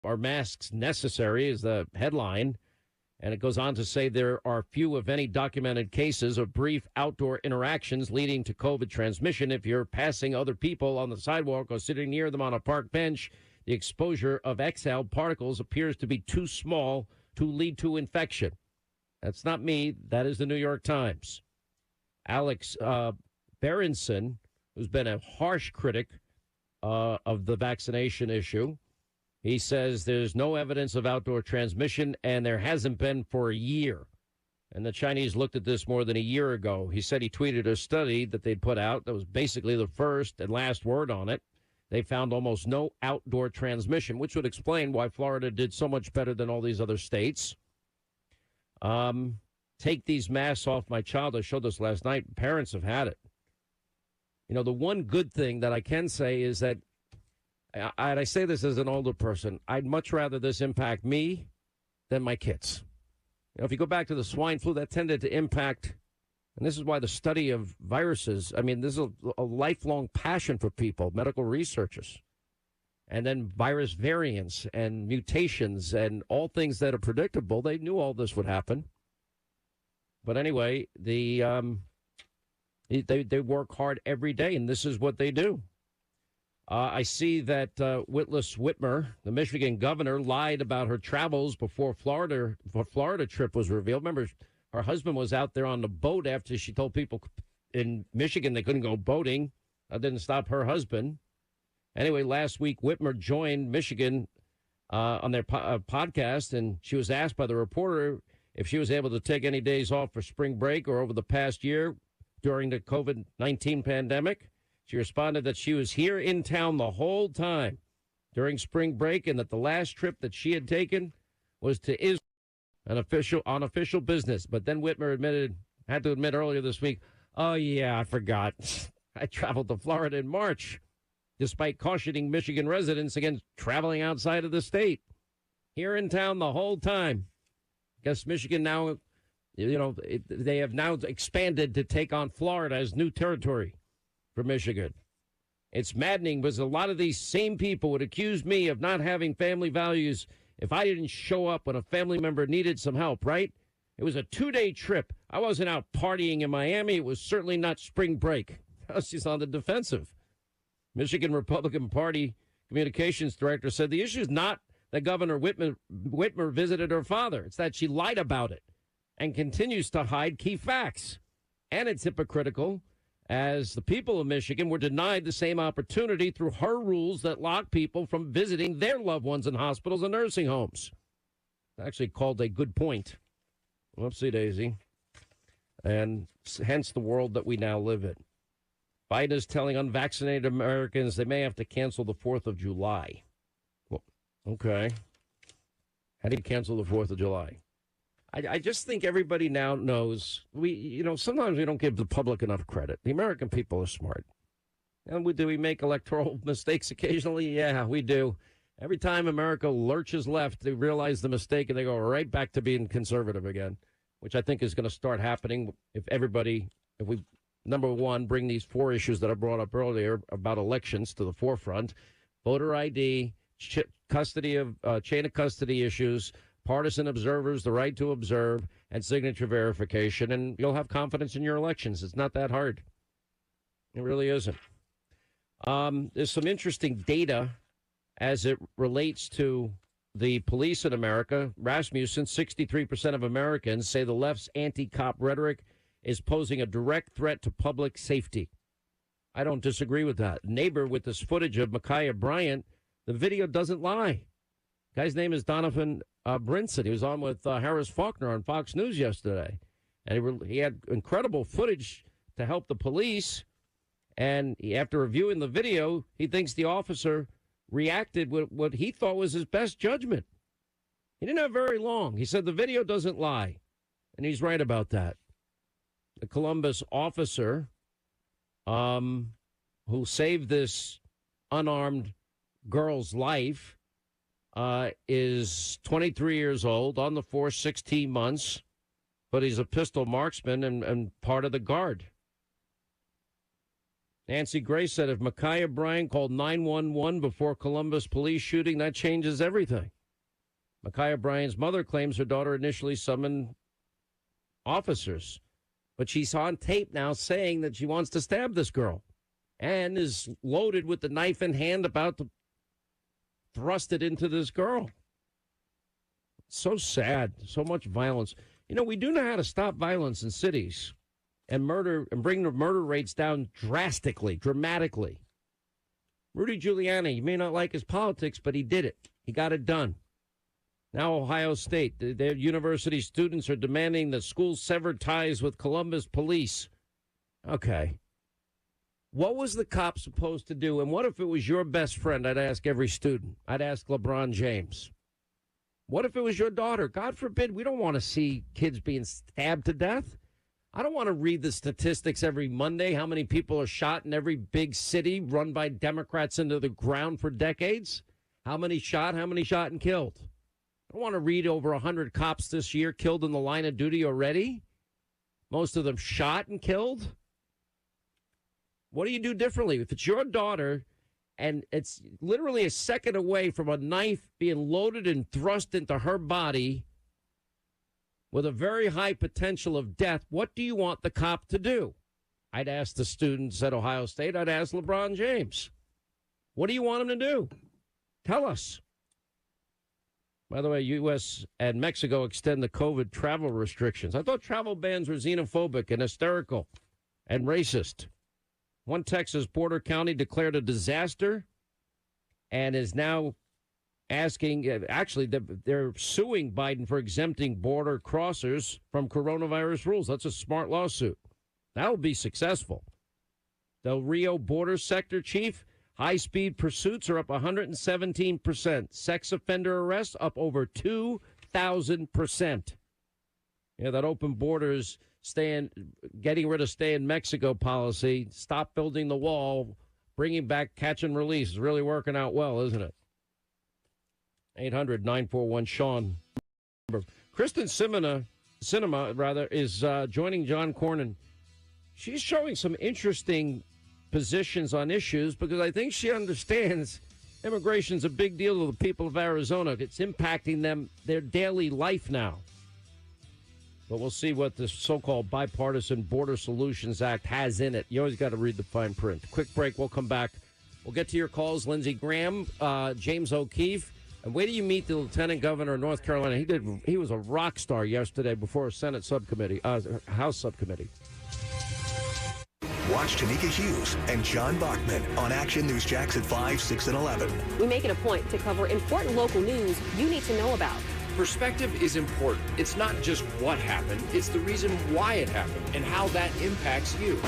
Are masks necessary is the headline. And it goes on to say there are few, if any, documented cases of brief outdoor interactions leading to COVID transmission. If you're passing other people on the sidewalk or sitting near them on a park bench, the exposure of exhaled particles appears to be too small to lead to infection. That's not me. That is the New York Times. Alex Berenson, who's been a harsh critic of the vaccination issue, he says there's no evidence of outdoor transmission, and there hasn't been for a year. And the Chinese looked at this more than a year ago. He said he tweeted a study that they'd put out that was basically the first and last word on it. They found almost no outdoor transmission, which would explain why Florida did so much better than all these other states. Take these masks off my child. I showed this last night. Parents have had it. You know, the one good thing that I can say is that, and I say this as an older person, I'd much rather this impact me than my kids. You know, if you go back to the swine flu, that tended to impact, and this is why the study of viruses, I mean, this is a lifelong passion for people, medical researchers. And then virus variants and mutations and all things that are predictable, they knew all this would happen. But anyway, they work hard every day, and this is what they do. I see that Whitlis Whitmer, the Michigan governor, lied about her travels before Florida trip was revealed. Remember, her husband was out there on the boat after she told people in Michigan they couldn't go boating. That didn't stop her husband. Anyway, last week, Whitmer joined Michigan on their podcast, and she was asked by the reporter if she was able to take any days off for spring break or over the past year during the COVID-19 pandemic. She responded that she was here in town the whole time during spring break and that the last trip that she had taken was to Israel on official business. But then Whitmer had to admit earlier this week, oh, yeah, I forgot. I traveled to Florida in March, despite cautioning Michigan residents against traveling outside of the state. Here in town the whole time. Guess Michigan now, they have now expanded to take on Florida as new territory for Michigan. It's maddening because a lot of these same people would accuse me of not having family values if I didn't show up when a family member needed some help, right? It was a 2-day trip. I wasn't out partying in Miami. It was certainly not spring break. She's on the defensive. Michigan Republican Party communications director said the issue is not that Governor Whitmer visited her father. It's that she lied about it and continues to hide key facts. And it's hypocritical, as the people of Michigan were denied the same opportunity through her rules that lock people from visiting their loved ones in hospitals and nursing homes. Actually called a good point. Whoopsie daisy. And hence the world that we now live in. Biden is telling unvaccinated Americans they may have to cancel the 4th of July. Well, okay. How do you cancel the 4th of July? I just think everybody now knows sometimes we don't give the public enough credit. The American people are smart. And do we make electoral mistakes occasionally? Yeah, we do. Every time America lurches left, they realize the mistake and they go right back to being conservative again, which I think is going to start happening if we, number one, bring these 4 issues that I brought up earlier about elections to the forefront: voter ID, chain of custody issues, partisan observers, the right to observe, and signature verification, and you'll have confidence in your elections. It's not that hard. It really isn't. There's some interesting data as it relates to the police in America. Rasmussen, 63% of Americans say the left's anti-cop rhetoric is posing a direct threat to public safety. I don't disagree with that. Neighbor with this footage of Micaiah Bryant, the video doesn't lie. Guy's name is Donovan Brinson. He was on with Harris Faulkner on Fox News yesterday. And he had incredible footage to help the police. And after reviewing the video, he thinks the officer reacted with what he thought was his best judgment. He didn't have very long. He said the video doesn't lie. And he's right about that. The Columbus officer who saved this unarmed girl's life is 23 years old, on the force 16 months, but he's a pistol marksman and part of the Guard. Nancy Grace said if Micaiah Bryant called 911 before Columbus police shooting, that changes everything. Micaiah Bryant's mother claims her daughter initially summoned officers, but she's on tape now saying that she wants to stab this girl and is loaded with the knife in hand about to thrust it into this girl. So sad. So much violence. You know, we do know how to stop violence in cities and murder and bring the murder rates down drastically, dramatically. Rudy Giuliani, you may not like his politics, but he did it. He got it done. Now Ohio State, their university students are demanding that schools sever ties with Columbus police. Okay. What was the cop supposed to do? And what if it was your best friend? I'd ask every student. I'd ask LeBron James. What if it was your daughter? God forbid, we don't want to see kids being stabbed to death. I don't want to read the statistics every Monday, how many people are shot in every big city run by Democrats into the ground for decades. How many shot and killed. I don't want to read over 100 cops this year killed in the line of duty already. Most of them shot and killed. What do you do differently? If it's your daughter and it's literally a second away from a knife being loaded and thrust into her body with a very high potential of death, what do you want the cop to do? I'd ask the students at Ohio State. I'd ask LeBron James. What do you want him to do? Tell us. By the way, U.S. and Mexico extend the COVID travel restrictions. I thought travel bans were xenophobic and hysterical and racist. One Texas border county declared a disaster and is now asking, actually, they're suing Biden for exempting border crossers from coronavirus rules. That's a smart lawsuit. That will be successful. Del Rio border sector chief, high-speed pursuits are up 117%. Sex offender arrests up over 2,000%. Yeah, that open borders, getting rid of stay in Mexico policy, stop building the wall, bringing back catch and release is really working out well, isn't it? 800-941-SEAN. Kristen Sinema is joining John Cornyn. She's showing some interesting positions on issues because I think she understands immigration's a big deal to the people of Arizona. It's impacting them, their daily life now. But we'll see what this so-called Bipartisan Border Solutions Act has in it. You always got to read the fine print. Quick break. We'll come back. We'll get to your calls. Lindsey Graham, James O'Keefe. And wait till you meet the Lieutenant Governor of North Carolina. He was a rock star yesterday before a Senate subcommittee, House subcommittee. Watch Tanika Hughes and John Bachman on Action News Jacks at 5, 6, and 11. We make it a point to cover important local news you need to know about. Perspective is important. It's not just what happened, it's the reason why it happened and how that impacts you.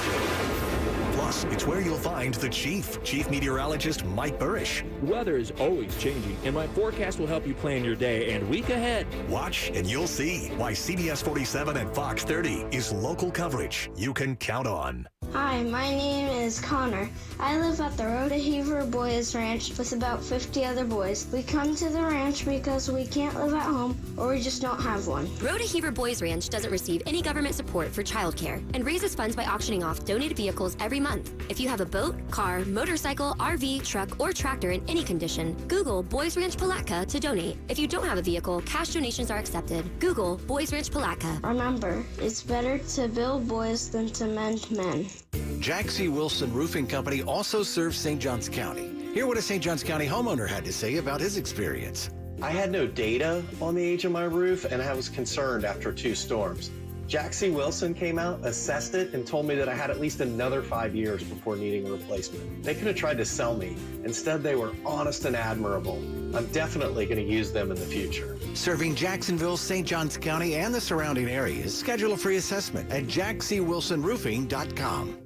Plus, it's where you'll find the Chief Meteorologist Mike Burrish. Weather is always changing, and my forecast will help you plan your day and week ahead. Watch and you'll see why CBS 47 and Fox 30 is local coverage you can count on. Hi, my name is Connor. I live at the Rhoda Boys Ranch with about 50 other boys. We come to the ranch because we can't live at home or we just don't have one. Rhoda Boys Ranch doesn't receive any government support for childcare and raises funds by auctioning off donated vehicles every month. If you have a boat, car, motorcycle, RV, truck, or tractor in any condition, Google Boys Ranch Palatka to donate. If you don't have a vehicle, cash donations are accepted. Google Boys Ranch Palatka. Remember, it's better to build boys than to mend men. Jack C. Wilson Roofing Company also serves St. Johns County. Hear what a St. Johns County homeowner had to say about his experience. I had no data on the age of my roof, and I was concerned after 2 storms. Jack C. Wilson came out, assessed it, and told me that I had at least another 5 years before needing a replacement. They could have tried to sell me. Instead, they were honest and admirable. I'm definitely going to use them in the future. Serving Jacksonville, St. Johns County, and the surrounding areas. Schedule a free assessment at jackcwilsonroofing.com.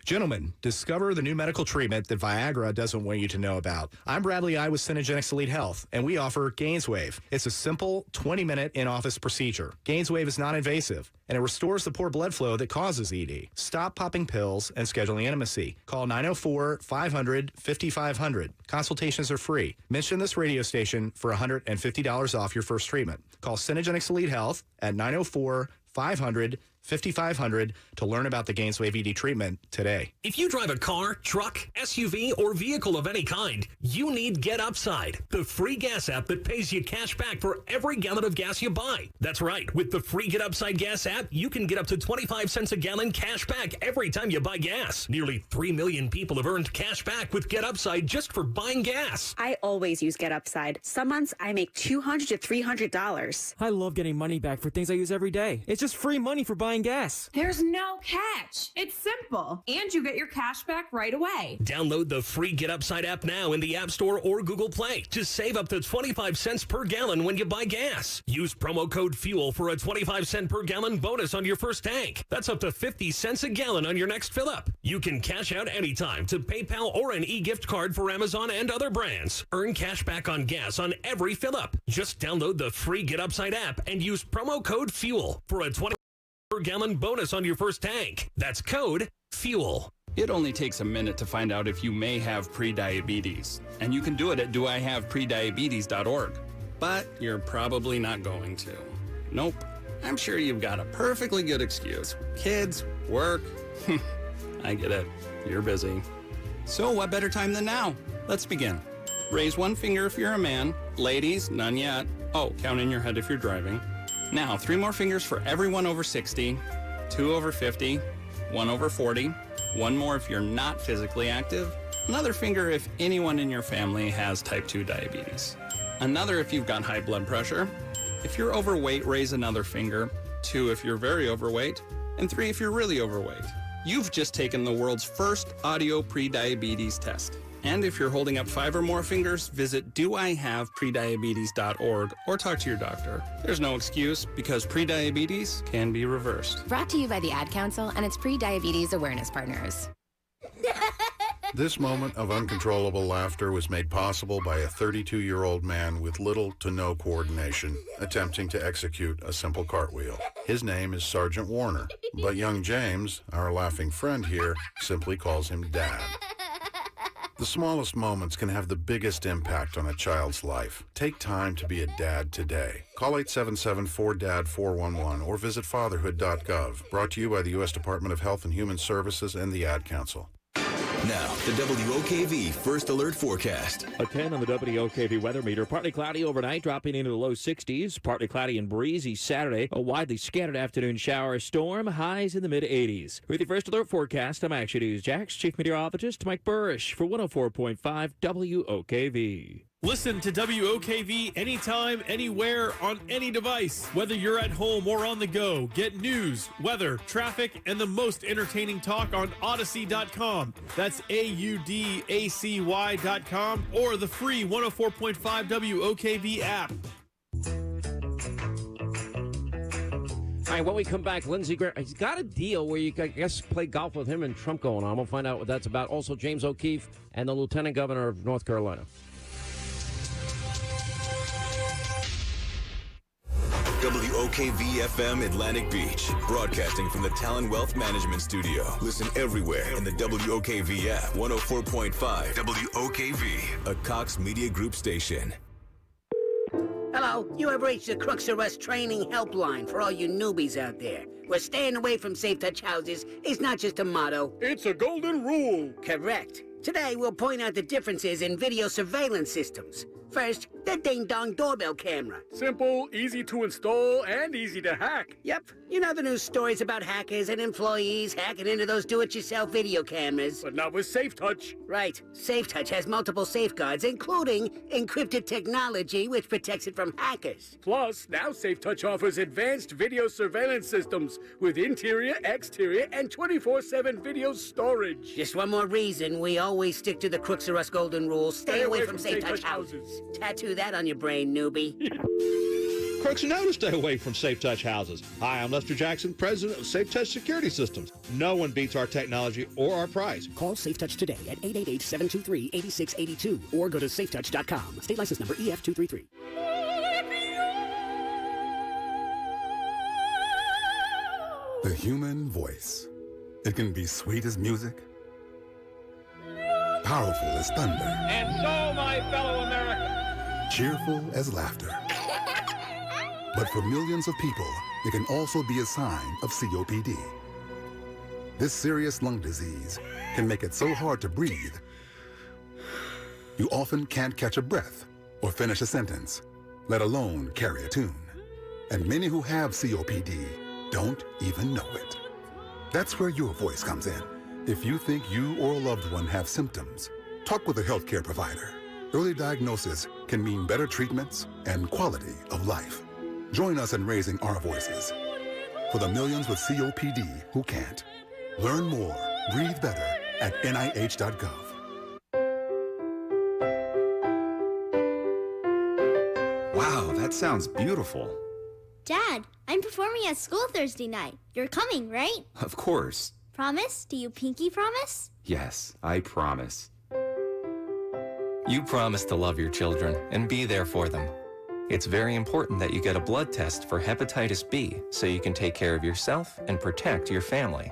Gentlemen, discover the new medical treatment that Viagra doesn't want you to know about. I'm Bradley I with Synergenics Elite Health, and we offer GainsWave. It's a simple 20-minute in-office procedure. GainsWave is non-invasive, and it restores the poor blood flow that causes ED. Stop popping pills and scheduling intimacy. Call 904-500-5500. Consultations are free. Mention this radio station for $150 off your first treatment. Call Synergenics Elite Health at 904-500-5500. 5500 to learn about the Gainswave ED treatment today. If you drive a car, truck, SUV, or vehicle of any kind, you need Get Upside, the free gas app that pays you cash back for every gallon of gas you buy. That's right. With the free Get Upside gas app, you can get up to 25 cents a gallon cash back every time you buy gas. Nearly 3 million people have earned cash back with Get Upside just for buying gas. I always use Get Upside. Some months I make $200 to $300. I love getting money back for things I use every day. It's just free money for buying gas. There's no catch. It's simple. And you get your cash back right away. Download the free Get Upside app now in the App Store or Google Play to save up to 25 cents per gallon when you buy gas. Use promo code FUEL for a 25-cent per gallon bonus on your first tank. That's up to 50 cents a gallon on your next fill-up. You can cash out anytime to PayPal or an e-gift card for Amazon and other brands. Earn cash back on gas on every fill-up. Just download the free Get Upside app and use promo code FUEL for a 20 per gallon bonus on your first tank. That's code FUEL. It only takes a minute to find out if you may have prediabetes, and you can do it at doihaveprediabetes.org. But you're probably not going to. Nope. I'm sure you've got a perfectly good excuse. Kids, work. I get it. You're busy. So what better time than now? Let's begin. Raise one finger if you're a man. Ladies, none yet. Oh, count in your head if you're driving. Now, 3 more fingers for everyone over 60, 2 over 50, 1 over 40, 1 more if you're not physically active, another finger if anyone in your family has type 2 diabetes, another if you've got high blood pressure. If you're overweight, raise another finger, 2 if you're very overweight, and 3 if you're really overweight. You've just taken the world's first audio prediabetes test. And if you're holding up 5 or more fingers, visit doihaveprediabetes.org or talk to your doctor. There's no excuse because prediabetes can be reversed. Brought to you by the Ad Council and its pre-diabetes awareness partners. This moment of uncontrollable laughter was made possible by a 32-year-old man with little to no coordination attempting to execute a simple cartwheel. His name is Sergeant Warner, but young James, our laughing friend here, simply calls him Dad. The smallest moments can have the biggest impact on a child's life. Take time to be a dad today. Call 877-4DAD-411 or visit fatherhood.gov. Brought to you by the U.S. Department of Health and Human Services and the Ad Council. Now, the WOKV First Alert Forecast. A 10 on the WOKV weather meter. Partly cloudy overnight, dropping into the low 60s. Partly cloudy and breezy Saturday. A widely scattered afternoon shower storm. Highs in the mid-80s. With the First Alert Forecast, I'm Action News Jax Chief Meteorologist Mike Burrish for 104.5 WOKV. Listen to WOKV anytime, anywhere, on any device. Whether you're at home or on the go, get news, weather, traffic, and the most entertaining talk on Odyssey.com. That's AUDACY.com or the free 104.5 WOKV app. All right, when we come back, Lindsey Graham, he's got a deal where you, I guess, play golf with him and Trump going on. We'll find out what that's about. Also, James O'Keefe and the Lieutenant Governor of North Carolina. WOKV-FM Atlantic Beach, broadcasting from the Talon Wealth Management Studio. Listen everywhere in the WOKV app. 104.5 WOKV, a Cox Media Group station. Hello, you have reached the Crooks Arrest Training Helpline for all you newbies out there, where staying away from safe touch houses is not just a motto. It's a golden rule. Correct. Today, we'll point out the differences in video surveillance systems. First, the ding-dong doorbell camera. Simple, easy to install, and easy to hack. Yep. You know the news stories about hackers and employees hacking into those do-it-yourself video cameras. But not with SafeTouch. Right. SafeTouch has multiple safeguards, including encrypted technology, which protects it from hackers. Plus, now SafeTouch offers advanced video surveillance systems with interior, exterior, and 24/7 video storage. Just one more reason we always stick to the Crooks R Us golden rule. Stay away from SafeTouch houses. Tattoo that on your brain, newbie. Crooks know to stay away from SafeTouch houses. Hi, I'm Lester Jackson, president of SafeTouch Security Systems. No one beats our technology or our price. Call SafeTouch today at 888-723-8682 or go to safetouch.com. State license number EF233. The human voice. It can be sweet as music, powerful as thunder, And so, my fellow Americans, cheerful as laughter. But for millions of people, it can also be a sign of COPD. This serious lung disease can make it so hard to breathe, you often can't catch a breath or finish a sentence, let alone carry a tune. And many who have COPD don't even know it. That's where your voice comes in. If you think you or a loved one have symptoms, talk with a healthcare provider. Early diagnosis can mean better treatments and quality of life. Join us in raising our voices for the millions with COPD who can't. Learn more, breathe better at NIH.gov. Wow, that sounds beautiful. Dad, I'm performing at school Thursday night. You're coming, right? Of course. Promise? Do you pinky promise? Yes, I promise. You promise to love your children and be there for them. It's very important that you get a blood test for hepatitis B so you can take care of yourself and protect your family.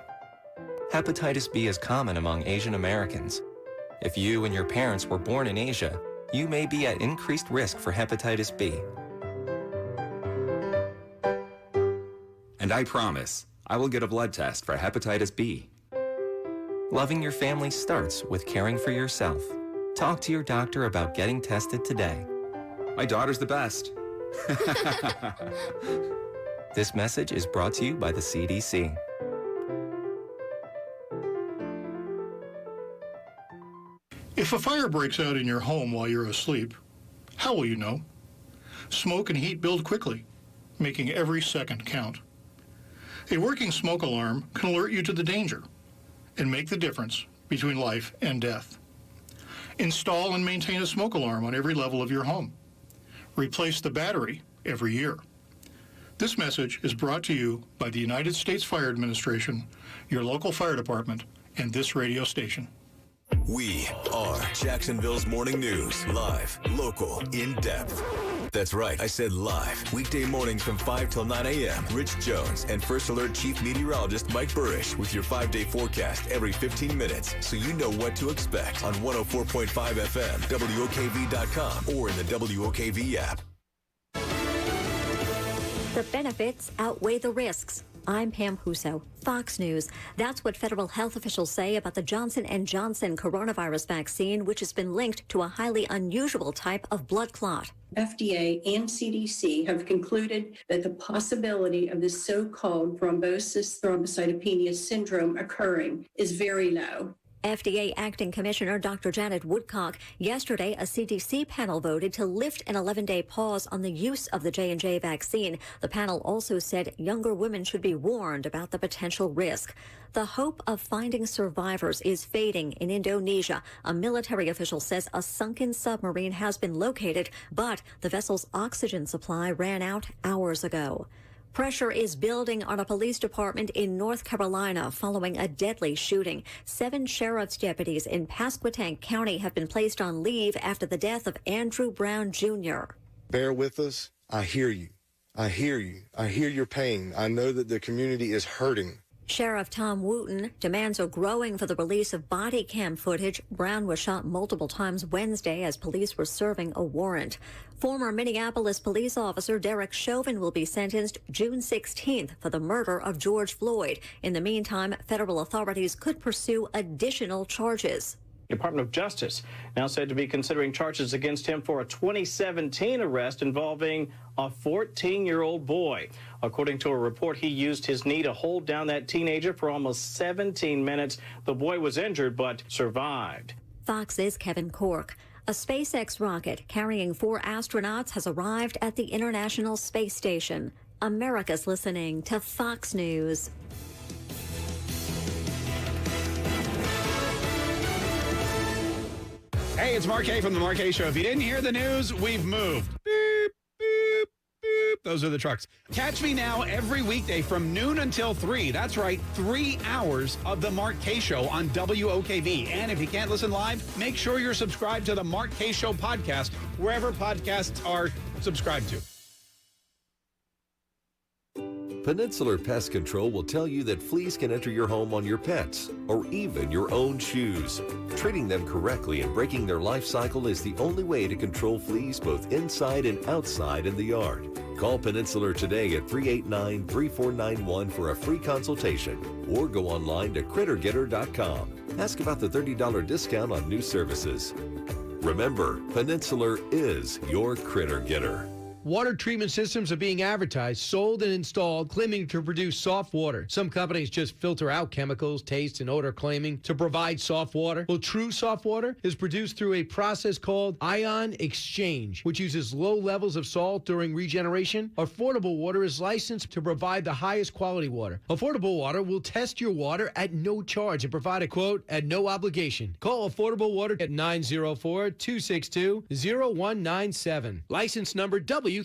Hepatitis B is common among Asian Americans. If you and your parents were born in Asia, you may be at increased risk for hepatitis B. And I promise, I will get a blood test for hepatitis B. Loving your family starts with caring for yourself. Talk to your doctor about getting tested today. My daughter's the best. This message is brought to you by the CDC. If a fire breaks out in your home while you're asleep, how will you know? Smoke and heat build quickly, making every second count. A working smoke alarm can alert you to the danger and make the difference between life and death. Install and maintain a smoke alarm on every level of your home. Replace the battery every year. This message is brought to you by the United States Fire Administration, your local fire department, and this radio station. We are Jacksonville's Morning News. Live, local, in-depth. That's right, I said live. Weekday mornings from 5 till 9 a.m. Rich Jones and First Alert Chief Meteorologist Mike Burrish with your 5-day forecast every 15 minutes so you know what to expect on 104.5 FM, WOKV.com, or in the WOKV app. The benefits outweigh the risks. I'm Pam Huso, Fox News. That's what federal health officials say about the Johnson & Johnson coronavirus vaccine, which has been linked to a highly unusual type of blood clot. FDA and CDC have concluded that the possibility of this so-called thrombosis thrombocytopenia syndrome occurring is very low. FDA Acting Commissioner Dr. Janet Woodcock. Yesterday, a CDC panel voted to lift an 11-day pause on the use of the J&J vaccine. The panel also said younger women should be warned about the potential risk. The hope of finding survivors is fading in Indonesia. A military official says a sunken submarine has been located, but the vessel's oxygen supply ran out hours ago. Pressure is building on a police department in North Carolina following a deadly shooting. 7 sheriff's deputies in Pasquotank County have been placed on leave after the death of Andrew Brown Jr. Bear with us. I hear you. I hear you. I hear your pain. I know that the community is hurting. Sheriff Tom Wooten demands are growing for the release of body cam footage. Brown was shot multiple times Wednesday as police were serving a warrant. Former Minneapolis police officer Derek Chauvin will be sentenced June 16th for the murder of George Floyd. In the meantime, federal authorities could pursue additional charges. Department of Justice now said to be considering charges against him for a 2017 arrest involving a 14-year-old boy. According to a report, he used his knee to hold down that teenager for almost 17 minutes. The boy was injured but survived. Fox's Kevin Cork. A SpaceX rocket carrying 4 astronauts has arrived at the International Space Station. America's listening to Fox News. Hey, it's Mark A. from The Mark A. Show. If you didn't hear the news, we've moved. Beep, beep, beep. Those are the trucks. Catch me now every weekday from noon until 3. That's right, 3 hours of The Mark K. Show on WOKV. And if you can't listen live, make sure you're subscribed to The Mark K. Show podcast, wherever podcasts are subscribed to. Peninsular Pest Control will tell you that fleas can enter your home on your pets or even your own shoes. Treating them correctly and breaking their life cycle is the only way to control fleas both inside and outside in the yard. Call Peninsular today at 389-3491 for a free consultation or go online to crittergetter.com. Ask about the $30 discount on new services. Remember, Peninsular is your Critter Getter. Water treatment systems are being advertised, sold, and installed, claiming to produce soft water. Some companies just filter out chemicals, taste, and odor, claiming to provide soft water. Well, true soft water is produced through a process called ion exchange, which uses low levels of salt during regeneration. Affordable Water is licensed to provide the highest quality water. Affordable Water will test your water at no charge and provide a quote at no obligation. Call Affordable Water at 904-262-0197. License number W32.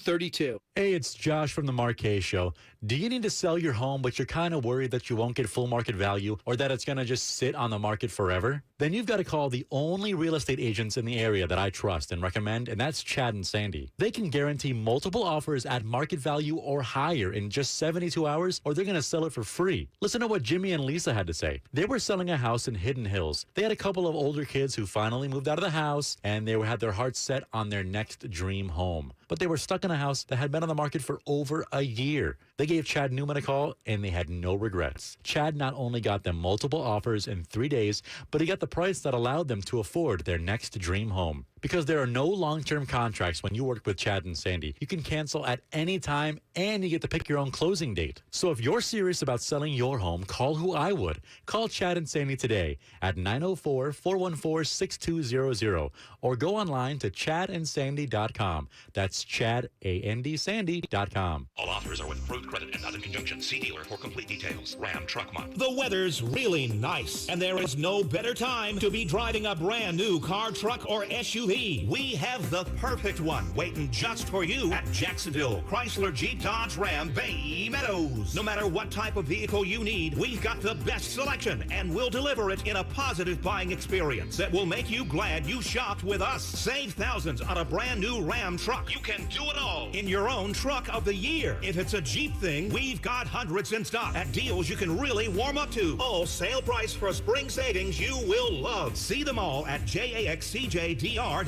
Hey, it's Josh from the Marquez Show. Do you need to sell your home, but you're kind of worried that you won't get full market value or that it's going to just sit on the market forever? Then you've got to call the only real estate agents in the area that I trust and recommend, and that's Chad and Sandy. They can guarantee multiple offers at market value or higher in just 72 hours, or they're going to sell it for free. Listen to what Jimmy and Lisa had to say. They were selling a house in Hidden Hills. They had a couple of older kids who finally moved out of the house, and they had their hearts set on their next dream home. But they were stuck in a house that had been on the market for over a year. They gave Chad Newman a call, and they had no regrets. Chad not only got them multiple offers in 3 days, but he got the price that allowed them to afford their next dream home. Because there are no long-term contracts when you work with Chad and Sandy. You can cancel at any time, and you get to pick your own closing date. So if you're serious about selling your home, call who I would. Call Chad and Sandy today at 904-414-6200 or go online to chadandsandy.com. That's chadandsandy.com. All offers are with approved credit and not in conjunction. See dealer for complete details. Ram Truck Month. The weather's really nice, and there is no better time to be driving a brand new car, truck, or SUV. We have the perfect one waiting just for you at Jacksonville Chrysler Jeep Dodge Ram Bay Meadows. No matter what type of vehicle you need, we've got the best selection, and we'll deliver it in a positive buying experience that will make you glad you shopped with us. Save thousands on a brand new Ram truck. You can do it all in your own truck of the year. If it's a Jeep thing, we've got hundreds in stock at deals you can really warm up to. All sale price for spring savings you will love. See them all at JAXCJDR.com.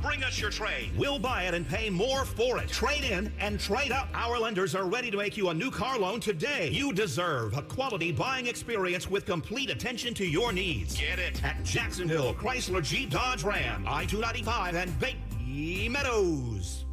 Bring us your trade. We'll buy it and pay more for it. Trade in and trade up. Our lenders are ready to make you a new car loan today. You deserve a quality buying experience with complete attention to your needs. Get it at Jacksonville Chrysler Jeep Dodge Ram, I-295 and Bay Meadows.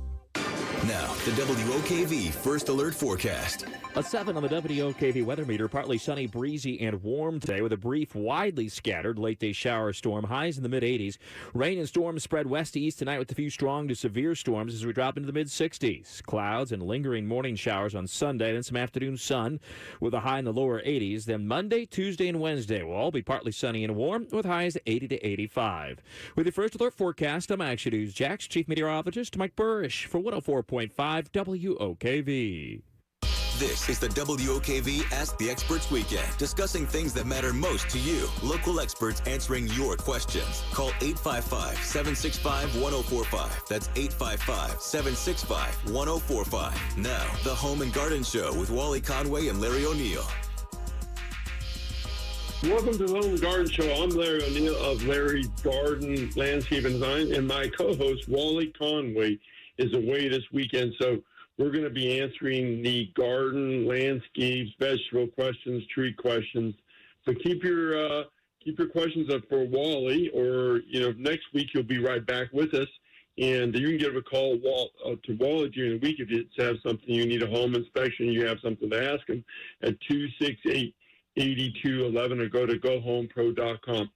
Now, the WOKV First Alert Forecast. A 7 on the WOKV weather meter. Partly sunny, breezy, and warm today with a brief, widely scattered late-day shower storm. Highs in the mid-80s. Rain and storms spread west to east tonight with a few strong to severe storms as we drop into the mid-60s. Clouds and lingering morning showers on Sunday, then some afternoon sun with a high in the lower 80s. Then Monday, Tuesday, and Wednesday will all be partly sunny and warm with highs 80 to 85. With your First Alert Forecast, I'm Action News Jax Chief Meteorologist Mike Burrish for 104.5 WOKV. This is the WOKV Ask the Experts Weekend, discussing things that matter most to you. Local experts answering your questions. Call 855-765-1045. That's 855-765-1045. Now, the Home and Garden Show with Wally Conway and Larry O'Neill. Welcome to the Home and Garden Show. I'm Larry O'Neill of Larry's Garden Landscape and Design, and my co-host, Wally Conway, is away this weekend, so we're going to be answering the garden, landscapes, vegetable questions, tree questions. So keep your questions up for Wally, or next week you'll be right back with us, and you can give a call to Wally during the week if you have something you need a home inspection, you have something to ask him at 268-8211, or go to gohomepro.com.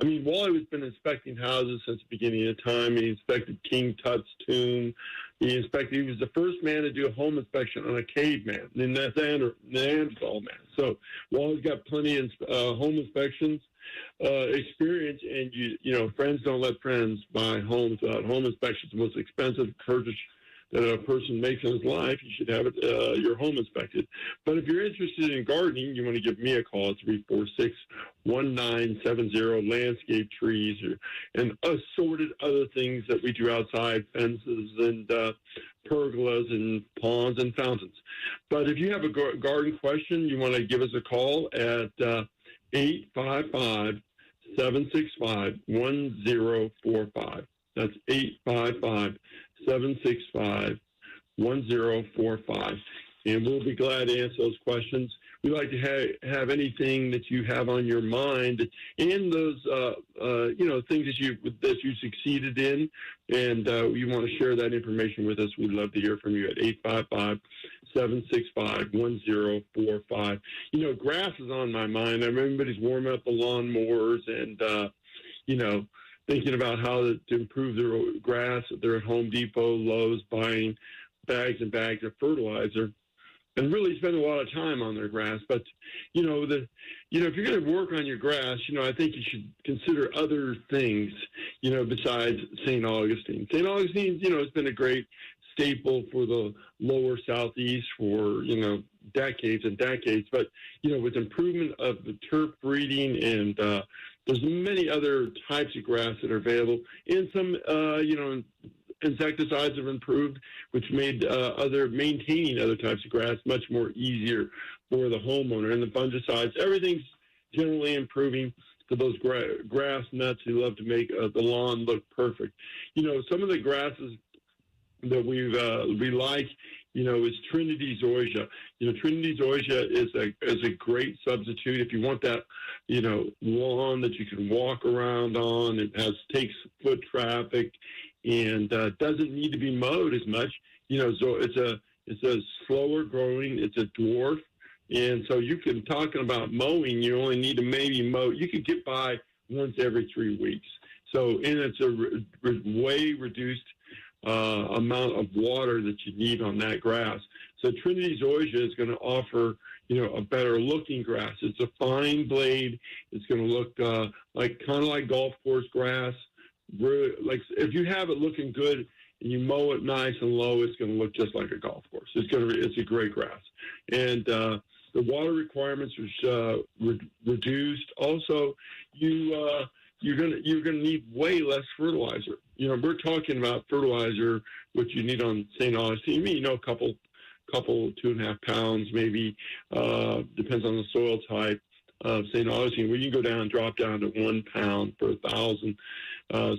I mean, Wally has been inspecting houses since the beginning of time. He inspected King Tut's tomb. He was the first man to do a home inspection on a caveman, the Neanderthal man. So Wally's got plenty of home inspections experience, and friends don't let friends buy homes without home inspections. The most expensive purchase that a person makes in his life, you should have your home inspected. But if you're interested in gardening, you want to give me a call at 346-1970, landscape trees, and assorted other things that we do outside, fences and pergolas and ponds and fountains. But if you have a garden question, you want to give us a call at 855-765-1045. That's 855-765-1045. 1045. And we'll be glad to answer those questions. We like to have anything that you have on your mind and those, things that you succeeded in, and you want to share that information with us. We'd love to hear from you at 855-765-1045. Grass is on my mind. Everybody's warming up the lawnmowers and, thinking about how to improve their grass. They're at Home Depot, Lowe's, buying bags and bags of fertilizer, and really spend a lot of time on their grass. But, if you're going to work on your grass, I think you should consider other things, besides St. Augustine. St. Augustine, has been a great staple for the lower southeast for, decades and decades. But, with improvement of the turf breeding and there's many other types of grass that are available, and some, insecticides have improved, which made maintaining other types of grass much more easier for the homeowner. And the fungicides, everything's generally improving for those grass nuts who love to make the lawn look perfect. Some of the grasses that we like, is Trinity zoysia. Trinity zoysia is a great substitute if you want that, lawn that you can walk around on. It takes foot traffic and doesn't need to be mowed as much. So it's a slower growing. It's a dwarf, and so you can talking about mowing. You only need to maybe mow. You could get by once every 3 weeks. So and it's a way reduced amount of water that you need on that grass. So Trinity zoysia is going to offer, a better looking grass. It's a fine blade. It's going to look like golf course grass. Like if you have it looking good and you mow it nice and low, it's going to look just like a golf course. It's a great grass, and the water requirements are reduced. Also, you're going to need way less fertilizer. We're talking about fertilizer, which you need on St. Augustine. A couple 2.5 pounds, maybe, depends on the soil type of St. Augustine, where you can go down and drop down to 1 pound per 1,000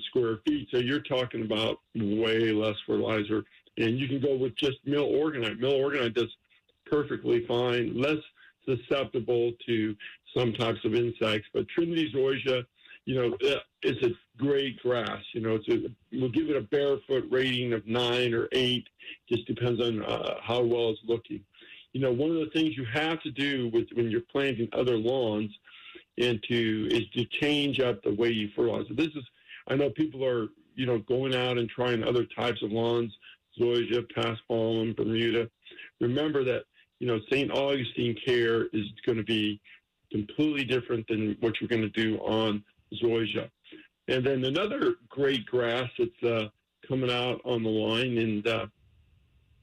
square feet. So you're talking about way less fertilizer, and you can go with just mill organite. Mill organite does perfectly fine, less susceptible to some types of insects. But Trinity zoysia, it's a great grass. We'll give it a barefoot rating of 9 or 8. Just depends on how well it's looking. One of the things you have to do when you're planting other lawns is to change up the way you fertilize. I know people are, going out and trying other types of lawns, zoysia, paspalum, Bermuda. Remember that, St. Augustine care is going to be completely different than what you're going to do on zoysia. And then another great grass that's coming out on the line, and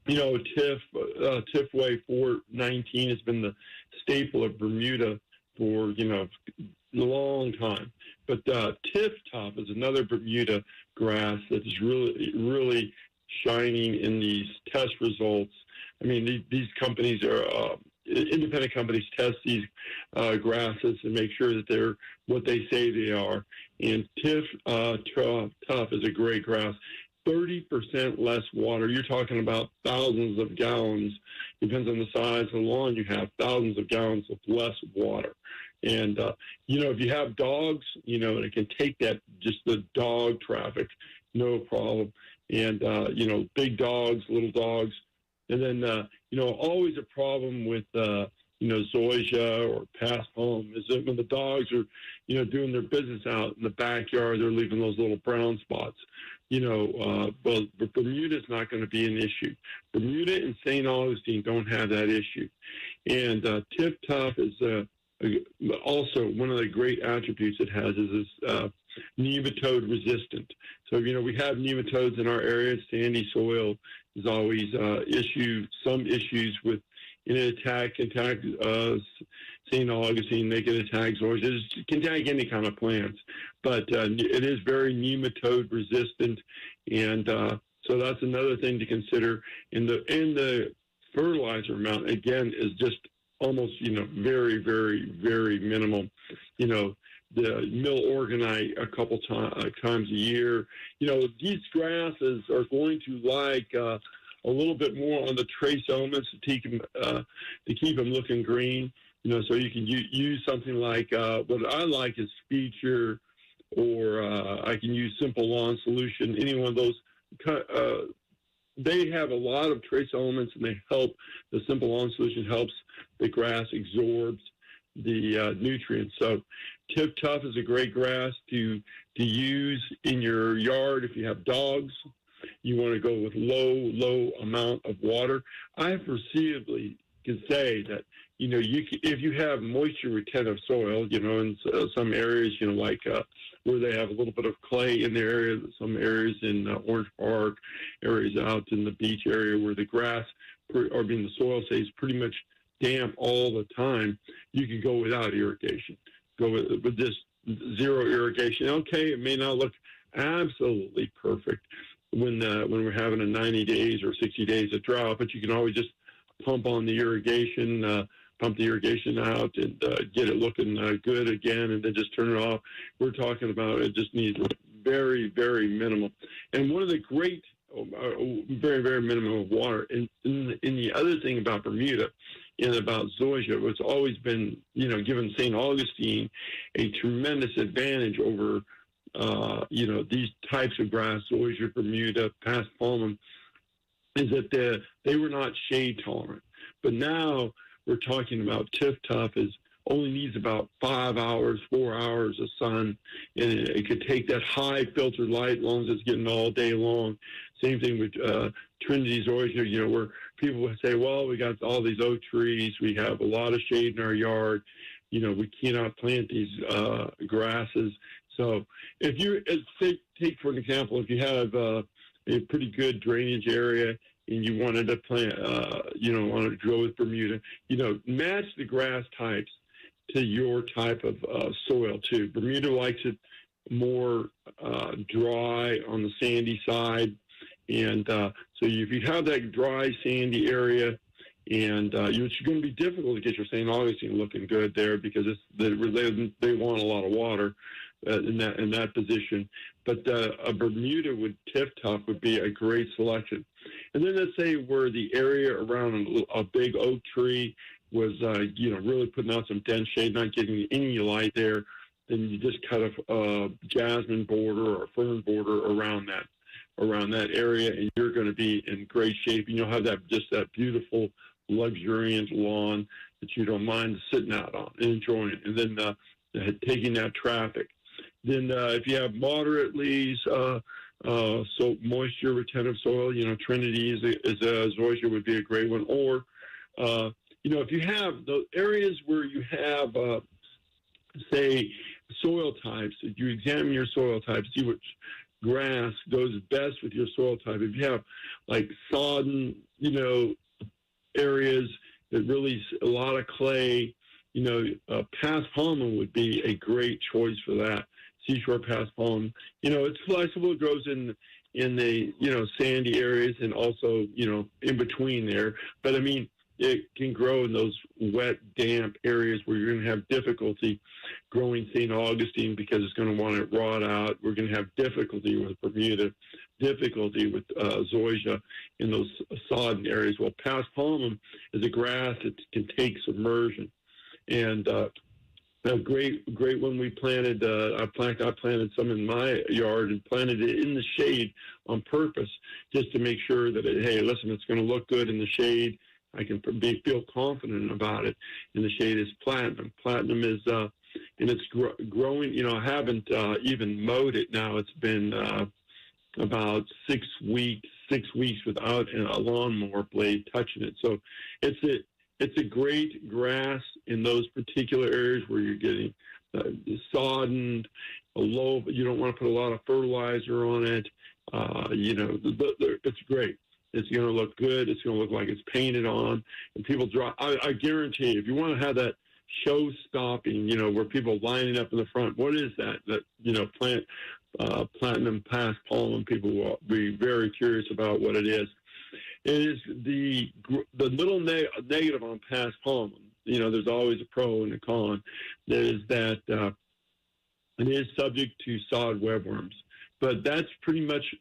Tifway 419 has been the staple of Bermuda for a long time. But Tiff Top is another Bermuda grass that is really shining in these test results. I mean, these companies are independent companies test these grasses and make sure that they're what they say they are. And Tiff Tough is a great grass. 30% less water. You're talking about thousands of gallons. Depends on the size of the lawn you have. Thousands of gallons of less water. And if you have dogs, and it can take that, just the dog traffic, no problem. And big dogs, little dogs. And then, always a problem with, zoysia or paspalum is that when the dogs are, doing their business out in the backyard, they're leaving those little brown spots. But Bermuda's not going to be an issue. Bermuda and St. Augustine don't have that issue. And Tip Top is also one of the great attributes it has is this nematode resistant. So, we have nematodes in our area. Sandy soil is always some issues with can attack St. Augustine. They can attack zoysia. It can attack any kind of plants, but it is very nematode resistant, and so that's another thing to consider. And the fertilizer amount again is just almost very, very, very minimal. The mill organite a couple times a year. These grasses are going to like a little bit more on the trace elements to keep them looking green. So you can use something like what I like is Feature, or I can use Simple Lawn Solution. Any one of those. They have a lot of trace elements, and they help. The Simple Lawn Solution helps the grass absorbs the nutrients. So Tip Tough is a great grass to use in your yard if you have dogs. You want to go with low amount of water. I foreseeably can say that, if you have moisture retentive soil, in some areas, like where they have a little bit of clay in their area, some areas in Orange Park, areas out in the beach area where the grass, the soil stays pretty much damp all the time, you can go without irrigation. Go with just zero irrigation. Okay, it may not look absolutely perfect when we're having a 90 days or 60 days of drought, but you can always just pump the irrigation out and get it looking good again, and then just turn it off. We're talking about it just needs very, very minimal. And one of the great, very, very minimum of water. And the other thing about Bermuda and about zoysia, what's always been, given St. Augustine a tremendous advantage over, these types of grass, zoysia, Bermuda, paspalmum, is that they were not shade tolerant. But now we're talking about Tip Tough only needs about 4 hours of sun, and it could take that high filtered light as long as it's getting all day long. Same thing with Trinity zoysia, where people would say, well, we got all these oak trees, we have a lot of shade in our yard, we cannot plant these grasses. So if you take for an example, if you have a pretty good drainage area and you wanted to plant, wanted to grow with Bermuda, match the grass types to your type of soil too. Bermuda likes it more dry on the sandy side, and so if you have that dry sandy area, and it's going to be difficult to get your St. Augustine looking good there because they want a lot of water in that position. But a Bermuda with Tip Tough would be a great selection. And then let's say where the area around a big oak tree was, really putting out some dense shade, not getting any light there, then you just cut a jasmine border or a fern border around that area, and you're going to be in great shape. And you'll have that beautiful, luxuriant lawn that you don't mind sitting out on and enjoying it. And then taking that traffic. Then if you have moderately moisture retentive soil, Trinity is a zoysia would be a great one. Or if you have the areas where you have say soil types, if you examine your soil types, see which grass goes best with your soil type. If you have like sodden, areas that really a lot of clay, paspalmum would be a great choice for that. Seashore paspalmum, it's flexible. It grows in the sandy areas and also in between there. But I mean, it can grow in those wet, damp areas where you're going to have difficulty growing St. Augustine because it's going to want to rot out. We're going to have difficulty with Bermuda, difficulty with zoysia in those sodden areas. Well, paspalmum is a grass that can take submersion. And a great one we planted, I planted some in my yard and planted it in the shade on purpose just to make sure that, it's going to look good in the shade. I can feel confident about it. In the shade is platinum. Platinum is, and it's growing. I haven't even mowed it now. It's been about 6 weeks without a lawnmower blade touching it. So it's a great grass in those particular areas where you're getting sodden, low. You don't want to put a lot of fertilizer on it. It's great. It's going to look good. It's going to look like it's painted on. And people draw. I guarantee you, if you want to have that show stopping, where people lining up in the front, what is that? Platinum paspalmum. People will be very curious about what it is. It is the little negative on paspalmum. There's always a pro and a con. Is that it is subject to sod webworms. But that's pretty much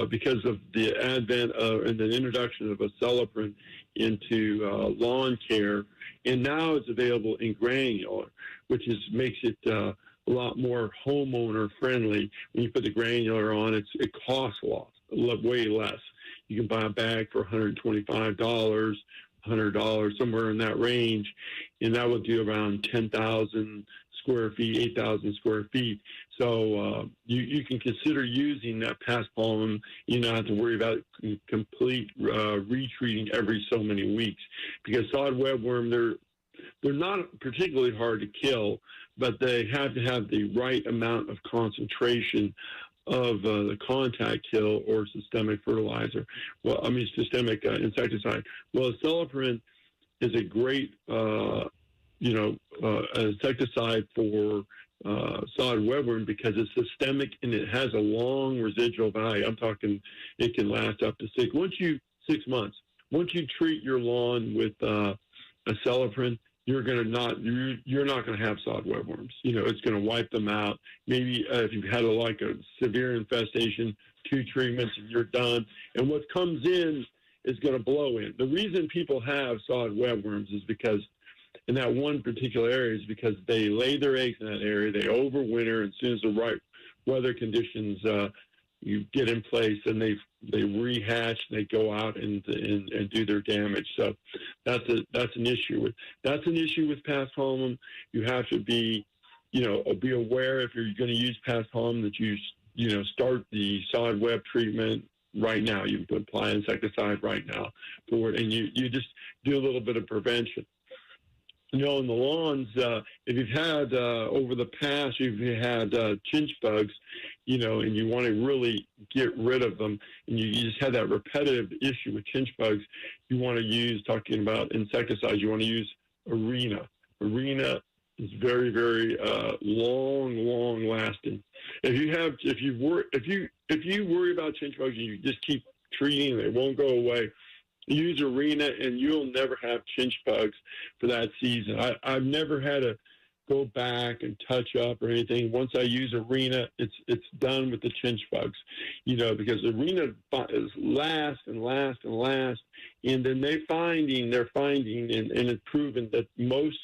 because of the advent of and the introduction of acelepryn into lawn care, and now it's available in granular, which makes it a lot more homeowner friendly. When you put the granular on, it costs a lot, way less. You can buy a bag for $125, $100, somewhere in that range, and that would do around 10,000 square feet, 8,000 square feet. So you can consider using that past pollen. You don't have to worry about complete retreating every so many weeks, because sod webworm, they're not particularly hard to kill, but they have to have the right amount of concentration of the contact kill or systemic fertilizer. Well, I mean systemic insecticide. Well, acelepryn is a great insecticide for sod webworm because it's systemic and it has a long residual value. I'm talking it can last up to 6 months. Once you treat your lawn with acelepryn, you're not going to have sod webworms. It's going to wipe them out. Maybe if you've had a severe infestation, 2 treatments and you're done. And what comes in is going to blow in. The reason people have sod webworms is because in that one particular area is because they lay their eggs in that area, they overwinter, and as soon as the right weather conditions you get in place, and they rehatch, and they go out and do their damage. So that's an issue with past pollen. You have to be aware if you're going to use past pollen that you start the sod web treatment right now. You can apply insecticide right now for it, and you just do a little bit of prevention. In the lawns, if you've had over the past, you've had chinch bugs, and you want to really get rid of them, and you just have that repetitive issue with chinch bugs, you want to use, talking about insecticides, you want to use Arena. Arena is very, very long lasting. If you worry about chinch bugs and you just keep treating, they won't go away. Use Arena, and you'll never have chinch bugs for that season. I've never had to go back and touch up or anything. Once I use Arena, it's done with the chinch bugs, because Arena is last, and then they're finding, and it's proven that most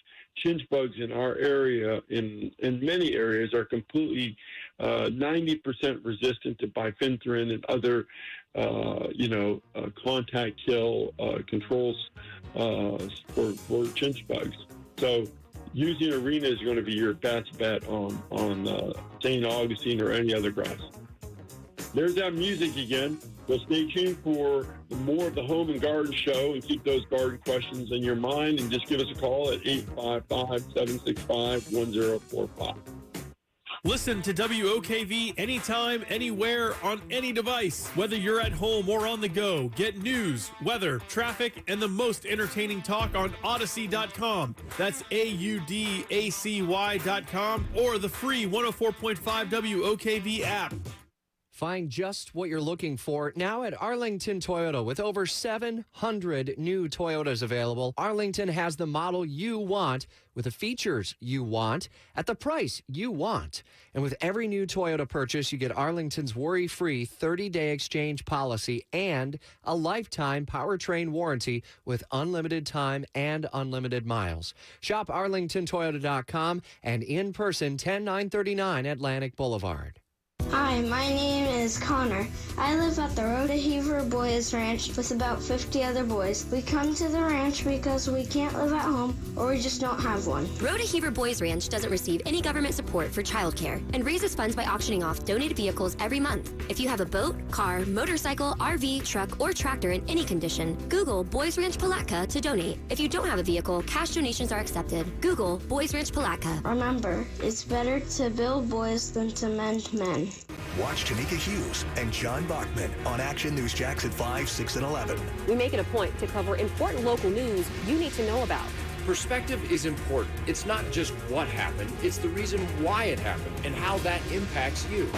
chinch bugs in our area, in many areas, are completely 90% resistant to bifenthrin and other contact kill controls for chinch bugs. So using Arena is going to be your best bet on St. Augustine or any other grass. There's that music again. So stay tuned for more of the Home and Garden Show, and keep those garden questions in your mind, and just give us a call at 855-765-1045. Listen to WOKV anytime, anywhere, on any device. Whether you're at home or on the go, get news, weather, traffic, and the most entertaining talk on Odyssey.com. That's AUDACY.com, or the free 104.5 WOKV app. Find just what you're looking for now at Arlington Toyota. With over 700 new Toyotas available, Arlington has the model you want, with the features you want, at the price you want. And with every new Toyota purchase, you get Arlington's worry-free 30-day exchange policy and a lifetime powertrain warranty with unlimited time and unlimited miles. Shop arlingtontoyota.com and in person, 10939 Atlantic Boulevard. Hi, my name is Connor. I live at the Rodeheaver Boys Ranch with about 50 other boys. We come to the ranch because we can't live at home or we just don't have one. Rodeheaver Boys Ranch doesn't receive any government support for childcare and raises funds by auctioning off donated vehicles every month. If you have a boat, car, motorcycle, RV, truck, or tractor in any condition, Google Boys Ranch Palatka to donate. If you don't have a vehicle, cash donations are accepted. Google Boys Ranch Palatka. Remember, it's better to build boys than to mend men. Watch Tanika Hughes and John Bachman on Action News Jax at 5, 6, and 11. We make it a point to cover important local news you need to know about. Perspective is important. It's not just what happened, it's the reason why it happened and how that impacts you.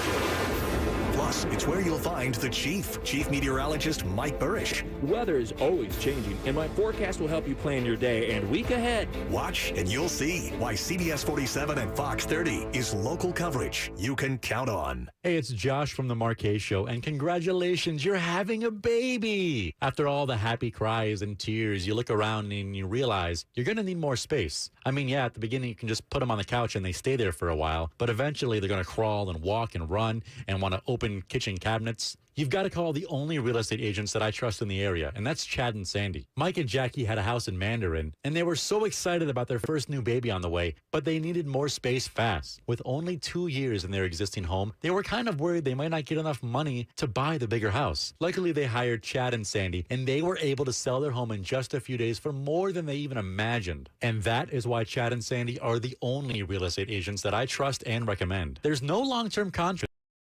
Plus, it's where you'll find the Chief Meteorologist Mike Burrish. Weather is always changing, and my forecast will help you plan your day and week ahead. Watch and you'll see why CBS 47 and Fox 30 is local coverage you can count on. Hey, it's Josh from the Marquez Show, and congratulations, you're having a baby. After all the happy cries and tears, you look around and you realize you're going to need more space. I mean, yeah, at the beginning, you can just put them on the couch and they stay there for a while, but eventually they're going to crawl and walk and run and want to open kitchen cabinets. You've got to call the only real estate agents that I trust in the area, and that's Chad and Sandy. Mike and Jackie had a house in Mandarin, and they were so excited about their first new baby on the way, but they needed more space fast. With only 2 years in their existing home, they were kind of worried they might not get enough money to buy the bigger house. Luckily, they hired Chad and Sandy, and they were able to sell their home in just a few days for more than they even imagined. And that is why Chad and Sandy are the only real estate agents that I trust and recommend. There's no long-term contract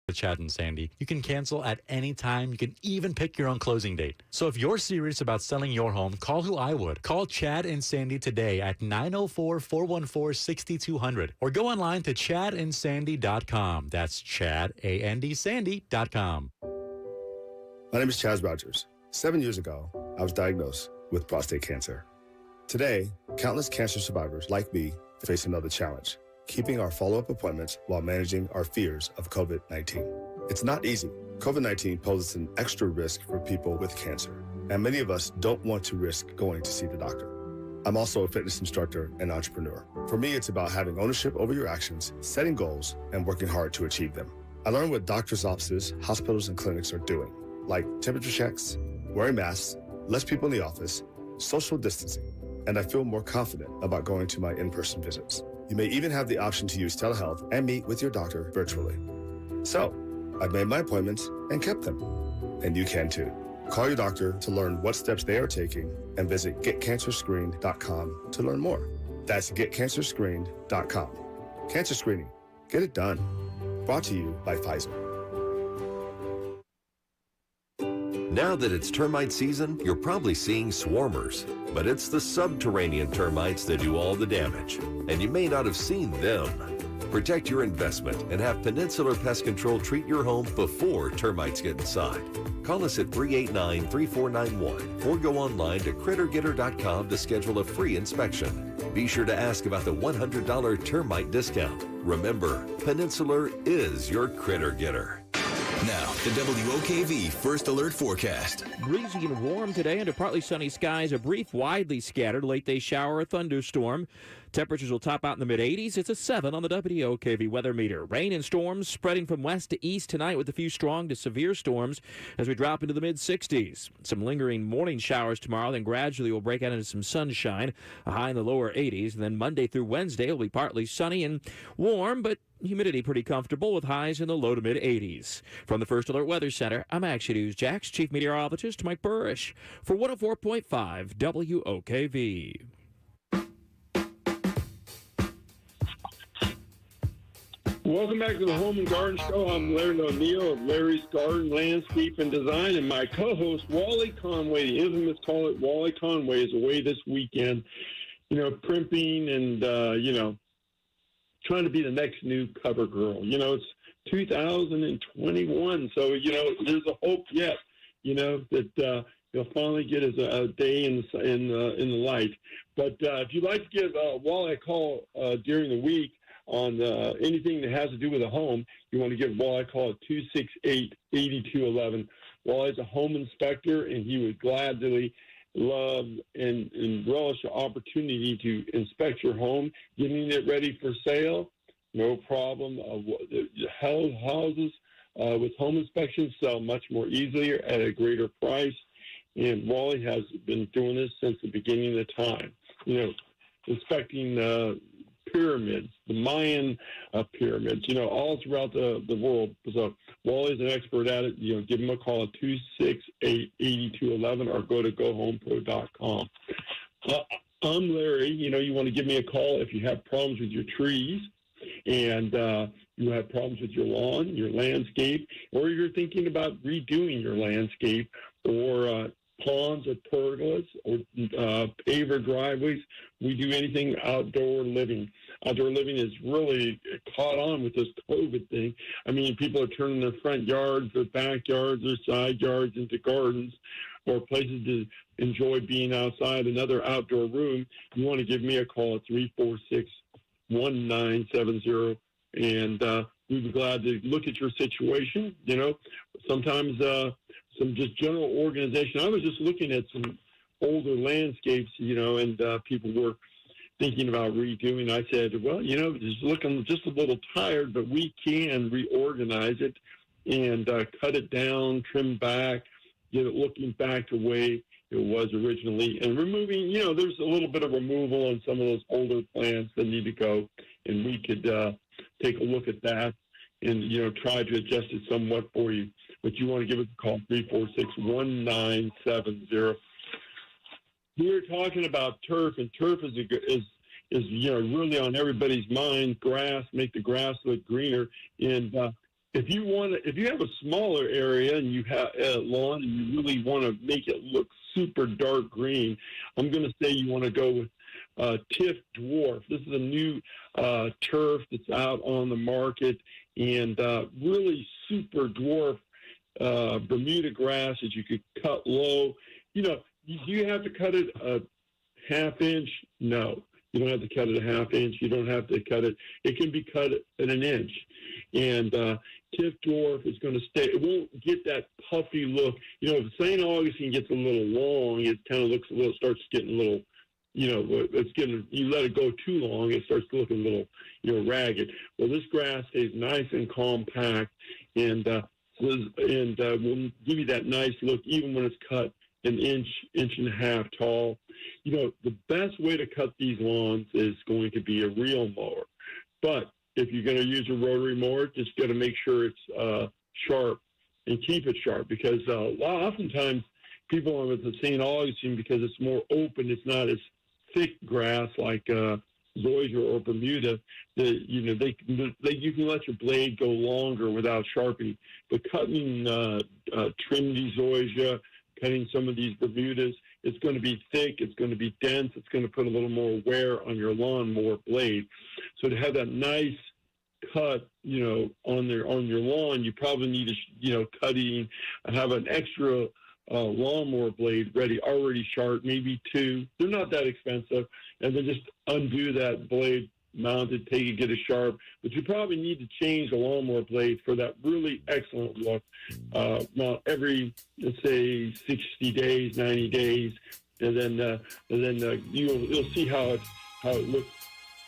with Chad and Sandy. You can cancel at any time. You can even pick your own closing date. So if you're serious about selling your home, call who I would. Call Chad and Sandy today at 904-414-6200 or go online to chadandsandy.com. That's chadandsandy.com. My name is Chaz Rogers. 7 years ago, I was diagnosed with prostate cancer. Today, countless cancer survivors like me face another challenge: keeping our follow-up appointments while managing our fears of COVID-19. It's not easy. COVID-19 poses an extra risk for people with cancer, and many of us don't want to risk going to see the doctor. I'm also a fitness instructor and entrepreneur. For me, it's about having ownership over your actions, setting goals, and working hard to achieve them. I learned what doctors' offices, hospitals, and clinics are doing, like temperature checks, wearing masks, less people in the office, social distancing, and I feel more confident about going to my in-person visits. You may even have the option to use telehealth and meet with your doctor virtually. So, I've made my appointments and kept them. And you can too. Call your doctor to learn what steps they are taking and visit getcancerscreened.com to learn more. That's getcancerscreened.com. Cancer screening. Get it done. Brought to you by Pfizer. Now that it's termite season, you're probably seeing swarmers, but it's the subterranean termites that do all the damage, and you may not have seen them. Protect your investment and have Peninsular Pest Control treat your home before termites get inside. Call us at 389-3491 or go online to crittergetter.com to schedule a free inspection. Be sure to ask about the $100 termite discount. Remember, Peninsular is your critter getter. Now, the WOKV First Alert Forecast. Breezy and warm today under partly sunny skies. A brief, widely scattered late day shower or thunderstorm. Temperatures will top out in the mid-80s. It's a 7 on the WOKV weather meter. Rain and storms spreading from west to east tonight with a few strong to severe storms as we drop into the mid-60s. Some lingering morning showers tomorrow, then gradually we'll break out into some sunshine, a high in the lower 80s. And then Monday through Wednesday will be partly sunny and warm, but humidity pretty comfortable with highs in the low to mid-80s. From the First Alert Weather Center, I'm Action News Jax Chief Meteorologist Mike Burrish for 104.5 WOKV. Welcome back to the Home and Garden Show. I'm Larry O'Neill of Larry's Garden, Landscape, and Design, and my co-host, Wally Conway, the infamous Call It Wally Conway, is away this weekend, primping and, trying to be the next new cover girl. It's 2021, so, there's a hope yet, that he'll finally get his day in the light. But if you'd like to give Wally a call during the week, on anything that has to do with a home, you want to give Wally a call at 268-8211. Wally's a home inspector, and he would gladly love and relish the opportunity to inspect your home, getting it ready for sale. No problem. Houses with home inspections sell much more easily at a greater price, and Wally has been doing this since the beginning of time. Inspecting pyramids, the Mayan pyramids, all throughout the world. So Wally's an expert at it. Give him a call at 268-8211 or go to gohomepro.com. I'm Larry. You want to give me a call if you have problems with your trees and you have problems with your lawn, your landscape, or you're thinking about redoing your landscape or ponds or pergolas or paver driveways. We do anything outdoor living. outdoor living has really caught on with this COVID thing. I mean, people are turning their front yards, their backyards, their side yards into gardens or places to enjoy being outside, another outdoor room. You want to give me a call at 346-1970, and we'd be glad to look at your situation. You know, sometimes some just general organization. I was just looking at some older landscapes, you know, and people were thinking about redoing. I said, well, you know, just looking just a little tired, but we can reorganize it and cut it down, trim back, get it looking back the way it was originally, and removing, you know, there's a little bit of removal on some of those older plants that need to go, and we could take a look at that and, you know, try to adjust it somewhat for you. But you want to give us a call, 346-1970. We were talking about turf, and turf is you know, really on everybody's mind. Grass, make the grass look greener. And if you have a smaller area and you have a lawn and you really want to make it look super dark green, I'm going to say you want to go with Tiff Dwarf. This is a new turf that's out on the market, and really super dwarf Bermuda grass that you could cut low. You know, do you have to cut it a half inch? No, you don't have to cut it a half inch. You don't have to cut it. It can be cut at an inch. And Tiff Dwarf is going to stay. It won't get that puffy look. You know, if St. Augustine gets a little long, it kind of looks a little, starts getting a little, you know, it's getting, you let it go too long, it starts looking a little, you know, ragged. Well, this grass stays nice and compact, and will give you that nice look even when it's cut an inch and a half tall. You know, the best way to cut these lawns is going to be a reel mower. But if you're going to use a rotary mower, just got to make sure it's sharp and keep it sharp, because oftentimes people are with the St. Augustine, because it's more open, it's not as thick grass like zoysia or Bermuda, you know, you can let your blade go longer without sharpening. But cutting Trinity zoysia, cutting some of these Bermudas, it's going to be thick, it's going to be dense, it's going to put a little more wear on your lawnmower blade. So to have that nice cut, you know, on your lawn, you probably need to, you know, have an extra lawnmower blade ready, already sharp, maybe two. They're not that expensive, and then just undo that blade, mount it, take it, get it sharp. But you probably need to change the lawnmower blade for that really excellent look. Now, every, let's say, 60 days, 90 days, and then you'll see how it looks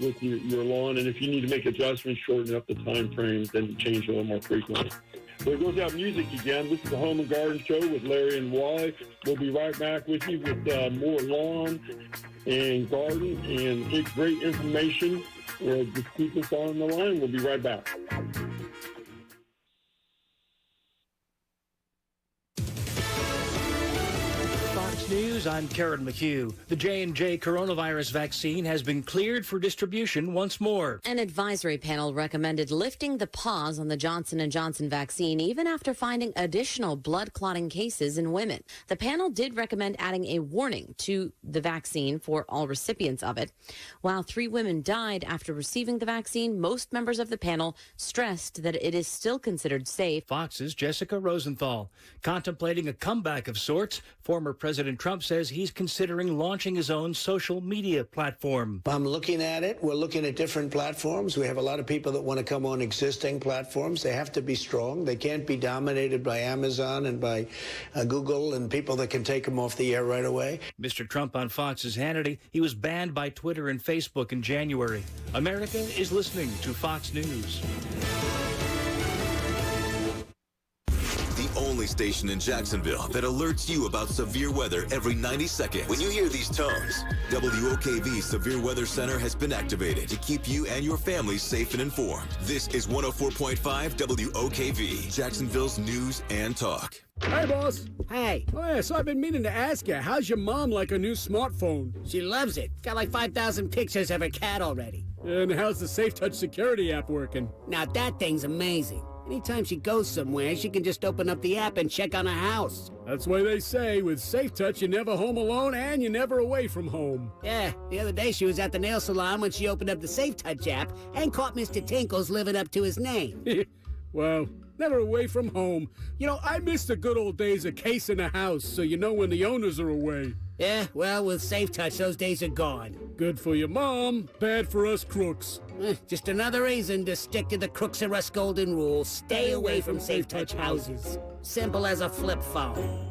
with your lawn. And if you need to make adjustments, shorten up the time frames, then change a little more frequently. There goes out music again. This is the Home and Garden Show with Larry and Wally. We'll be right back with you with more lawn and garden and great information. Just keep us on the line. We'll be right back. News, I'm Karen McHugh. The J&J coronavirus vaccine has been cleared for distribution once more. An advisory panel recommended lifting the pause on the Johnson & Johnson vaccine even after finding additional blood clotting cases in women. The panel did recommend adding a warning to the vaccine for all recipients of it. While 3 women died after receiving the vaccine, most members of the panel stressed that it is still considered safe. Fox's Jessica Rosenthal. Contemplating a comeback of sorts, former President Trump says he's considering launching his own social media platform. I'm looking at it. We're looking at different platforms. We have a lot of people that want to come on existing platforms. They have to be strong. They can't be dominated by Amazon and by Google and people that can take them off the air right away. Mr. Trump on Fox's Hannity. He was banned by Twitter and Facebook in January. America is listening to Fox News. Only station in Jacksonville that alerts you about severe weather every 90 seconds. When you hear these tones, WOKV Severe Weather Center has been activated to keep you and your family safe and informed. This is 104.5 WOKV, Jacksonville's news and talk. Hey, boss. Hey. Oh, yeah, so I've been meaning to ask you, how's your mom like a new smartphone? She loves it. Got like 5,000 pictures of her cat already. And how's the Safe Touch security app working? Now, that thing's amazing. Anytime she goes somewhere, she can just open up the app and check on her house. That's why they say with Safe Touch, you're never home alone and you're never away from home. Yeah, the other day she was at the nail salon when she opened up the Safe Touch app and caught Mr. Tinkles living up to his name. Well, never away from home. You know, I miss the good old days of casing a house so you know when the owners are away. Yeah, well, with Safe Touch, those days are gone. Good for your mom, bad for us crooks. Just another reason to stick to the Crooks and Russ Golden Rule. Stay away from Safe Touch houses. Simple as a flip phone.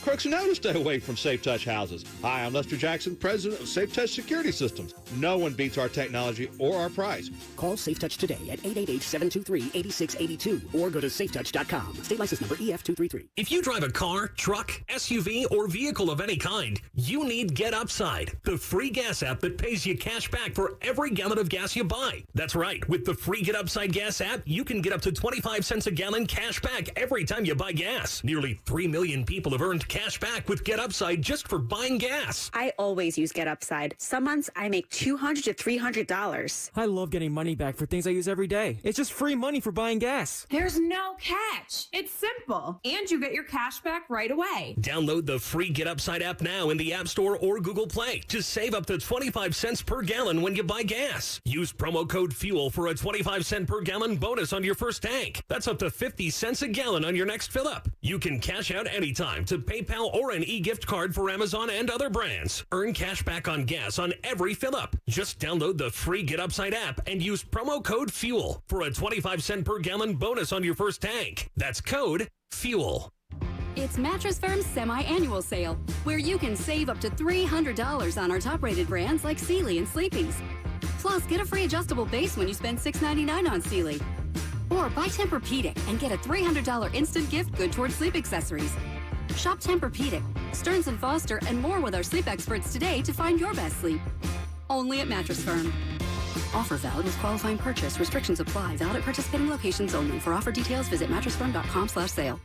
Crooks know to stay away from Safe Touch houses. Hi, I'm Lester Jackson, president of Safe Touch Security Systems. No one beats our technology or our price. Call Safe Touch today at 888-723-8682 or go to safetouch.com. State license number EF233. If you drive a car, truck, SUV, or vehicle of any kind, you need Get Upside, the free gas app that pays you cash back for every gallon of gas you buy. That's right. With the free Get Upside gas app, you can get up to 25 cents a gallon cash back every time you buy gas. Nearly 3 million people have earned cash back with Get Upside just for buying gas. I always use Get Upside. Some months I make $200 to $300. I love getting money back for things I use every day. It's just free money for buying gas. There's no catch. It's simple. And you get your cash back right away. Download the free Get Upside app now in the App Store or Google Play to save up to 25 cents per gallon when you buy gas. Use promo code FUEL for a 25-cent per gallon bonus on your first tank. That's up to 50 cents a gallon on your next fill up. You can cash out anytime to PayPal or an e-gift card for Amazon and other brands. Earn cash back on gas on every fill-up. Just download the free Get Upside app and use promo code FUEL for a 25-cent per gallon bonus on your first tank. That's code FUEL. It's Mattress Firm's semi-annual sale, where you can save up to $300 on our top-rated brands like Sealy and Sleepy's. Plus, get a free adjustable base when you spend $6.99 on Sealy. Or buy Tempur-Pedic and get a $300 instant gift good towards sleep accessories. Shop Tempur-Pedic, Stearns & Foster, and more with our sleep experts today to find your best sleep. Only at Mattress Firm. Offer valid with qualifying purchase. Restrictions apply. Valid at participating locations only. For offer details, visit mattressfirm.com/sale.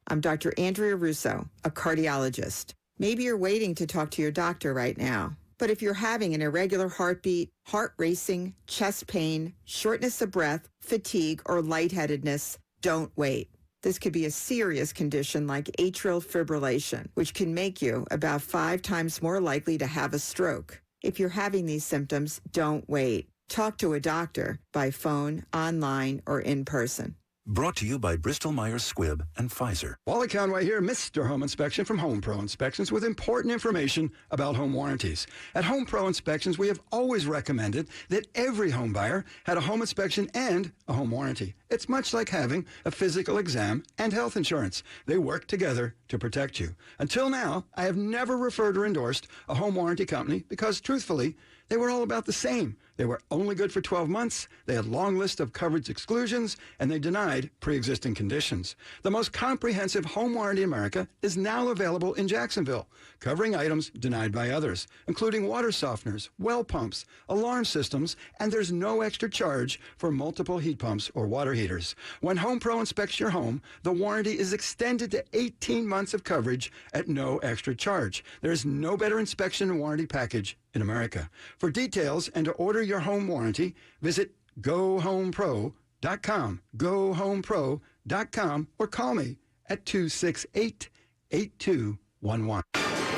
I'm Dr. Andrea Russo, a cardiologist. Maybe you're waiting to talk to your doctor right now. But if you're having an irregular heartbeat, heart racing, chest pain, shortness of breath, fatigue, or lightheadedness, don't wait. This could be a serious condition like atrial fibrillation, which can make you about 5 times more likely to have a stroke. If you're having these symptoms, don't wait. Talk to a doctor by phone, online, or in person. Brought to you by Bristol-Myers Squibb and Pfizer. Wally Conway here, Mr. Home Inspection from Home Pro Inspections with important information about home warranties. At Home Pro Inspections, we have always recommended that every home buyer had a home inspection and a home warranty. It's much like having a physical exam and health insurance. They work together to protect you. Until now, I have never referred or endorsed a home warranty company because, truthfully, they were all about the same. They were only good for 12 months, they had long list of coverage exclusions, and they denied pre-existing conditions. The most comprehensive home warranty in America is now available in Jacksonville, covering items denied by others, including water softeners, well pumps, alarm systems, and there's no extra charge for multiple heat pumps or water heaters. When Home Pro inspects your home, the warranty is extended to 18 months of coverage at no extra charge. There's no better inspection and warranty package in America. For details and to order your home warranty, visit GoHomePro.com, GoHomePro.com, or call me at 268-8211.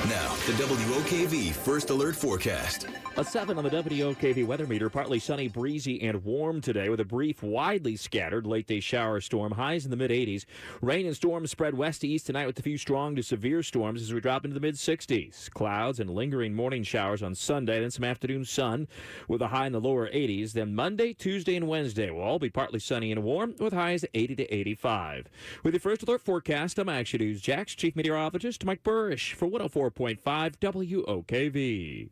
Now, the WOKV First Alert Forecast. A 7 on the WOKV weather meter. Partly sunny, breezy, and warm today with a brief, widely scattered late-day shower storm. Highs in the mid-80s. Rain and storms spread west to east tonight with a few strong to severe storms as we drop into the mid-60s. Clouds and lingering morning showers on Sunday, then some afternoon sun with a high in the lower 80s. Then Monday, Tuesday, and Wednesday will all be partly sunny and warm with highs 80 to 85. With your First Alert Forecast, I'm Action News Jack's Chief Meteorologist Mike Burrish for 104.5 WOKV.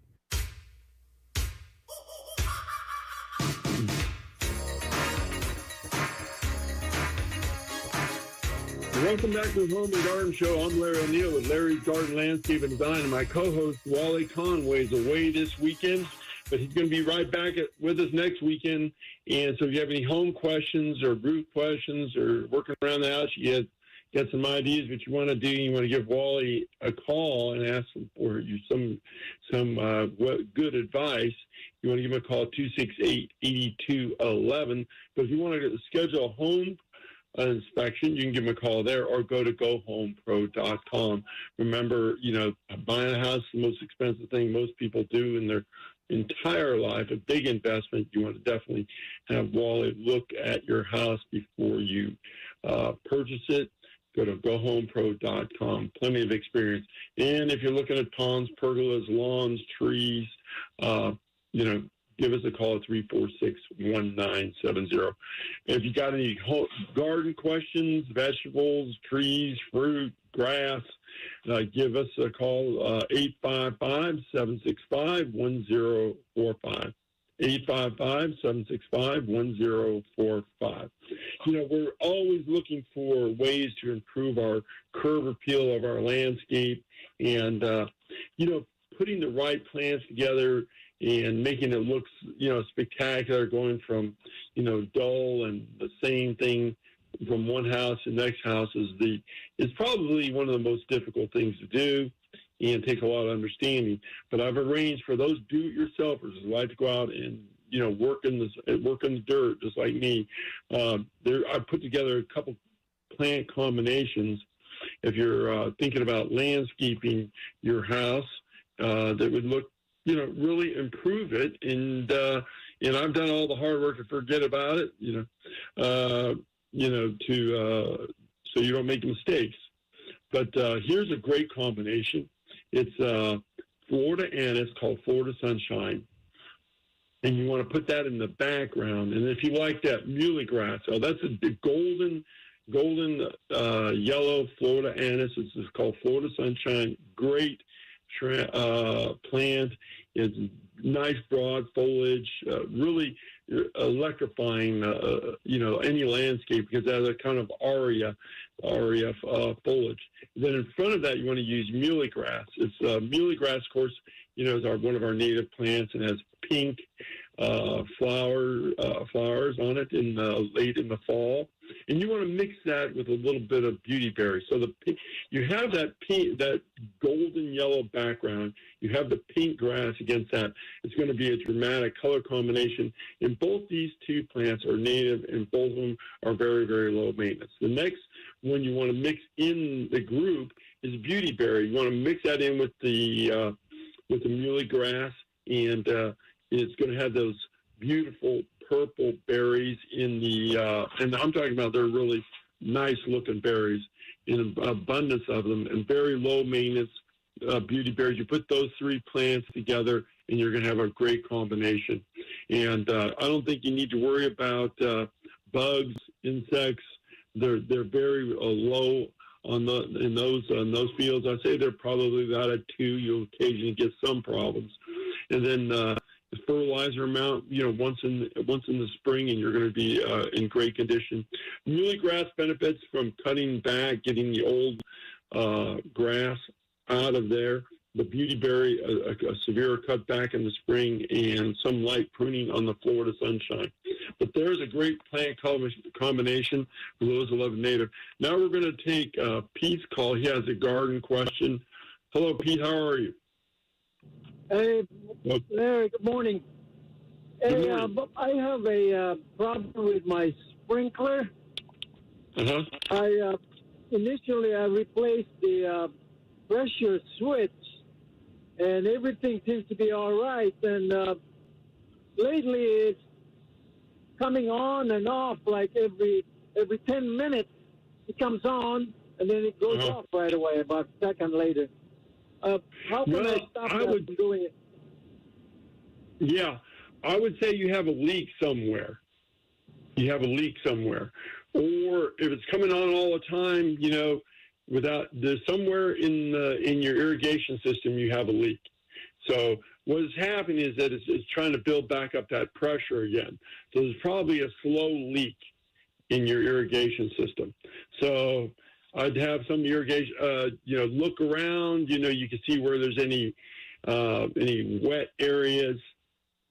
Welcome back to the Home and Garden Show. I'm Larry O'Neill with Larry's Garden Landscape and Design, and my co-host Wally Conway is away this weekend, but he's going to be right back with us next weekend. And so if you have any home questions or roof questions or working around the house, you get some ideas what you want to do, you want to give Wally a call and ask him for some good advice, you want to give him a call, 268-8211. But if you want to schedule a home an inspection, you can give them a call there or go to gohomepro.com. Remember, buying a house is the most expensive thing most people do in their entire life, a big investment. You want to definitely have Wally look at your house before you purchase it. Go to gohomepro.com. Plenty of experience. And if you're looking at ponds, pergolas, lawns, trees, give us a call at 346-1970. If you got any garden questions, vegetables, trees, fruit, grass, give us a call, 855-765-1045. 855-765-1045. We're always looking for ways to improve our curb appeal of our landscape and, putting the right plants together and making it look, spectacular, going from, dull and the same thing from one house to the next house is probably one of the most difficult things to do and takes a lot of understanding. But I've arranged for those do-it-yourselfers who like to go out and, work in the dirt, just like me. I put together a couple plant combinations. If you're thinking about landscaping your house, that would look, really improve it. And I've done all the hard work to forget about it, so you don't make mistakes. But here's a great combination. It's Florida anise called Florida Sunshine. And you want to put that in the background. And if you like that muley grass, that's a golden yellow Florida anise. It's called Florida Sunshine. Great plant. It's nice broad foliage, really electrifying, any landscape because it has a kind of aria foliage. Then in front of that, you want to use muley grass. It's muley grass, of course, is one of our native plants and has pink flowers on it late in the fall. And you want to mix that with a little bit of beautyberry. So you have that golden yellow background. You have the pink grass against that. It's going to be a dramatic color combination. And both these two plants are native, and both of them are very, very low maintenance. The next one you want to mix in the group is beautyberry. You want to mix that in with the muley grass, and it's going to have those beautiful purple berries in and I'm talking about they're really nice looking berries in an abundance of them and very low maintenance beauty berries. You put those three plants together and you're going to have a great combination. And I don't think you need to worry about bugs, insects. They're very low in those fields. I say they're probably about a 2. You'll occasionally get some problems. And then the fertilizer amount, once in the spring, and you're going to be in great condition. Muley grass benefits from cutting back, getting the old grass out of there. The beautyberry, a severe cutback in the spring, and some light pruning on the Florida Sunshine. But there's a great plant combination for those who love native. Now we're going to take Pete's call. He has a garden question. Hello, Pete. How are you? Hey, Larry, good morning. Good morning. I have a problem with my sprinkler. Uh-huh. Initially I replaced the pressure switch, and everything seems to be all right. And lately it's coming on and off like every 10 minutes. It comes on, and then it goes off right away about a second later. How can I stop that from doing it? Yeah, I would say you have a leak somewhere. Or if it's coming on all the time, there's somewhere in your irrigation system you have a leak. So what is happening is that it's trying to build back up that pressure again. So there's probably a slow leak in your irrigation system. So I'd have some irrigation, look around, you can see where there's any wet areas,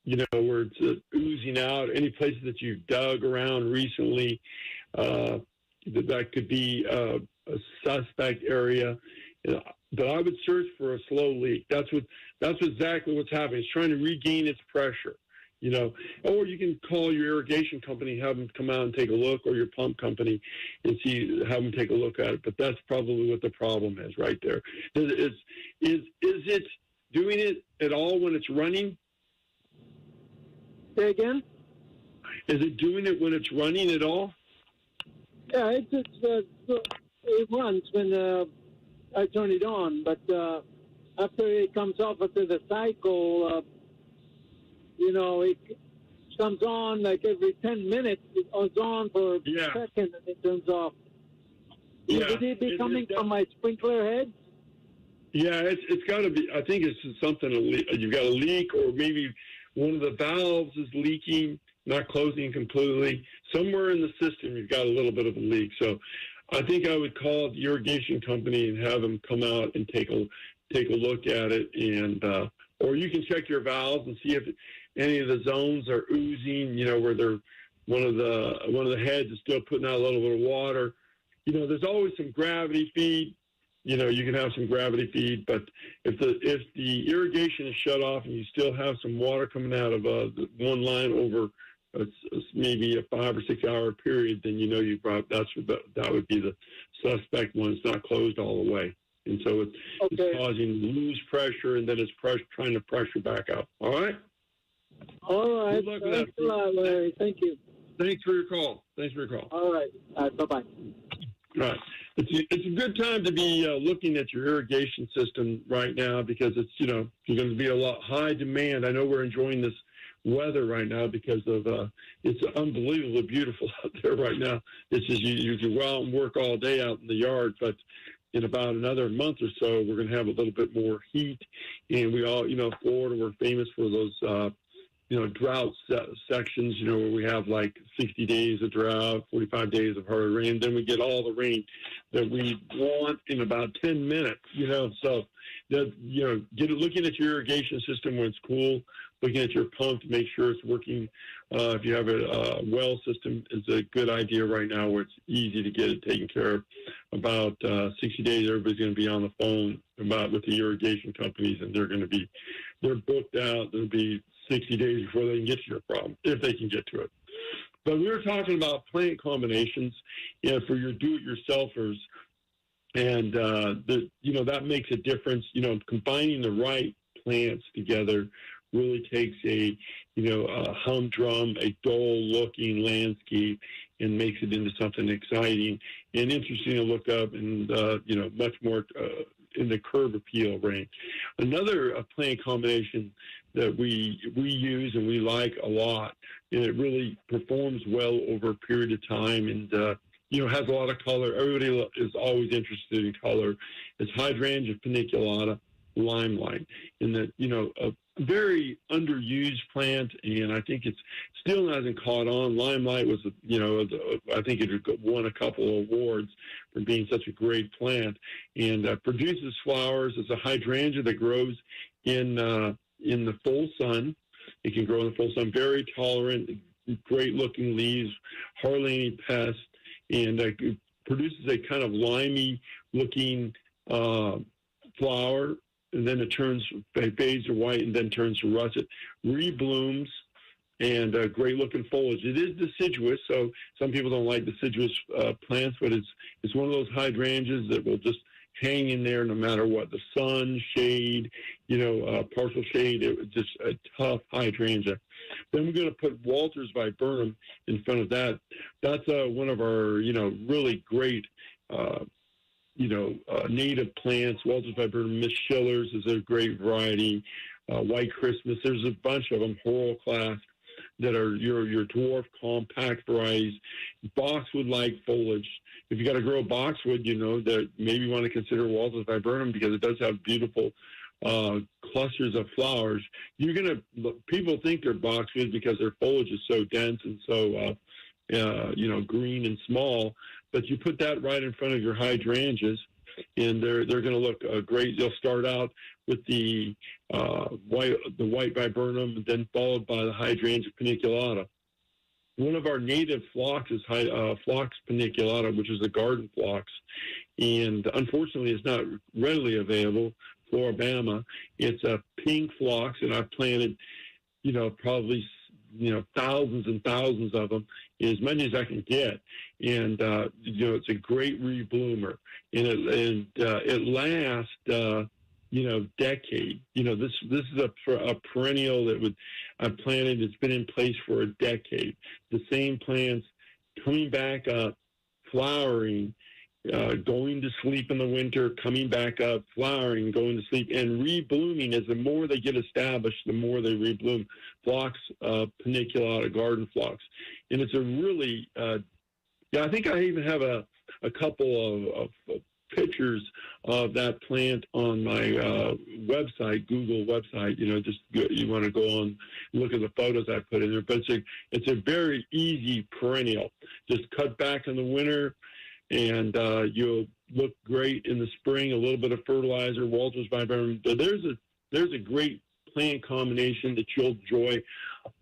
where it's oozing out, any places that you've dug around recently, that could be a suspect area. But I would search for a slow leak. That's exactly what's happening. It's trying to regain its pressure. you know, or you can call your irrigation company, have them come out and take a look, or your pump company and have them take a look at it. But that's probably what the problem is right there. Is it doing it at all when it's running? Say again? Is it doing it when it's running at all? Yeah, it runs when I turn it on, but after it comes off after the cycle, you know, it comes on like every 10 minutes. It's on for a second and it turns off. Yeah. Would it be coming from my sprinkler head? Yeah, it's got to be. I think it's something, you've got a leak, or maybe one of the valves is leaking, not closing completely. Somewhere in the system, you've got a little bit of a leak. So I think I would call the irrigation company and have them come out and take a look at it. And or you can check your valves and see if any of the zones are oozing, you know, where one of the heads is still putting out a little bit of water. You know, there's always some gravity feed. You know, you can have some gravity feed, but if the irrigation is shut off and you still have some water coming out of one line over maybe a 5 or 6 hour period, then you know that would be the suspect when it's not closed all the way, and so it's causing loose pressure, and then it's trying to pressure back up. All right. All right. Thanks a lot, Larry. Thank you. Thanks for your call. All right. Bye-bye. Right. It's a good time to be looking at your irrigation system right now, because it's, you know, you're going to be a lot high demand. I know we're enjoying this weather right now because of it's unbelievably beautiful out there right now. It's just you can go out and work all day out in the yard, but in about another month or so, we're going to have a little bit more heat. And we all, you know, Florida, we're famous for those you know, drought sections, you know, where we have like 60 days of drought, 45 days of hard rain. Then we get all the rain that we want in about 10 minutes, you know. So, that, you know, looking at your irrigation system when it's cool, looking at your pump to make sure it's working. If you have a well system, is a good idea right now, where it's easy to get it taken care of. About 60 days, everybody's going to be on the phone with the irrigation companies, and they're booked out. There'll be 60 days before they can get to your problem, if they can get to it. But we were talking about plant combinations, you know, for your do-it-yourselfers, and you know, that makes a difference. You know, combining the right plants together really takes a humdrum, a dull-looking landscape, and makes it into something exciting and interesting to look up, and you know, much more in the curb appeal range. Another plant combination that we use and we like a lot, and it really performs well over a period of time, and you know, has a lot of color. Everybody is always interested in color. It's hydrangea paniculata limelight, and that, you know, a very underused plant, and I think it's still hasn't caught on. Limelight was, you know, I think it won a couple of awards for being such a great plant, and produces flowers. It's a hydrangea that grows in the full sun. It can grow in the full sun, very tolerant, great looking leaves, hardly any pests, and it produces a kind of limey looking flower, and then it fades to white and then turns to russet, reblooms, and great looking foliage. It is deciduous, so some people don't like deciduous plants, but it's one of those hydrangeas that will just hang in there no matter what, the sun, shade, you know, partial shade. It was just a tough hydrangea. Then we're going to put Walters viburnum in front of that. That's one of our, you know, really great, native plants. Walters viburnum, Miss Schiller's is a great variety. White Christmas, there's a bunch of them, Horal class, that are your dwarf compact varieties. Boxwood-like foliage. If you got to grow boxwood, you know, that maybe you want to consider Walters viburnum, because it does have beautiful clusters of flowers. People think they're boxwood because their foliage is so dense and so green and small. But you put that right in front of your hydrangeas, and they're going to look great. They'll start out with the white viburnum, and then followed by the hydrangea paniculata. One of our native phlox is Phlox paniculata, which is a garden phlox, and unfortunately it's not readily available. Floribama. It's a pink phlox, and I've planted, you know, probably thousands and thousands of them, as many as I can get. And, it's a great rebloomer. And it lasts, decade. This is a perennial that I planted. It's been in place for a decade. The same plants coming back up, flowering, going to sleep in the winter, coming back up, flowering, going to sleep, and reblooming. As the more they get established, the more they rebloom. Phlox paniculata, garden phlox. And it's a really, I think I even have a couple of pictures of that plant on my website, Google website. You want to go on and look at the photos I put in there. But it's a very easy perennial. Just cut back in the winter, and you'll look great in the spring. A little bit of fertilizer, Walter's viburnum. But there's a great plant combination that you'll enjoy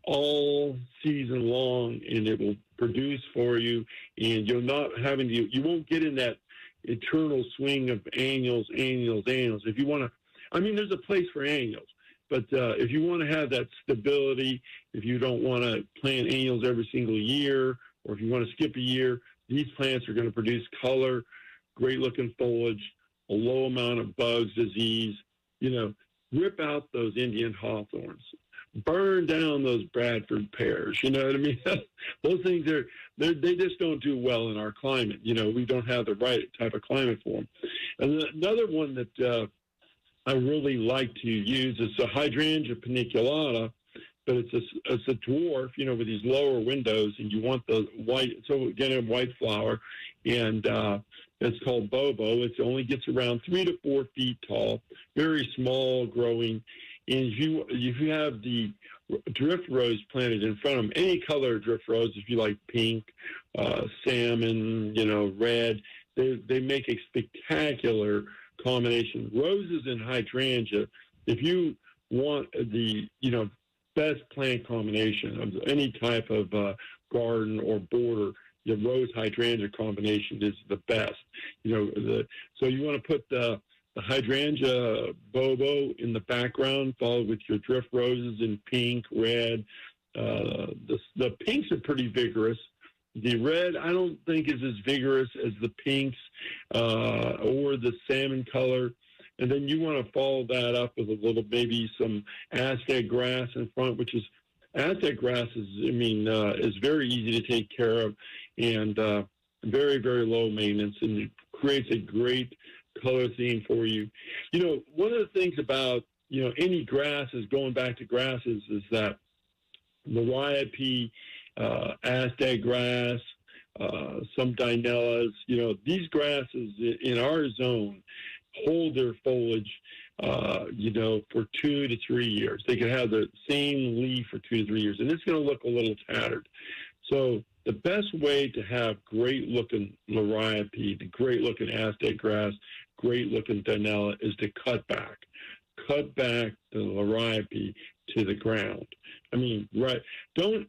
all season long, and it will produce for you. And you'll not you won't get in that eternal swing of annuals. If you want to, there's a place for annuals, but if you want to have that stability, if you don't want to plant annuals every single year, or if you want to skip a year, these plants are going to produce color, great looking foliage, a low amount of bugs, disease. Rip out those Indian hawthorns, burn down those Bradford pears. You know what I mean? Those things they just don't do well in our climate. We don't have the right type of climate for them. And another one that I really like to use is a hydrangea paniculata, but it's a dwarf, with these lower windows, and you want the white. So again, a white flower, and it's called Bobo. It only gets around 3 to 4 feet tall, very small growing. And if you have the drift rose planted in front of them, any color drift rose, if you like pink, salmon, red, they make a spectacular combination. Roses and hydrangea, if you want the, best plant combination of any type of garden or border, the rose hydrangea combination is the best. So you want to put the hydrangea Bobo in the background, followed with your drift roses in pink, red. The pinks are pretty vigorous. The red, I don't think is as vigorous as the pinks or the salmon color. And then you want to follow that up with maybe some Aztec grass in front, which is Aztec grass is very easy to take care of and very, very low maintenance, and it creates a great color theme for you. One of the things about, any grasses, going back to grasses, is that Liriope, Aztec grass, some Dinellas, these grasses in our zone hold their foliage, for 2 to 3 years. They can have the same leaf for 2 to 3 years, and it's going to look a little tattered. So the best way to have great-looking Liriope, the great-looking Aztec grass, great-looking Dinella is to cut back the Liriope to the ground. Right. Don't,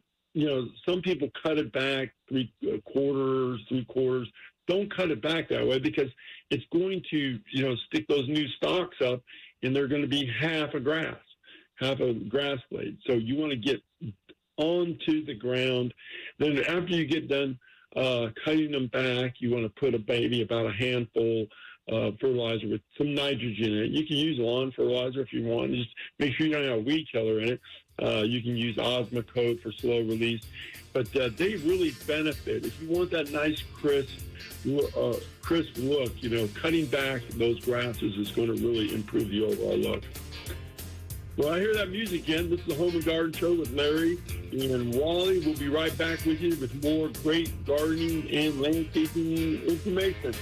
some people cut it back 3/4. Don't cut it back that way, because it's going to, stick those new stalks up, and they're going to be half a grass blade. So you want to get onto the ground. Then after you get done cutting them back, you want to put about a handful of fertilizer with some nitrogen in it. You can use lawn fertilizer if you want. Just make sure you don't have weed killer in it. You can use Osmocote for slow release. But they really benefit. If you want that nice crisp look, cutting back those grasses is going to really improve the overall look. Well, I hear that music again. This is the Home and Garden Show with Larry and Wally. We'll be right back with you with more great gardening and landscaping information.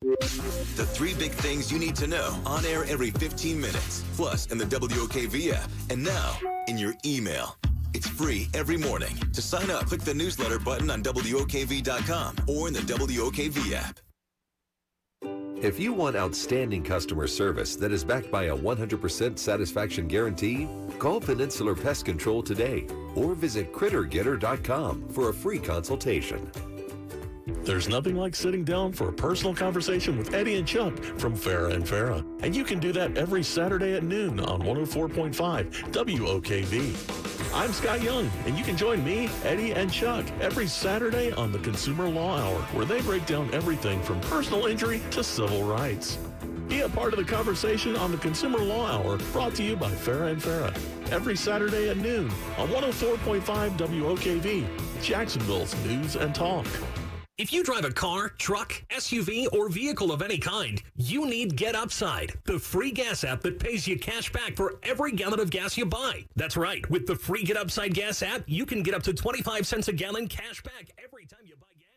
The 3 big things you need to know, on air every 15 minutes, plus in the WOKV app, and now in your email. It's free every morning. To sign up, click the newsletter button on WOKV.com or in the WOKV app. If you want outstanding customer service that is backed by a 100% satisfaction guarantee, call Peninsular Pest Control today or visit CritterGetter.com for a free consultation. There's nothing like sitting down for a personal conversation with Eddie and Chuck from Farah and Farah. And you can do that every Saturday at noon on 104.5 WOKV. I'm Scott Young, and you can join me, Eddie, and Chuck every Saturday on the Consumer Law Hour, where they break down everything from personal injury to civil rights. Be a part of the conversation on the Consumer Law Hour, brought to you by Farah & Farah, every Saturday at noon on 104.5 WOKV, Jacksonville's News and Talk. If you drive a car, truck, SUV, or vehicle of any kind, you need Get Upside, the free gas app that pays you cash back for every gallon of gas you buy. That's right. With the free Get Upside gas app, you can get up to 25 cents a gallon cash back every time you buy gas.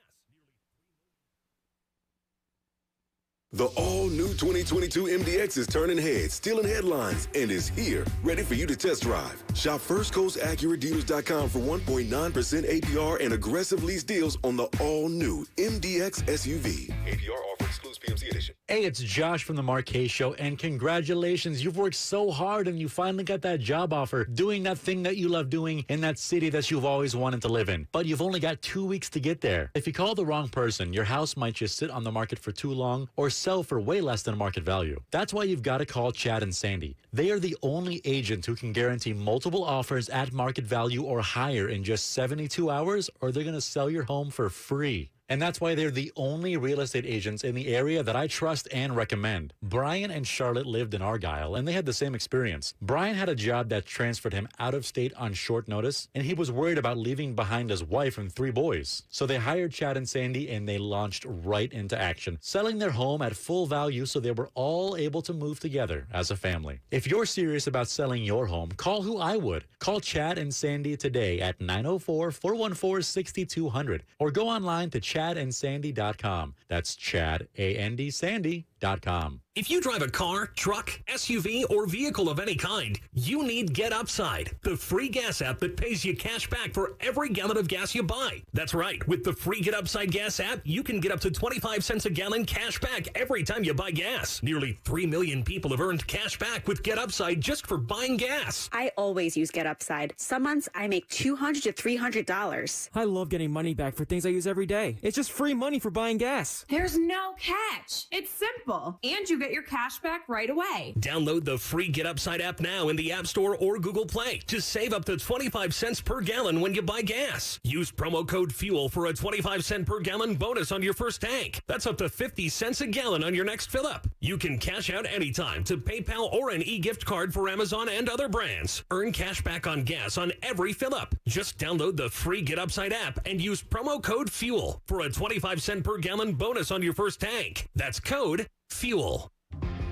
The all-new 2022 MDX is turning heads, stealing headlines, and is here, ready for you to test drive. Shop FirstCoastAccurateDealers.com for 1.9% APR and aggressive lease deals on the all-new MDX SUV. APR offer excludes PMC edition. Hey, it's Josh from the Marquez Show, and congratulations. You've worked so hard, and you finally got that job offer, doing that thing that you love doing in that city that you've always wanted to live in. But you've only got 2 weeks to get there. If you call the wrong person, your house might just sit on the market for too long or sell for way less than market value. That's why you've got to call Chad and Sandy. They are the only agent who can guarantee multiple offers at market value or higher in just 72 hours, or they're going to sell your home for free. And that's why they're the only real estate agents in the area that I trust and recommend. Brian and Charlotte lived in Argyle, and they had the same experience. Brian had a job that transferred him out of state on short notice, and he was worried about leaving behind his wife and 3 boys. So they hired Chad and Sandy, and they launched right into action, selling their home at full value so they were all able to move together as a family. If you're serious about selling your home, call who I would. Call Chad and Sandy today at 904-414-6200 or go online to ChadandSandy.com. That's Chad, A-N-D, Sandy.com. If you drive a car, truck, SUV, or vehicle of any kind, you need Get Upside, the free gas app that pays you cash back for every gallon of gas you buy. That's right. With the free Get Upside gas app, you can get up to 25 cents a gallon cash back every time you buy gas. Nearly 3 million people have earned cash back with Get Upside just for buying gas. I always use Get Upside. Some months I make $200 to $300. I love getting money back for things I use every day. It's just free money for buying gas. There's no catch. It's simple. And you get your cash back right away. Download the free Get Upside app now in the App Store or Google Play to save up to 25 cents per gallon when you buy gas. Use promo code FUEL for a 25 cent per gallon bonus on your first tank. That's up to 50 cents a gallon on your next fill up. You can cash out anytime to PayPal or an e-gift card for Amazon and other brands. Earn cash back on gas on every fill up. Just download the free Get Upside app and use promo code FUEL for a 25 cent per gallon bonus on your first tank. That's code FUEL.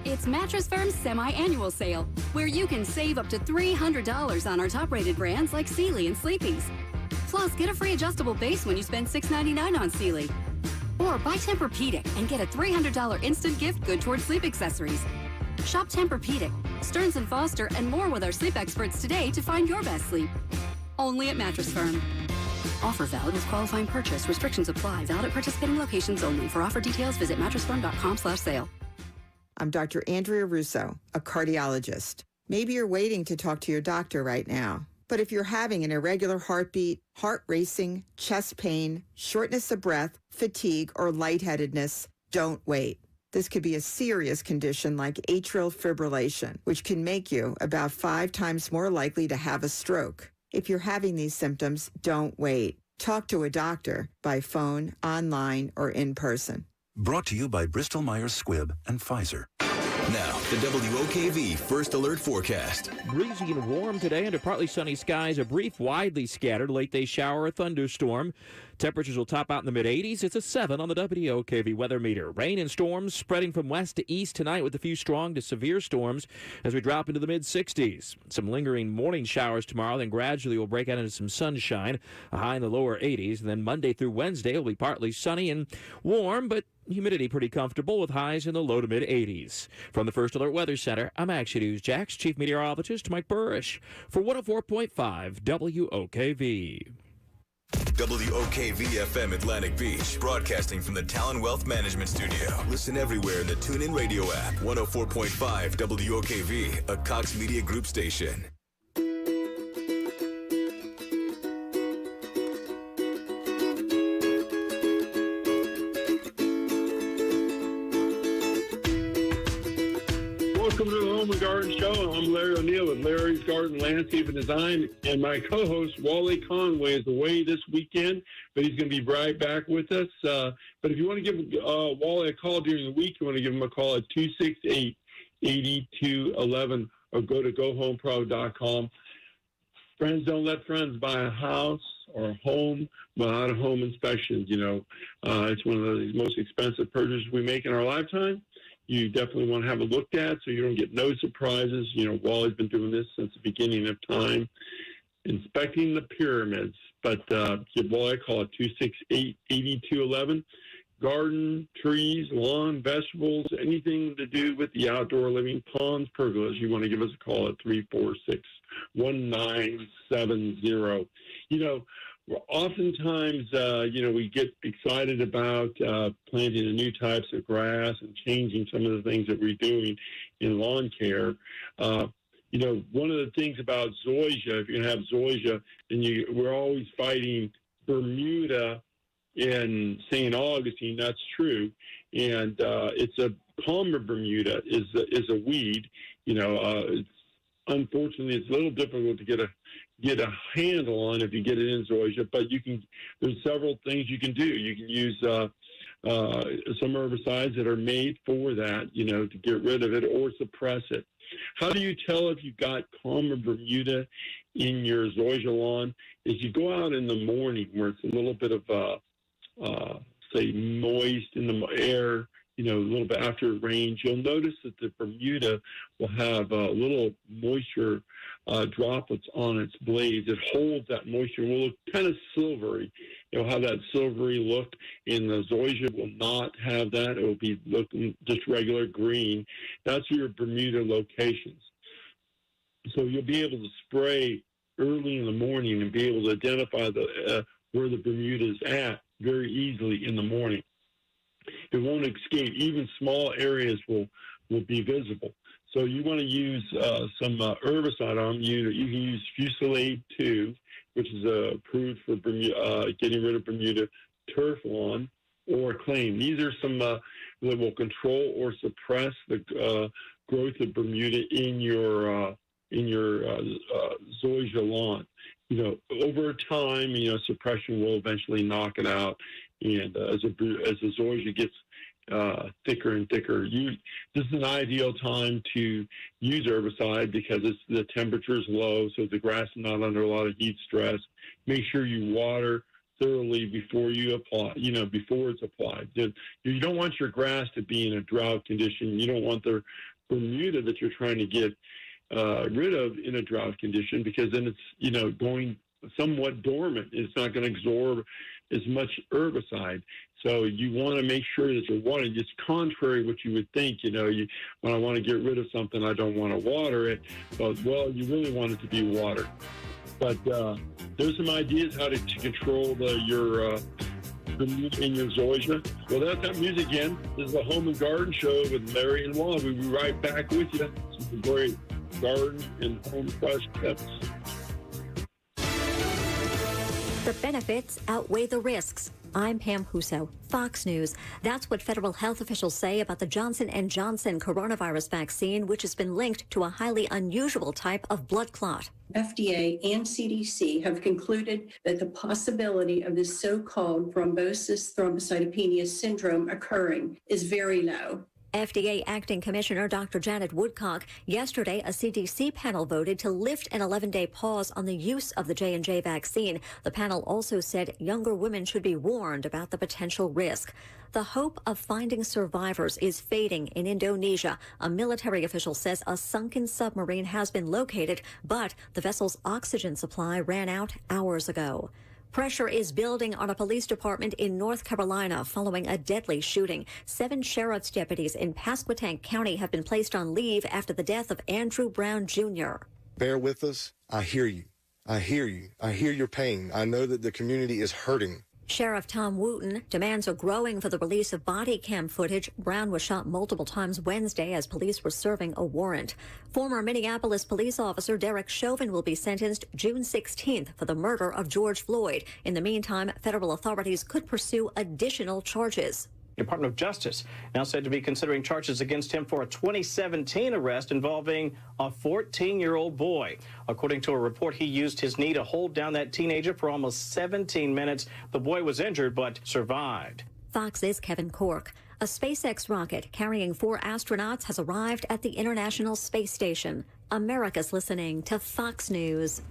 It's Mattress Firm's semi-annual sale, where you can save up to $300 on our top-rated brands like Sealy and Sleepy's. Plus, get a free adjustable base when you spend $6.99 on Sealy. Or buy Tempur-Pedic and get a $300 instant gift good towards sleep accessories. Shop Tempur-Pedic, Stearns & Foster, and more with our sleep experts today to find your best sleep. Only at Mattress Firm. Offer valid with qualifying purchase. Restrictions apply. Valid at participating locations only. For offer details, visit mattressfirm.com/sale. I'm Dr. Andrea Russo, a cardiologist. Maybe you're waiting to talk to your doctor right now. But if you're having an irregular heartbeat, heart racing, chest pain, shortness of breath, fatigue, or lightheadedness, don't wait. This could be a serious condition like atrial fibrillation, which can make you about 5 times more likely to have a stroke. If you're having these symptoms, don't wait. Talk to a doctor by phone, online, or in person. Brought to you by Bristol Myers Squibb and Pfizer. Now, the WOKV First Alert Forecast. Breezy and warm today under partly sunny skies. A brief, widely scattered late-day shower or thunderstorm. Temperatures will top out in the mid-80s. It's a 7 on the WOKV weather meter. Rain and storms spreading from west to east tonight with a few strong to severe storms as we drop into the mid-60s. Some lingering morning showers tomorrow, then gradually we'll break out into some sunshine, a high in the lower 80s. And then Monday through Wednesday will be partly sunny and warm, but humidity pretty comfortable with highs in the low to mid-80s. From the First Alert Weather Center, I'm Action News Jax Chief Meteorologist Mike Burrish for 104.5 WOKV. WOKV-FM Atlantic Beach, broadcasting from the Talon Wealth Management Studio. Listen everywhere in the TuneIn Radio app. 104.5 WOKV, a Cox Media Group station. Larry O'Neill with Larry's Garden Landscape and Design, and my co-host Wally Conway is away this weekend, but he's going to be right back with us. But if you want to give Wally a call during the week, you want to give him a call at 268-8211 or go to gohomepro.com. Friends don't let friends buy a house or a home without a home inspection. It's one of the most expensive purchases we make in our lifetime. You definitely want to have it looked at so you don't get no surprises. Wally's been doing this since the beginning of time, inspecting the pyramids. But give Wally a call at 268-8211. Garden, trees, lawn, vegetables, anything to do with the outdoor living, ponds, pergolas, you want to give us a call at 346-1970. Oftentimes, we get excited about planting new types of grass and changing some of the things that we're doing in lawn care. One of the things about zoysia, if you're going to have zoysia, then we're always fighting Bermuda in St. Augustine. That's true. And it's a Palmer Bermuda is a weed. Unfortunately, it's a little difficult to get a handle on if you get it in zoysia, but there's several things you can do. You can use some herbicides that are made for that, to get rid of it or suppress it. How do you tell if you've got Palmer Bermuda in your zoysia lawn? Is you go out in the morning where it's a little bit of, say, moist in the air, a little bit after it rains. You'll notice that the Bermuda will have little moisture droplets on its blades. It holds that moisture and will look kind of silvery. It'll have that silvery look, and the zoysia will not have that. It will be looking just regular green. That's your Bermuda locations. So you'll be able to spray early in the morning and be able to identify where the Bermuda is at very easily in the morning. It won't escape. Even small areas will be visible. So you want to use some herbicide on them. You can use Fusilade 2, which is approved for getting rid of Bermuda turf lawn, or Claim. These are some that will control or suppress the growth of Bermuda in your zoysia lawn. Over time, suppression will eventually knock it out. And as the zoysia gets thicker and thicker, this is an ideal time to use herbicide because the temperature is low, so the grass is not under a lot of heat stress. Make sure you water thoroughly before you apply, before it's applied. You don't want your grass to be in a drought condition. You don't want the Bermuda that you're trying to get rid of in a drought condition, because then it's, going somewhat dormant. It's not going to absorb as much herbicide. So you want to make sure that you're watering. It's contrary to what you would think. When I want to get rid of something, I don't want to water it. But, you really want it to be watered. But there's some ideas how to control your zoysia. Well, that's that music again. This is the Home and Garden Show with Larry and Wally. We'll be right back with you. Some great garden and home fresh tips. The benefits outweigh the risks. I'm Pam Huso, Fox News. That's what federal health officials say about the Johnson & Johnson coronavirus vaccine, which has been linked to a highly unusual type of blood clot. FDA and CDC have concluded that the possibility of this so-called thrombosis thrombocytopenia syndrome occurring is very low. FDA Acting Commissioner Dr. Janet Woodcock. Yesterday, a CDC panel voted to lift an 11-day pause on the use of the J&J vaccine. The panel also said younger women should be warned about the potential risk. The hope of finding survivors is fading in Indonesia. A military official says a sunken submarine has been located, but the vessel's oxygen supply ran out hours ago. Pressure is building on a police department in North Carolina following a deadly shooting. 7 sheriff's deputies in Pasquotank County have been placed on leave after the death of Andrew Brown Jr. Bear with us. I hear you. I hear you. I hear your pain. I know that the community is hurting. Sheriff Tom Wooten. Demands are growing for the release of body cam footage. Brown was shot multiple times Wednesday as police were serving a warrant. Former Minneapolis police officer Derek Chauvin will be sentenced June 16th for the murder of George Floyd. In the meantime, federal authorities could pursue additional charges. Department of Justice now said to be considering charges against him for a 2017 arrest involving a 14-year-old boy. According to a report, he used his knee to hold down that teenager for almost 17 minutes. The boy was injured but survived. Fox's Kevin Cork. A SpaceX rocket carrying 4 astronauts has arrived at the International Space Station. America's listening to Fox News.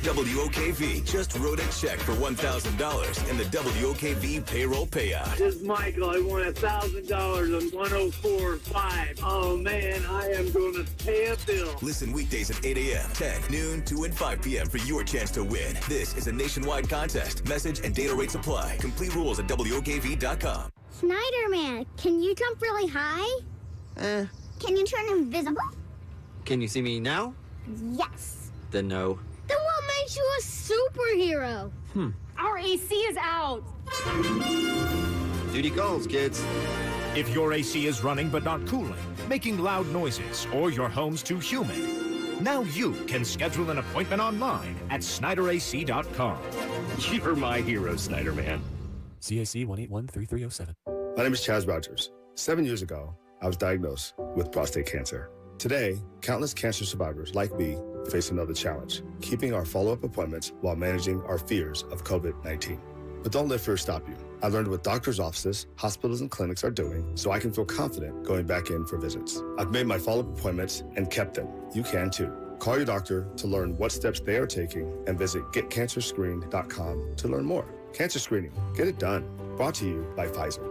WOKV just wrote a check for $1,000 in the WOKV payroll payout. This is Michael. I won $1,000 on 104.5. Oh, man, I am going to pay a bill. Listen weekdays at 8 a.m., 10, noon, 2, and 5 p.m. for your chance to win. This is a nationwide contest. Message and data rates apply. Complete rules at WOKV.com. Snyderman, can you jump really high? Can you turn invisible? Can you see me now? Yes. Then no. Then what makes you a superhero? Our AC is out. Duty calls, kids. If your AC is running but not cooling, making loud noises, or your home's too humid, now you can schedule an appointment online at SnyderAC.com. You're my hero, Snyderman. CAC 1813307. My name is Chaz Rogers. 7 years ago, I was diagnosed with prostate cancer. Today, countless cancer survivors like me face another challenge, keeping our follow-up appointments while managing our fears of COVID-19. But don't let fear stop you. I learned what doctors' offices, hospitals, and clinics are doing so I can feel confident going back in for visits. I've made my follow-up appointments and kept them. You can too. Call your doctor to learn what steps they are taking and visit getcancerscreened.com to learn more. Cancer screening. Get it done. Brought to you by Pfizer.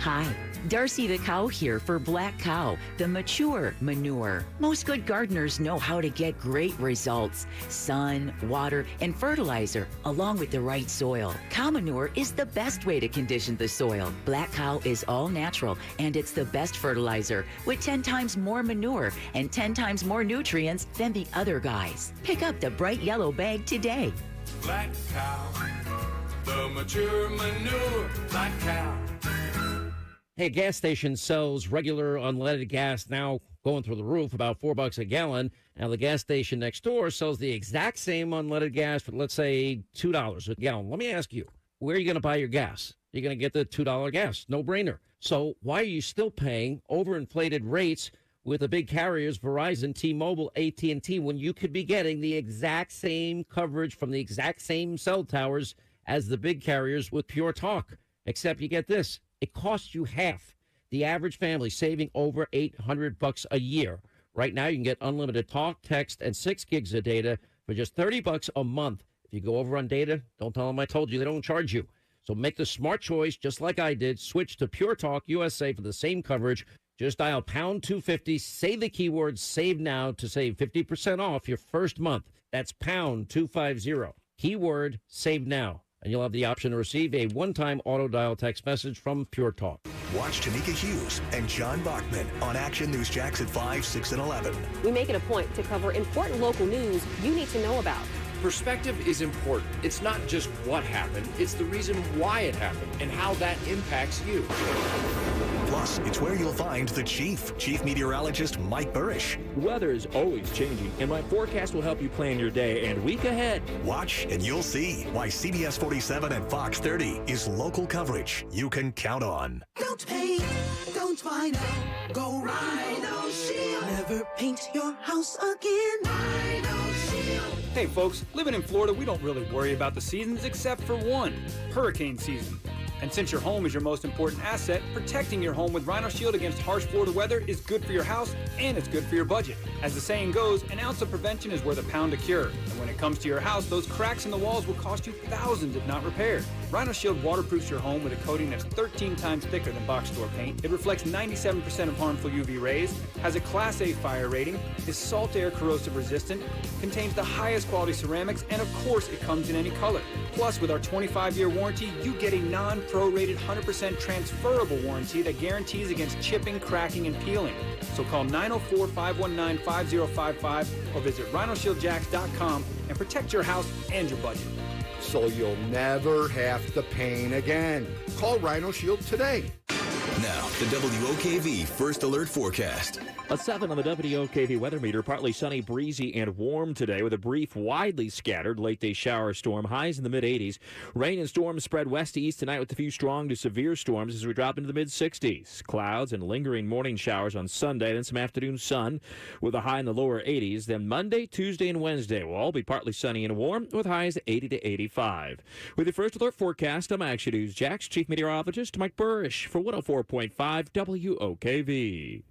Hi, Darcy the cow here for Black Cow, the mature manure. Most good gardeners know how to get great results. Sun, water, and fertilizer, along with the right soil. Cow manure is the best way to condition the soil. Black Cow is all natural, and it's the best fertilizer, with 10 times more manure and 10 times more nutrients than the other guys. Pick up the bright yellow bag today. Black Cow, the mature manure. Black Cow. Hey, a gas station sells regular unleaded gas now going through the roof, about $4 a gallon. Now, the gas station next door sells the exact same unleaded gas for, let's say, $2 a gallon. Let me ask you, where are you going to buy your gas? You're going to get the $2 gas. No brainer. So why are you still paying overinflated rates with the big carriers, Verizon, T-Mobile, AT&T, when you could be getting the exact same coverage from the exact same cell towers as the big carriers with Pure Talk? Except you get this. It costs you half. The average family saving over $800 a year. Right now, you can get unlimited talk, text, and 6 gigs of data for just $30 a month. If you go over on data, don't tell them I told you. They don't charge you. So make the smart choice, just like I did. Switch to Pure Talk USA for the same coverage. Just dial pound 250, say the keyword SAVE NOW to save 50% off your first month. That's pound 250, keyword SAVE NOW. And you'll have the option to receive a one-time auto-dial text message from Pure Talk. Watch Tanika Hughes and John Bachman on Action News Jacks at 5, 6, and 11. We make it a point to cover important local news you need to know about. Perspective is important. It's not just what happened, it's the reason why it happened and how that impacts you. Plus, it's where you'll find the Chief Meteorologist Mike Burrish. Weather is always changing, and my forecast will help you plan your day and week ahead. Watch and you'll see why CBS 47 and Fox 30 is local coverage you can count on. Don't paint, don't vinyl, go Rhino Shield. Never paint your house again. Rhino Shield. Hey folks, living in Florida, we don't really worry about the seasons except for one, hurricane season. And since your home is your most important asset, protecting your home with Rhino Shield against harsh Florida weather is good for your house and it's good for your budget. As the saying goes, an ounce of prevention is worth a pound of cure. And when it comes to your house, those cracks in the walls will cost you thousands if not repaired. Rhino Shield waterproofs your home with a coating that's 13 times thicker than box store paint. It reflects 97% of harmful UV rays, has a Class A fire rating, is salt air corrosive resistant, contains the highest quality ceramics, and of course it comes in any color. Plus, with our 25-year warranty, you get a non-prorated 100% transferable warranty that guarantees against chipping, cracking, and peeling. So call 904-519-5055 or visit rhinoshieldjacks.com and protect your house and your budget. So you'll never have to paint again. Call Rhino Shield today. Now, the WOKV First Alert Forecast. A 7 on the WOKV weather meter. Partly sunny, breezy, and warm today with a brief, widely scattered late-day shower storm. Highs in the mid-80s. Rain and storms spread west to east tonight with a few strong to severe storms as we drop into the mid-60s. Clouds and lingering morning showers on Sunday, then some afternoon sun with a high in the lower 80s. Then Monday, Tuesday, and Wednesday will all be partly sunny and warm with highs 80 to 85. With your First Alert Forecast, I'm Action News Jack's Chief Meteorologist Mike Burrish for 104.5 WOKV.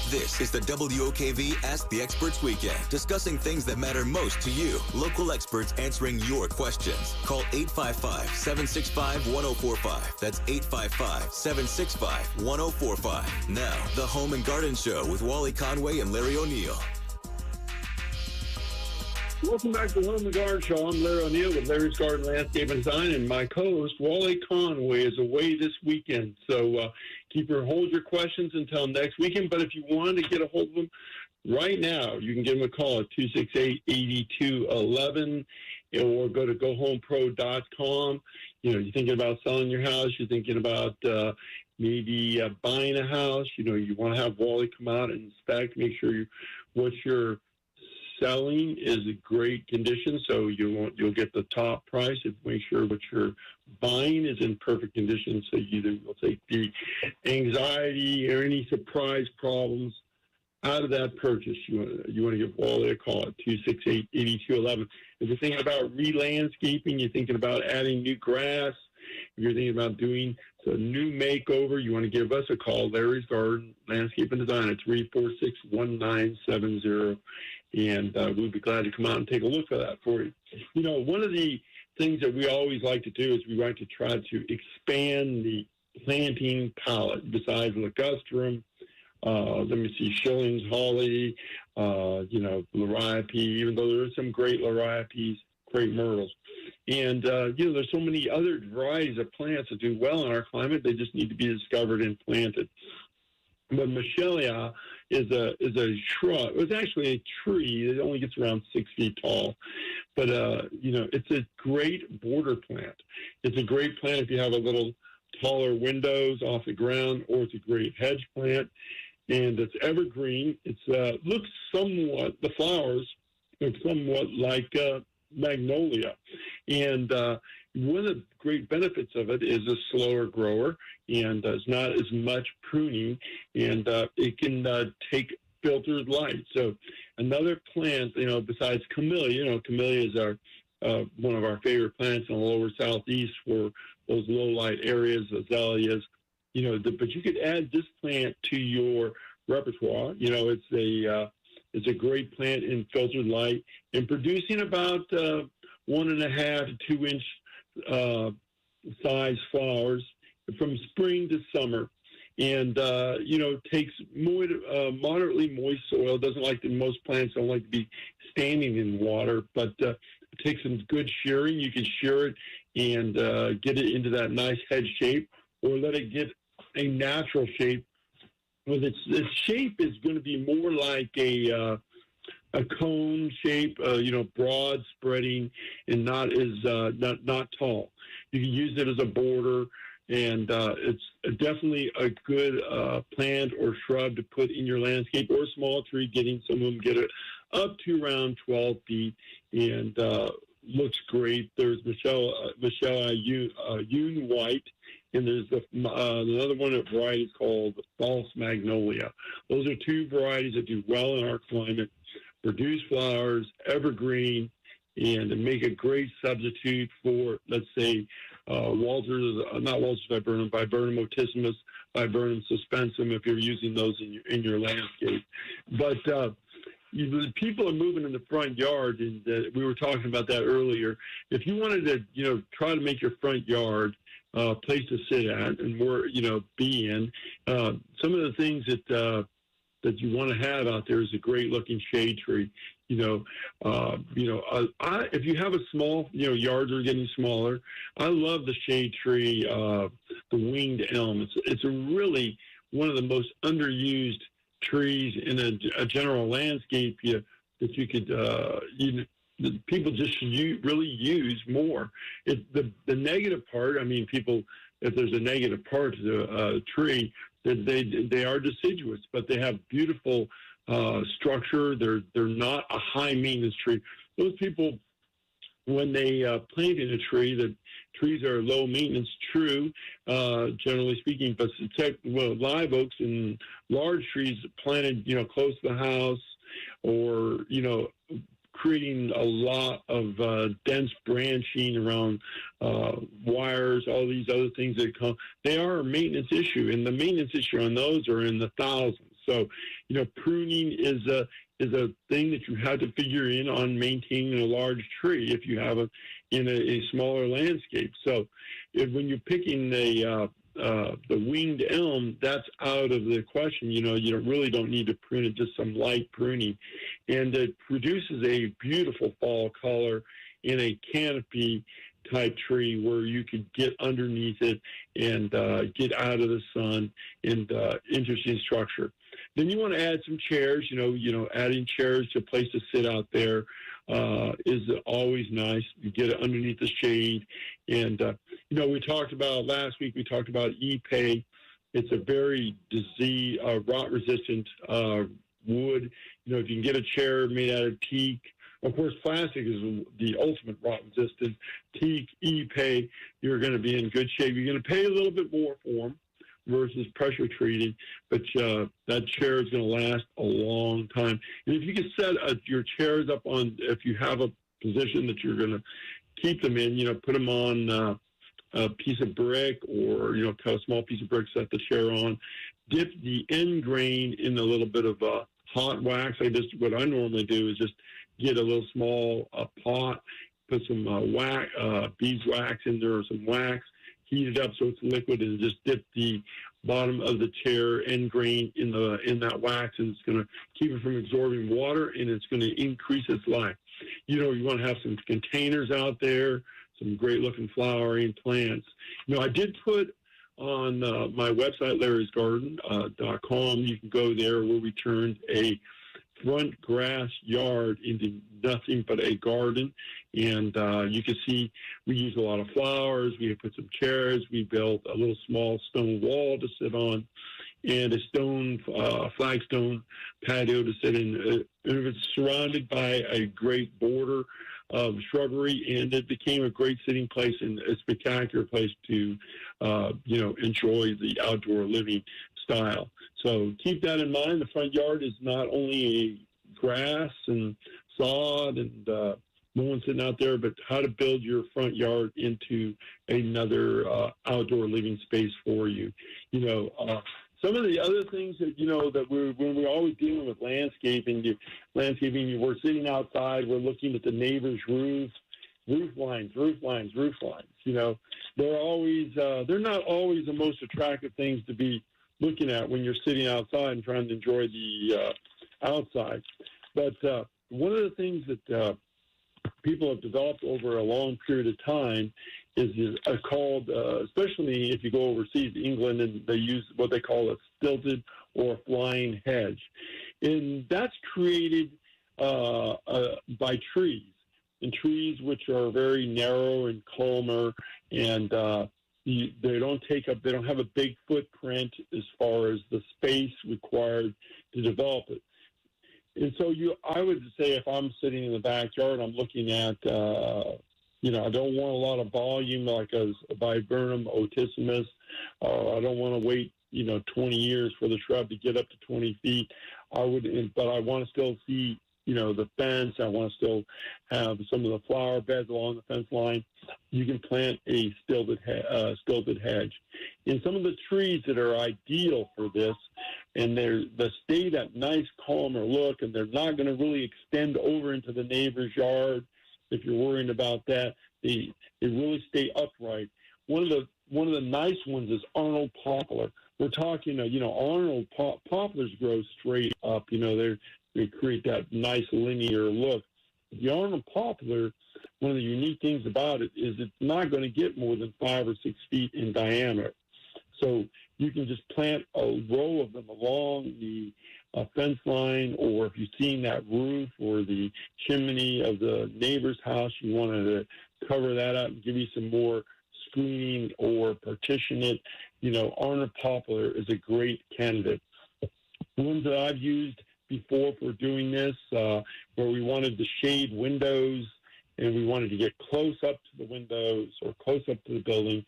This is the WOKV Ask the Experts Weekend, discussing things that matter most to you. Local experts answering your questions. Call 855-765-1045. That's 855-765-1045. Now, the Home and Garden Show with Wally Conway and Larry O'Neill. Welcome back to the Home and Garden Show. I'm Larry O'Neill with Larry's Garden Landscape and Design, and my co-host Wally Conway is away this weekend. So hold your questions until next weekend. But if you want to get a hold of him right now, you can give him a call at 268-8211 or go to gohomepro.com. You know, you're thinking about selling your house, you're thinking about maybe buying a house. You know, you want to have Wally come out and inspect, make sure what you're selling is in great condition, so you'll get the top price. If make sure what you're buying is in perfect condition, so you'll take the anxiety or any surprise problems out of that purchase. You want to give Wally a call at 268-8211. If you're thinking about re-landscaping, you're thinking about adding new grass, if you're thinking about doing a new makeover, you want to give us a call. Larry's Garden Landscape and Design at 346-1970. And we'd be glad to come out and take a look at that for you. You know, one of the things that we always like to do is we like to try to expand the planting palette besides ligustrum, shillings, holly, liriope, even though there are some great liriopes, great myrtles. And, there's so many other varieties of plants that do well in our climate. They just need to be discovered and planted. But Michelia is a shrub. It's actually a tree. It only gets around 6 feet tall. But, it's a great border plant. It's a great plant if you have a little taller windows off the ground, or it's a great hedge plant. And it's evergreen. The flowers look somewhat like magnolia. And one of the great benefits of it is a slower grower, and it's not as much pruning, and it can take filtered light. So another plant, besides camellia, camellia is one of our favorite plants in the lower southeast for those low light areas, azaleas, but you could add this plant to your repertoire. It's a great plant in filtered light and producing about 1.5 to 2 inch size flowers from spring to summer. And, takes moderately moist soil. Doesn't like most plants don't like to be standing in water, but it takes some good shearing. You can shear it and get it into that nice head shape, or let it get a natural shape. Well, its shape is going to be more like a cone shape, broad, spreading, and not tall. You can use it as a border, and it's definitely a good plant or shrub to put in your landscape, or a small tree. Some of them get it up to around 12 feet, and looks great. There's Michelle Yun White, and there's another one of varieties called False Magnolia. Those are two varieties that do well in our climate, produce flowers, evergreen, and make a great substitute for, let's say, Viburnum otissimus, Viburnum suspensum, if you're using those in your landscape. But people are moving in the front yard, and we were talking about that earlier. If you wanted to, try to make your front yard place to sit at and be in, some of the things that you want to have out there is a great looking shade tree. If you have a small, yards are getting smaller. I love the shade tree, the winged elm. It's a really one of the most underused trees in a general landscape that you could, people just should really use more. The negative part, people if there's a negative part to the tree, that they are deciduous, but they have beautiful structure. They're not a high maintenance tree. Those people, when they plant in a tree, the trees are low maintenance, true, generally speaking, but live oaks and large trees planted, close to the house, or, creating a lot of dense branching around wires, all these other things that come, they are a maintenance issue, and the maintenance issue on those are in the thousands. So, pruning is a thing that you have to figure in on maintaining a large tree if you have in a smaller landscape. So, when you're picking the winged elm, that's out of the question. You really don't need to prune it, just some light pruning. And it produces a beautiful fall color in a canopy type tree where you could get underneath it and get out of the sun, and interesting structure. Then you want to add some chairs. Adding chairs to a place to sit out there is always nice. You get it underneath the shade. And, we talked about last week, we talked about Ipe. It's a very rot-resistant wood. If you can get a chair made out of teak, of course, plastic is the ultimate rot-resistant. Teak, Ipe, you're going to be in good shape. You're going to pay a little bit more for them versus pressure treated, but that chair is going to last a long time. And if you can set your chairs up on, if you have a position that you're going to keep them in, put them on a piece of brick, or, cut a small piece of brick, set the chair on, dip the end grain in a little bit of hot wax. What I normally do is just get a little small pot, put some beeswax in there, or some wax, heat it up so it's liquid, and just dip the bottom of the chair end grain in that wax, and it's going to keep it from absorbing water, and it's going to increase its life. You want to have some containers out there, some great looking flowering plants. I did put on my website, larrysgarden.com, you can go there, where we turned a front grass yard into nothing but a garden. And you can see we use a lot of flowers. We put some chairs. We built a little small stone wall to sit on, and a flagstone patio to sit in. It's surrounded by a great border of shrubbery, and it became a great sitting place and a spectacular place to, enjoy the outdoor living style. So keep that in mind. The front yard is not only grass and sod and no one sitting out there, but how to build your front yard into another outdoor living space for you. Some of the other things that, that when we're always dealing with landscaping, we're sitting outside, we're looking at the neighbor's roof lines. They're always, they're not always the most attractive things to be looking at when you're sitting outside and trying to enjoy the outside. But one of the things that people have developed over a long period of time is called, especially if you go overseas, England, and they use what they call a stilted or flying hedge. And that's created by trees, and trees which are very narrow and calmer, and they don't have a big footprint as far as the space required to develop it. And so I would say, if I'm sitting in the backyard, I'm looking at, I don't want a lot of volume like a viburnum otissimus. I don't want to wait, 20 years for the shrub to get up to 20 feet. But I want to still see, the fence. I want to still have some of the flower beds along the fence line. You can plant a stilted hedge. And some of the trees that are ideal for this, and they stay that nice calmer look, and they're not going to really extend over into the neighbor's yard. If you're worrying about that, they really stay upright. One of the nice ones is Arnold poplar. We're talking, Arnold poplars grow straight up. They create that nice linear look. The Arnold poplar, one of the unique things about it is it's not going to get more than 5 or 6 feet in diameter. So you can just plant a row of them along the fence line, or if you've seen that roof or the chimney of the neighbor's house, you wanted to cover that up and give you some more screening or partition it, Arnold Poplar is a great candidate. Ones that I've used before for doing this, where we wanted to shade windows and we wanted to get close up to the windows or close up to the building,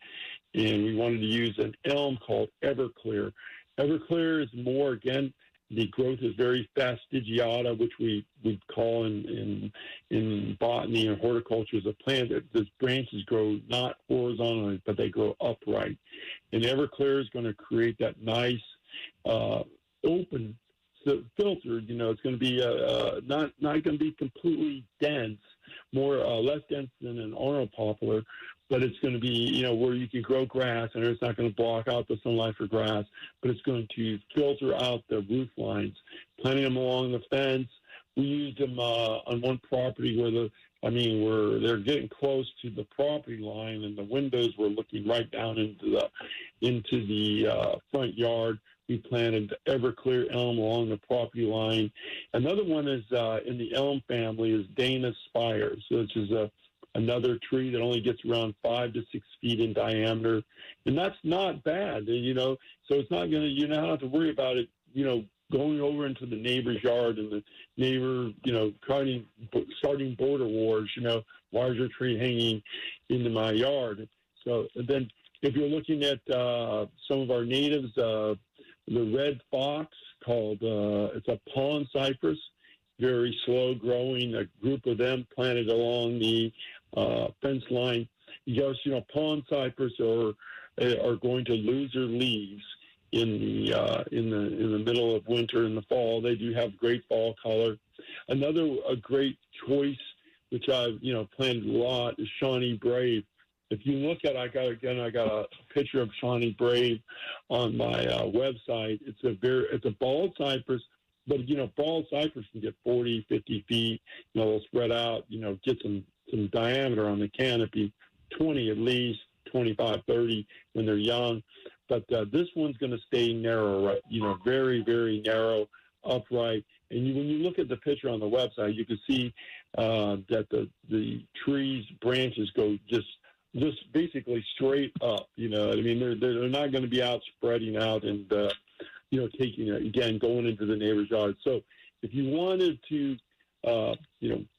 and we wanted to use an elm called Everclear. Everclear is more, again, the growth is very fastigiata, which we would call in botany or horticulture as a plant that the branches grow not horizontally, but they grow upright. And Everclear is going to create that nice open filter. It's going to be not going to be completely dense, more less dense than an Arnold Poplar, but it's going to be, where you can grow grass, and it's not going to block out the sunlight for grass, but it's going to filter out the roof lines. Planting them along the fence, we used them on one property where they're getting close to the property line, and the windows were looking right down into the front yard. We planted Everclear elm along the property line. Another one is in the elm family is Dana spire, which is another tree that only gets around 5 to 6 feet in diameter, and that's not bad. So it's not going to you don't have to worry about it. Going over into the neighbor's yard and the neighbor, starting border wars. Why is your tree hanging into my yard? So then, if you're looking at some of our natives. The red fox called, it's a pond cypress, very slow growing, a group of them planted along the fence line. Pond cypress are going to lose their leaves in the middle of winter and the fall. They do have great fall color. A great choice, which I've, planted a lot, is Shawnee Brave. If you look at, I got a picture of Shawnee Brave on my website. It's a bald cypress, but bald cypress can get 40, 50 feet. They'll spread out. Get some diameter on the canopy, 20 at least, 25, 30 when they're young. But this one's going to stay narrow, right? Very, very narrow, upright. And when you look at the picture on the website, you can see that the tree's branches go just basically straight up. They're not going to be out spreading out and going into the neighbor's yard. So if you wanted to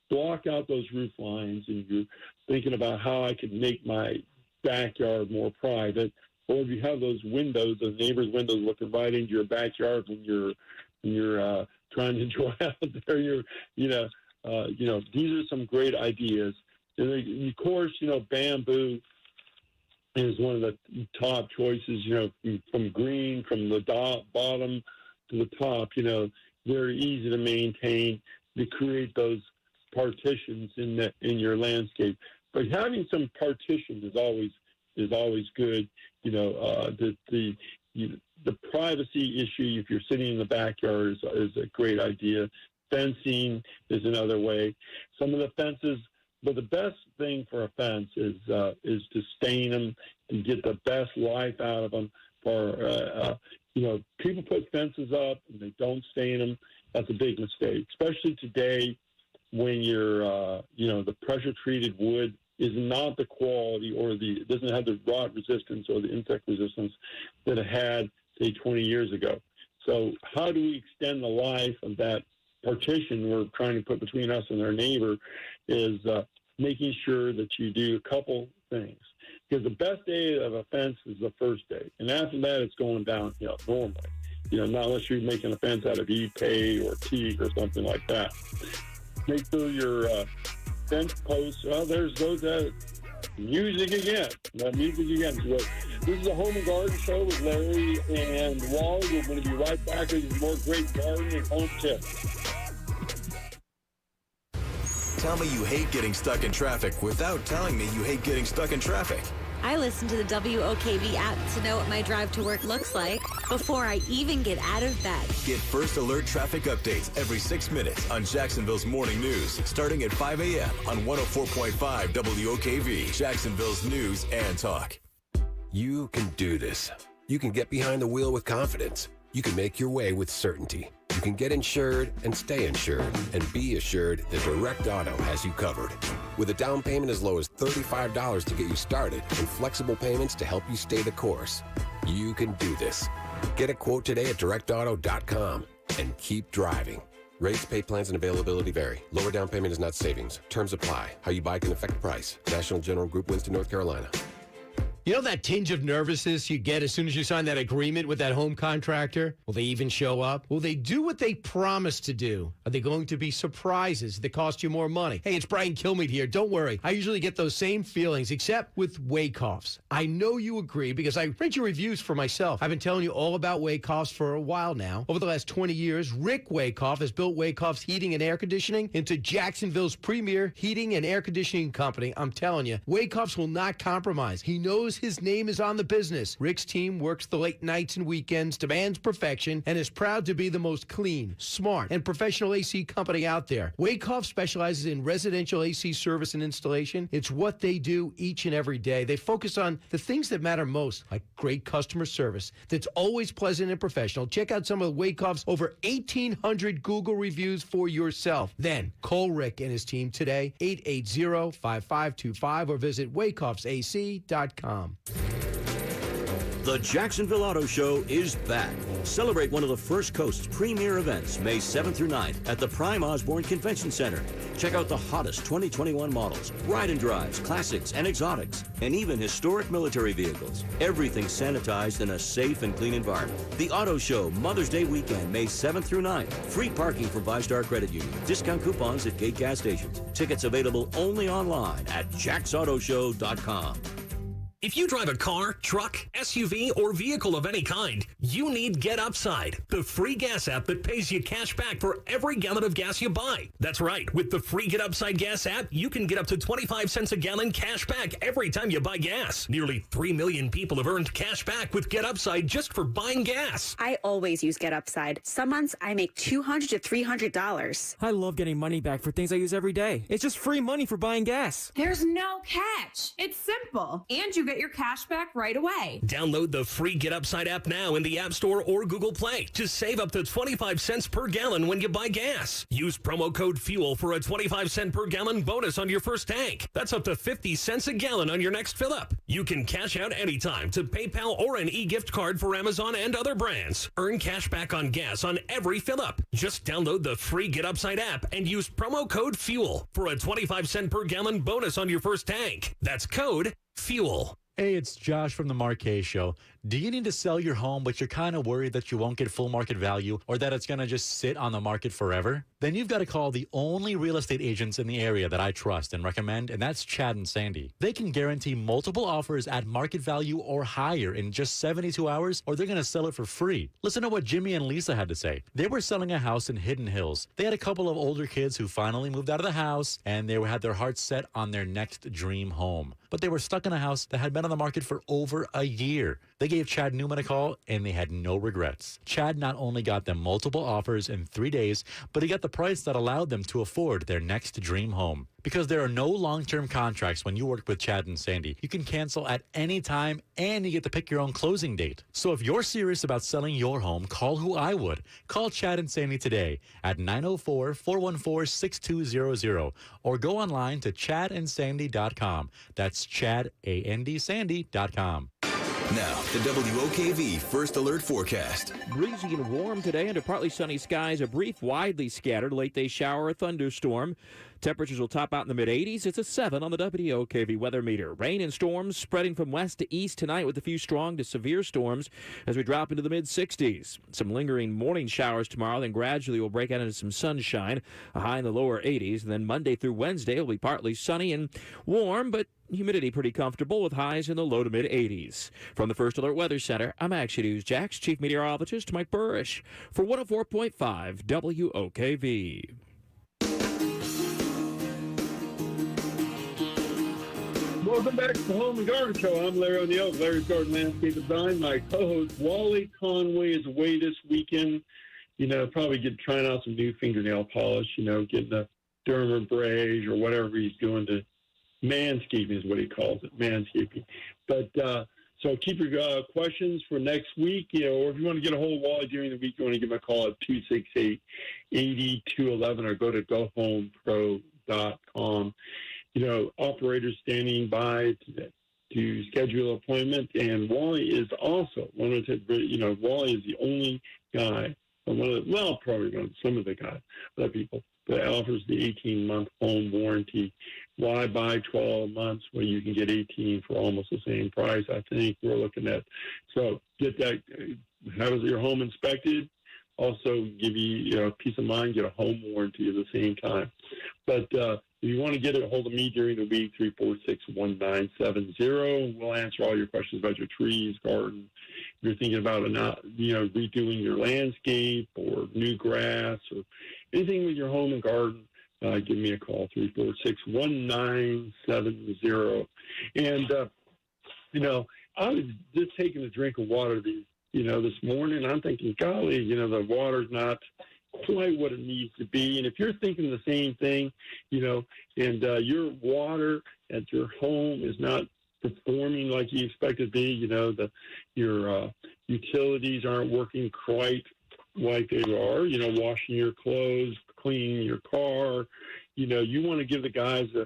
block out those roof lines and you're thinking about how I could make my backyard more private, or if you have those windows, those neighbors' windows looking right into your backyard when you're trying to enjoy out there, these are some great ideas. And of course, bamboo is one of the top choices, from green, from the bottom to the top, very easy to maintain, to create those partitions in your landscape. But having some partition is always good. The privacy issue, if you're sitting in the backyard, is a great idea. Fencing is another way. Some of the fences. But the best thing for a fence is to stain them and get the best life out of them. People put fences up and they don't stain them. That's a big mistake, especially today when the pressure treated wood is not the quality it doesn't have the rot resistance or the insect resistance that it had, say, 20 years ago. So how do we extend the life of that partition we're trying to put between us and our neighbor is making sure that you do a couple things. Because the best day of a fence is the first day. And after that, it's going downhill normally. Not unless you're making a fence out of Ipe or teak or something like that. Make sure your fence posts, there's those music again. This is a Home and Garden Show with Larry and Wally. We're going to be right back with more great garden and home tips. Tell me you hate getting stuck in traffic without telling me you hate getting stuck in traffic. I listen to the WOKV app to know what my drive to work looks like before I even get out of bed. Get First Alert traffic updates every 6 minutes on Jacksonville's Morning News, starting at 5 a.m. on 104.5 WOKV, Jacksonville's News and Talk. You can do this. You can get behind the wheel with confidence. You can make your way with certainty. You can get insured and stay insured and be assured that Direct Auto has you covered. with a down payment as low as $35 to get you started and flexible payments to help you stay the course. You can do this. Get a quote today at directauto.com and keep driving. Rates, pay plans, and availability vary. Lower down payment is not savings. Terms apply. How you buy can affect price. National General Group, Winston, North Carolina. You know that tinge of nervousness you get as soon as you sign that agreement with that home contractor? Will they even show up? Will they do what they promised to do? Are they going to be surprises that cost you more money? Hey, it's Brian Kilmeade here. Don't worry. I usually get those same feelings, except with Waycoffs. I know you agree because I read your reviews for myself. I've been telling you all about Waycoffs for a while now. Over the last 20 years, Rick Waycoff has built Waycoffs Heating and Air Conditioning into Jacksonville's premier heating and air conditioning company. I'm telling you, Waycoffs will not compromise. He knows his name is on the business. Rick's team works the late nights and weekends, demands perfection, and is proud to be the most clean, smart, and professional AC company out there. Waycoff specializes in residential AC service and installation. It's what they do each and every day. They focus on the things that matter most, like great customer service that's always pleasant and professional. Check out some of Waycoff's over 1,800 Google reviews for yourself. Then call Rick and his team today, 880-5525, or visit waycoffsac.com. The Jacksonville Auto Show is back. Celebrate one of the First Coast's premier events, May 7th through 9th at the Prime Osborne Convention Center. Check out the hottest 2021 models, ride and drives, classics and exotics, and even historic military vehicles. Everything sanitized in a safe and clean environment. The Auto Show, Mother's Day weekend, May 7th through 9th. Free parking from ViStar Credit Union. Discount coupons at gate gas stations. Tickets available only online at jacksautoshow.com. If you drive a car, truck, SUV, or vehicle of any kind, you need Get Upside, the free gas app that pays you cash back for every gallon of gas you buy. That's right. With the free Get Upside gas app, you can get up to 25 cents a gallon cash back every time you buy gas. Nearly 3 million people have earned cash back with Get Upside just for buying gas. I always use Get Upside. Some months I make $200 to $300. I love getting money back for things I use every day. It's just free money for buying gas. There's no catch. It's simple. And you get your cash back right away. Download the free Get Upside app now in the App Store or Google Play to save up to 25 cents per gallon when you buy gas. Use promo code FUEL for a 25 cent per gallon bonus on your first tank. That's up to 50 cents a gallon on your next fill up. You can cash out anytime to PayPal or an e-gift card for Amazon and other brands. Earn cash back on gas on every fill up. Just download the free Get Upside app and use promo code FUEL for a 25 cent per gallon bonus on your first tank. That's code FUEL. Hey, it's Josh from the Marquez Show. Do you need to sell your home, but you're kind of worried that you won't get full market value or that it's going to just sit on the market forever? Then you've got to call the only real estate agents in the area that I trust and recommend, and that's Chad and Sandy. They can guarantee multiple offers at market value or higher in just 72 hours, or they're going to sell it for free. Listen to what Jimmy and Lisa had to say. They were selling a house in Hidden Hills. They had a couple of older kids who finally moved out of the house, and they had their hearts set on their next dream home. But they were stuck in a house that had been on the market for over a year. They gave Chad Newman a call, and they had no regrets. Chad not only got them multiple offers in 3 days, but he got the price that allowed them to afford their next dream home. Because there are no long-term contracts when you work with Chad and Sandy. You can cancel at any time, and you get to pick your own closing date. So if you're serious about selling your home, call who I would. Call Chad and Sandy today at 904-414-6200 or go online to chadandsandy.com. That's chadandsandy.com. Now, the WOKV First Alert Forecast. Breezy and warm today under partly sunny skies. A brief, widely scattered late-day shower or thunderstorm. Temperatures will top out in the mid-80s. It's a 7 on the WOKV weather meter. Rain and storms spreading from west to east tonight with a few strong to severe storms as we drop into the mid-60s. Some lingering morning showers tomorrow, then gradually we'll break out into some sunshine, a high in the lower 80s. And then Monday through Wednesday will be partly sunny and warm, but humidity pretty comfortable with highs in the low to mid-80s. From the First Alert Weather Center, I'm Action News Jax Chief Meteorologist Mike Burrish for 104.5 WOKV. Welcome back to the Home and Garden Show. I'm Larry O'Neill, Larry's Garden Landscape Design. My co-host Wally Conway is away this weekend. Probably trying out some new fingernail polish, getting a dermabrage or whatever he's doing to manscaping is what he calls it, manscaping. But so keep your questions for next week, or if you want to get a hold of Wally during the week, you want to give him a call at 268-8211 or go to gohomepro.com. operators standing by to schedule an appointment. And Wally is also Wally is the only guy, probably some of the guys, other people, that offers the 18-month home warranty. Why buy 12 months when you can get 18 for almost the same price? I think we're looking at. So get that, have your home inspected. Also give you peace of mind, get a home warranty at the same time. But if you want to get a hold of me during the week, 346-1970. We'll answer all your questions about your trees, garden. If you're thinking about redoing your landscape or new grass or anything with your home and garden, give me a call, 346-1970. And, I was just taking a drink of water this morning. I'm thinking, golly, the water's not quite what it needs to be. And if you're thinking the same thing, and your water at your home is not performing like you expect it to be, your utilities aren't working quite like they are, washing your clothes, cleaning your car, you want to give the guys a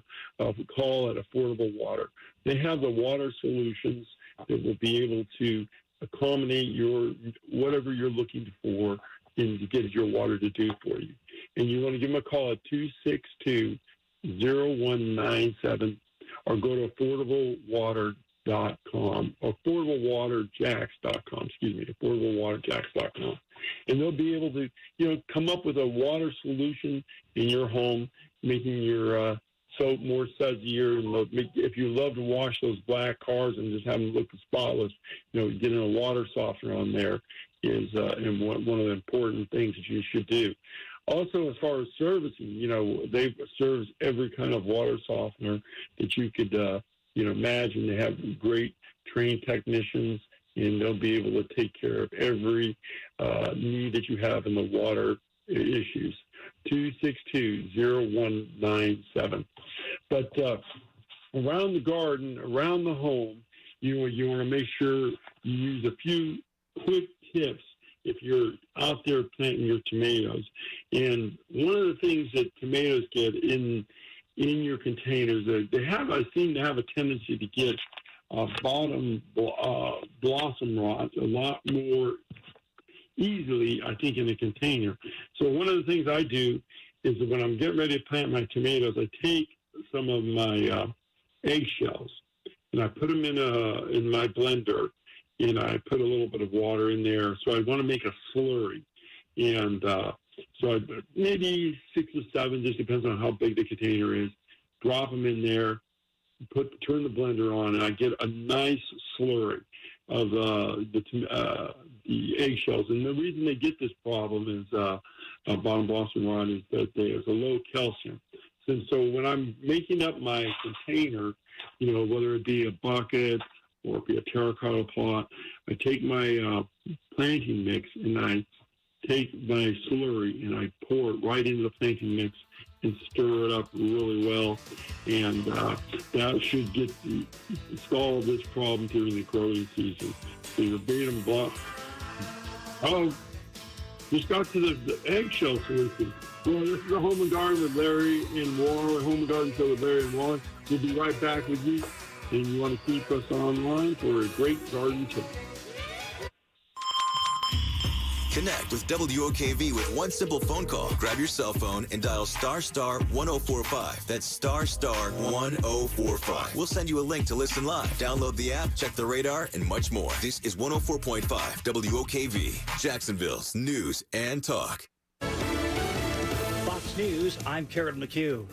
call at Affordable Water. They have the water solutions that will be able to accommodate whatever you're looking for and to get your water to do for you. And you want to give them a call at 262-0197 or go to affordablewater.com or affordablewaterjacks.com, affordablewaterjacks.com. And they'll be able to, come up with a water solution in your home, making your soap more sudzier. And if you love to wash those black cars and just have them look spotless, getting a water softener on there is one of the important things that you should do. Also, as far as servicing, they service every kind of water softener that you could, imagine. They have great trained technicians, and they'll be able to take care of every need that you have in the water issues. 262-0197. But around the garden, around the home, you want to make sure you use a few quick tips if you're out there planting your tomatoes. And one of the things that tomatoes get in your containers, I seem to have a tendency to get bottom blossom rots a lot more easily, I think, in a container. So one of the things I do is that when I'm getting ready to plant my tomatoes, I take some of my eggshells and I put them in my blender, and I put a little bit of water in there. So I want to make a slurry, and so maybe 6 or 7, just depends on how big the container is. Drop them in there, turn the blender on, and I get a nice slurry of the eggshells. And the reason they get this problem is bottom blossom rot is that there's a low calcium. So when I'm making up my container, whether it be a bucket or it be a terracotta pot, I take my planting mix and I take my slurry and I pour it right into the planting mix and stir it up really well. And that should solve this problem during the growing season. So your bottom block. Oh, just got to the eggshell solution. Well, this is the Home and Garden with Larry and Warren. Home and Garden Show with Larry and Warren. We'll be right back with you. And you want to keep us online for a great garden tip. Connect with WOKV with one simple phone call. Grab your cell phone and dial *** 1045. That's ** 1045. We'll send you a link to listen live. Download the app, check the radar, and much more. This is 104.5 WOKV, Jacksonville's news and talk. Fox News, I'm Karen McHugh.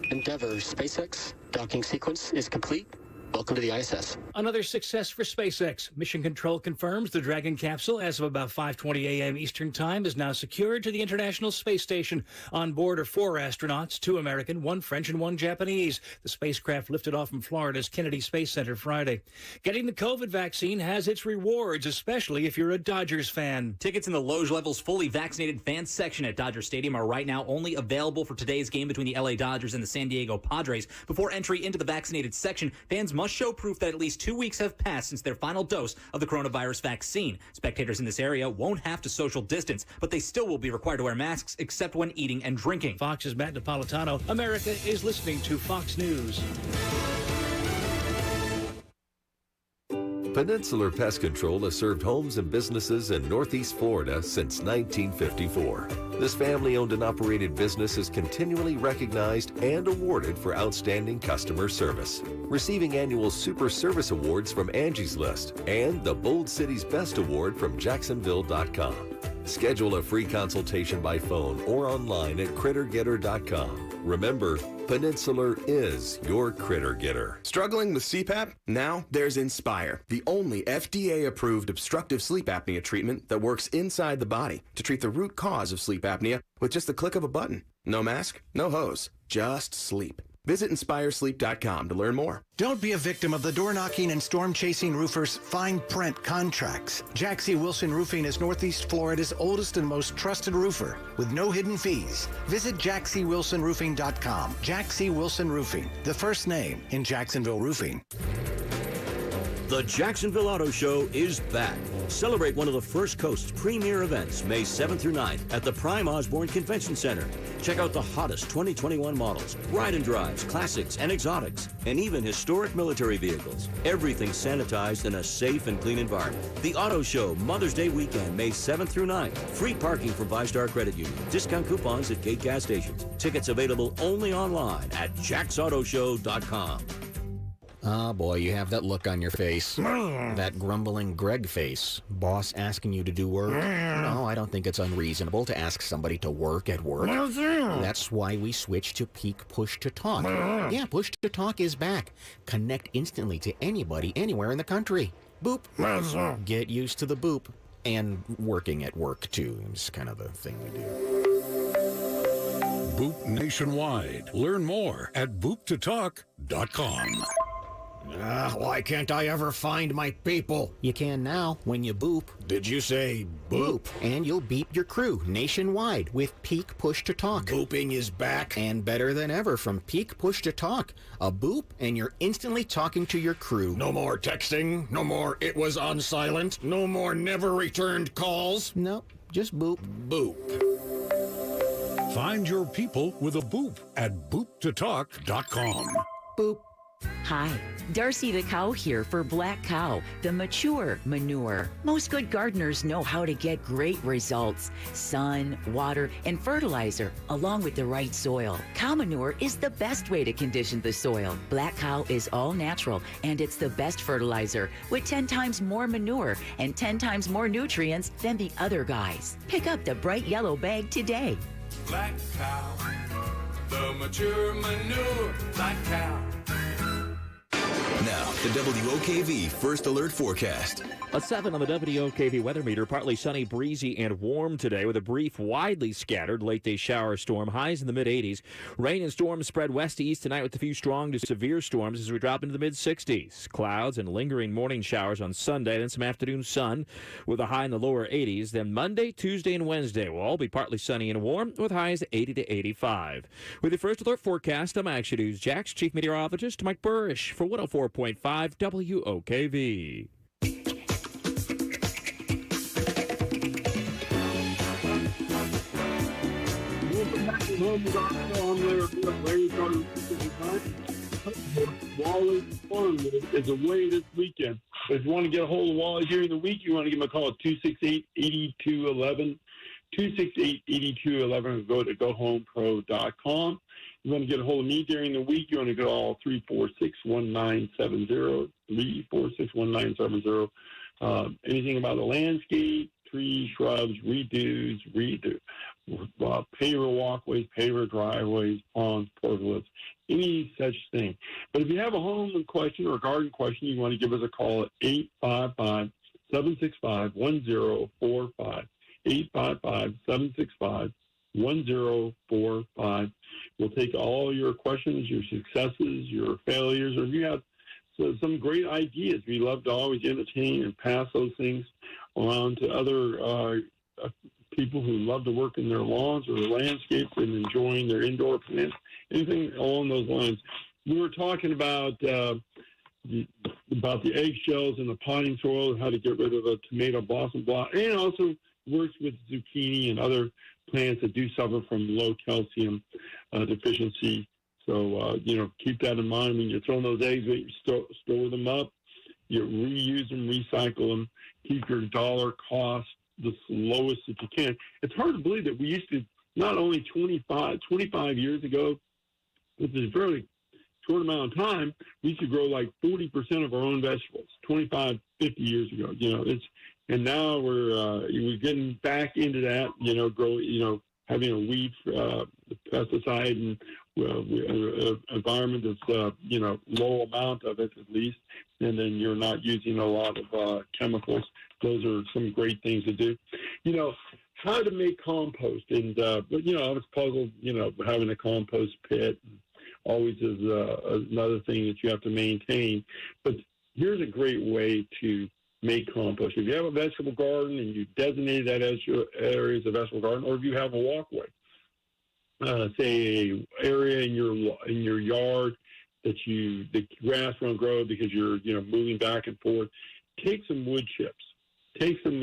Endeavour SpaceX docking sequence is complete. Welcome to the ISS. Another success for SpaceX. Mission Control confirms the Dragon capsule, as of about 5:20 a.m. Eastern Time, is now secured to the International Space Station. On board are 4 astronauts, 2 American, 1 French, and 1 Japanese. The spacecraft lifted off from Florida's Kennedy Space Center Friday. Getting the COVID vaccine has its rewards, especially if you're a Dodgers fan. Tickets in the Loge Levels fully vaccinated fans section at Dodger Stadium are right now only available for today's game between the LA Dodgers and the San Diego Padres. Before entry into the vaccinated section, fans must show proof that at least 2 weeks have passed since their final dose of the coronavirus vaccine. Spectators in this area won't have to social distance, but they still will be required to wear masks except when eating and drinking. Fox's Matt Napolitano. America is listening to Fox News. Peninsular Pest Control has served homes and businesses in Northeast Florida since 1954. This family-owned and operated business is continually recognized and awarded for outstanding customer service, receiving annual Super Service Awards from Angie's List and the Bold City's Best Award from Jacksonville.com. Schedule a free consultation by phone or online at crittergetter.com. Remember, Peninsular is your critter getter. Struggling with CPAP? Now there's Inspire, the only FDA-approved obstructive sleep apnea treatment that works inside the body to treat the root cause of sleep apnea with just the click of a button. No mask, no hose, just sleep. Visit InspireSleep.com to learn more. Don't be a victim of the door-knocking and storm-chasing roofers' fine print contracts. Jack C. Wilson Roofing is Northeast Florida's oldest and most trusted roofer with no hidden fees. Visit JackCWilsonRoofing.com. Jack C. Wilson Roofing, the first name in Jacksonville roofing. The Jacksonville Auto Show is back. Celebrate one of the First Coast's premier events May 7th through 9th at the Prime Osborne Convention Center. Check out the hottest 2021 models, ride and drives, classics and exotics, and even historic military vehicles. Everything sanitized in a safe and clean environment. The Auto Show Mother's Day weekend, May 7th through 9th. Free parking from 5-Star Credit Union. Discount coupons at gate gas stations. Tickets available only online at jacksautoshow.com. Oh, boy, you have that look on your face. That grumbling Greg face. Boss asking you to do work? No, I don't think it's unreasonable to ask somebody to work at work. That's why we switched to Peak Push to Talk. Yeah, Push to Talk is back. Connect instantly to anybody, anywhere in the country. Boop. Get used to the boop. And working at work, too. It's kind of the thing we do. Boop nationwide. Learn more at booptotalk.com. Why can't I ever find my people? You can now when you boop. Did you say boop? And you'll beep your crew nationwide with Peak Push to Talk. Booping is back. And better than ever from Peak Push to Talk. A boop and you're instantly talking to your crew. No more texting. No more it was on silent. No more never returned calls. No, just boop. Boop. Find your people with a boop at booptotalk.com. Boop. Hi, Darcy the Cow here for Black Cow, the mature manure. Most good gardeners know how to get great results. Sun, water, and fertilizer, along with the right soil. Cow manure is the best way to condition the soil. Black Cow is all natural, and it's the best fertilizer, with 10 times more manure and 10 times more nutrients than the other guys. Pick up the bright yellow bag today. Black Cow, the mature manure. Black Cow. Now, the WOKV First Alert Forecast. A 7 on the WOKV weather meter. Partly sunny, breezy, and warm today with a brief, widely scattered late-day shower storm. Highs in the mid-80s. Rain and storms spread west to east tonight with a few strong to severe storms as we drop into the mid-60s. Clouds and lingering morning showers on Sunday, then some afternoon sun with a high in the lower 80s. Then Monday, Tuesday, and Wednesday will all be partly sunny and warm with highs 80 to 85. With the First Alert Forecast, I'm Action News Jack's Chief Meteorologist Mike Burrish for 104.5 WOKV. Wally Farm is away this weekend. If you want to get a hold of Wally during the week, you want to give him a call at 268-8211. 268-8211 or go to gohomepro.com. You want to get a hold of me during the week, you want to call 346-1970, 346-1970. Anything about the landscape, trees, shrubs, redo, paver walkways, paver driveways, ponds, pergolas, any such thing. But if you have a home question or a garden question, you want to give us a call at 855-765-1045. 855-765-1045. We'll take all your questions, your successes, your failures, or if you have some great ideas. We love to always entertain and pass those things around to other people who love to work in their lawns or landscapes and enjoying their indoor plants, anything along those lines. We were talking about about the eggshells and the potting soil, how to get rid of the tomato blossom blot, and also works with zucchini and other plants that do suffer from low calcium deficiency. So, keep that in mind when you're throwing those eggs, you store them up, you reuse them, recycle them, keep your dollar cost the lowest that you can. It's hard to believe that we used to, not only 25 years ago, which is a very short amount of time, we used to grow like 40% of our own vegetables, 25, 50 years ago. And now we're getting back into that, having a weed pesticide and environment that's, low amount of it at least, and then you're not using a lot of chemicals. Those are some great things to do. How to make compost. And, I was puzzled, having a compost pit always is another thing that you have to maintain. But here's a great way to make compost. If you have a vegetable garden and you designate that as your area as a vegetable garden, or if you have a walkway, say an area in your yard that the grass won't grow because you're moving back and forth, take some wood chips. Take some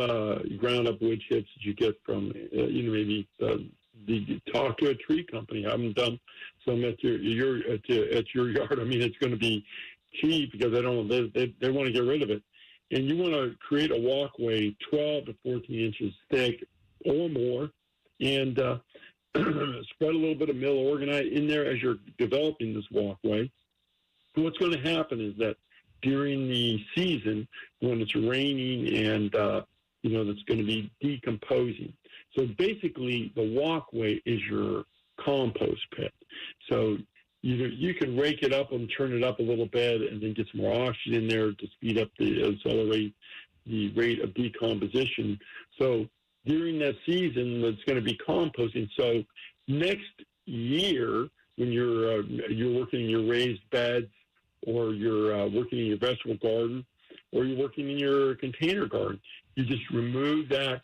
ground up wood chips that you get from maybe talk to a tree company. Have them dump some at your yard. I mean, it's going to be cheap because they want to get rid of it. And you want to create a walkway 12 to 14 inches thick or more, and spread a little bit of mill organite in there as you're developing this walkway. And what's going to happen is that during the season, when it's raining and that's going to be decomposing. So basically, the walkway is your compost pit. So you can rake it up and turn it up a little bit, and then get some more oxygen in there to speed up accelerate the rate of decomposition. So during that season, it's going to be composting. So next year, when you're working in your raised beds, or you're working in your vegetable garden, or you're working in your container garden, you just remove that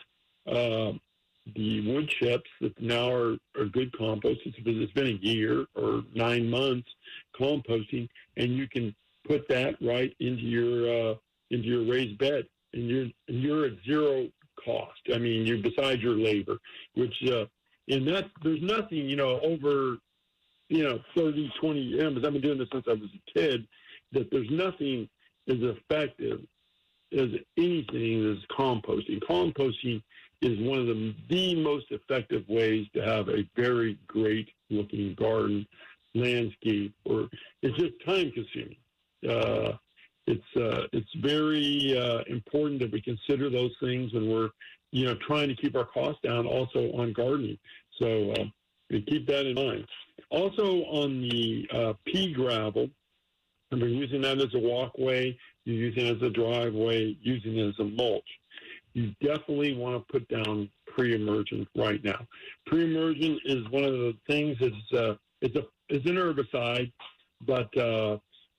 the wood chips that now are good compost. It's been a year or 9 months composting, and you can put that right into your raised bed, and you're at zero cost. I mean, you besides your labor, which and that there's nothing over 30, 20 years. I've been doing this since I was a kid. That there's nothing as effective as anything as composting. Composting is one of the most effective ways to have a very great looking garden landscape. Or it's just time consuming. It's very important that we consider those things when we're trying to keep our costs down. Also on gardening, so keep that in mind. Also on the pea gravel, and we're using that as a walkway, you're using it as a driveway, using it as a mulch. You definitely want to put down pre-emergent right now. Pre-emergent is one of the things that's it's an herbicide, but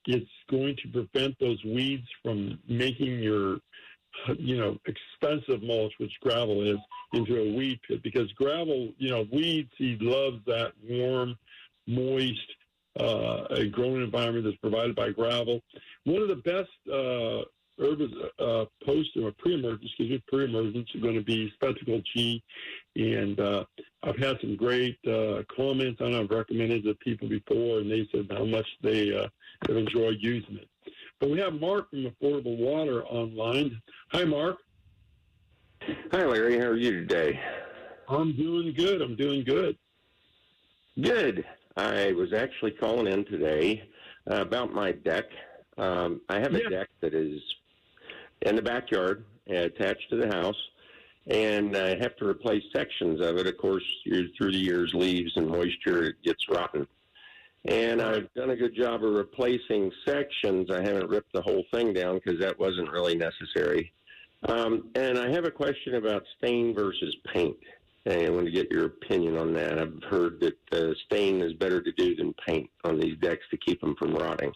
it's going to prevent those weeds from making your expensive mulch, which gravel is, into a weed pit, because gravel, weed seed loves that warm, moist, a growing environment that's provided by gravel. One of the best pre-emergents are going to be spectacled G, and I've had some great comments on it. I've recommended it to people before, and they said how much they have enjoyed using it. But we have Mark from Affordable Water online. Hi, Mark. Hi, Larry. How are you today? I'm doing good. Good. I was actually calling in today about my deck. I have a deck that is in the backyard attached to the house, and I have to replace sections of it. Of course, through the years, leaves and moisture, it gets rotten. And I've done a good job of replacing sections. I haven't ripped the whole thing down because that wasn't really necessary. And I have a question about stain versus paint. And I want to get your opinion on that. I've heard that stain is better to do than paint on these decks to keep them from rotting.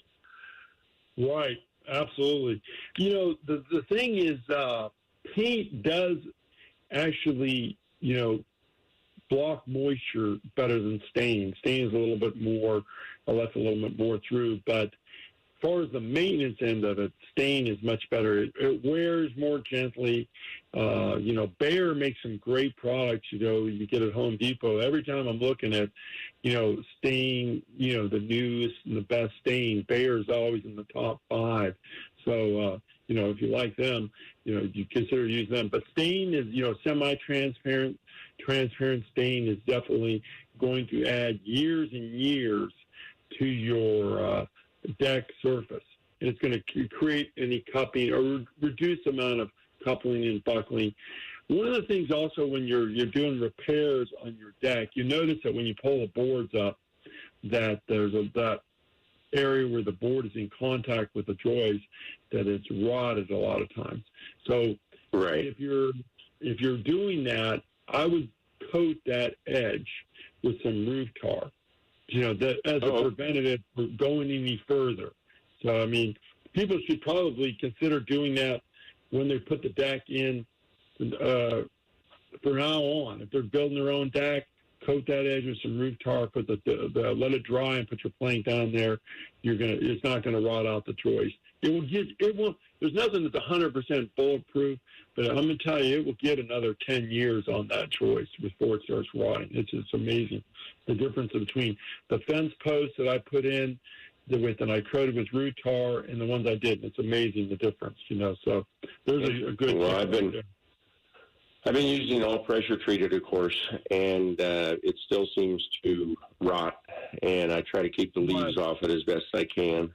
Right, absolutely. The thing is, paint does actually, block moisture better than stain. Stain is a little bit more, lets a little bit more through. But far as the maintenance end of it, Stain is much better. It wears more gently. Bayer makes some great products, you get at Home Depot. Every time I'm looking at, Stain, the newest and the best Stain, Bayer's always in the top 5. So, if you like them, you consider using them. But Stain is, semi-transparent. Transparent Stain is definitely going to add years and years to your deck surface. And it's going to create any cupping or reduce the amount of coupling and buckling. One of the things also when you're doing repairs on your deck, you notice that when you pull the boards up, that there's that area where the board is in contact with the joist, that it's rotted a lot of times. So right. if you're doing that, I would coat that edge with some roof tar, that as a preventative for going any further. So, I mean, people should probably consider doing that when they put the deck in from now on. If they're building their own deck, coat that edge with some roof tar, put let it dry and put your plank down there. It's not going to rot out the joist. There's nothing that's 100% bulletproof, but I'm going to tell you, it will get another 10 years on that joist before it starts rotting. It's just amazing the difference between the fence posts that I put in and I coated with root tar and the ones I didn't. It's amazing the difference, So there's a good. Well, I've been using all pressure treated, of course, and it still seems to rot. And I try to keep the leaves off it as best I can,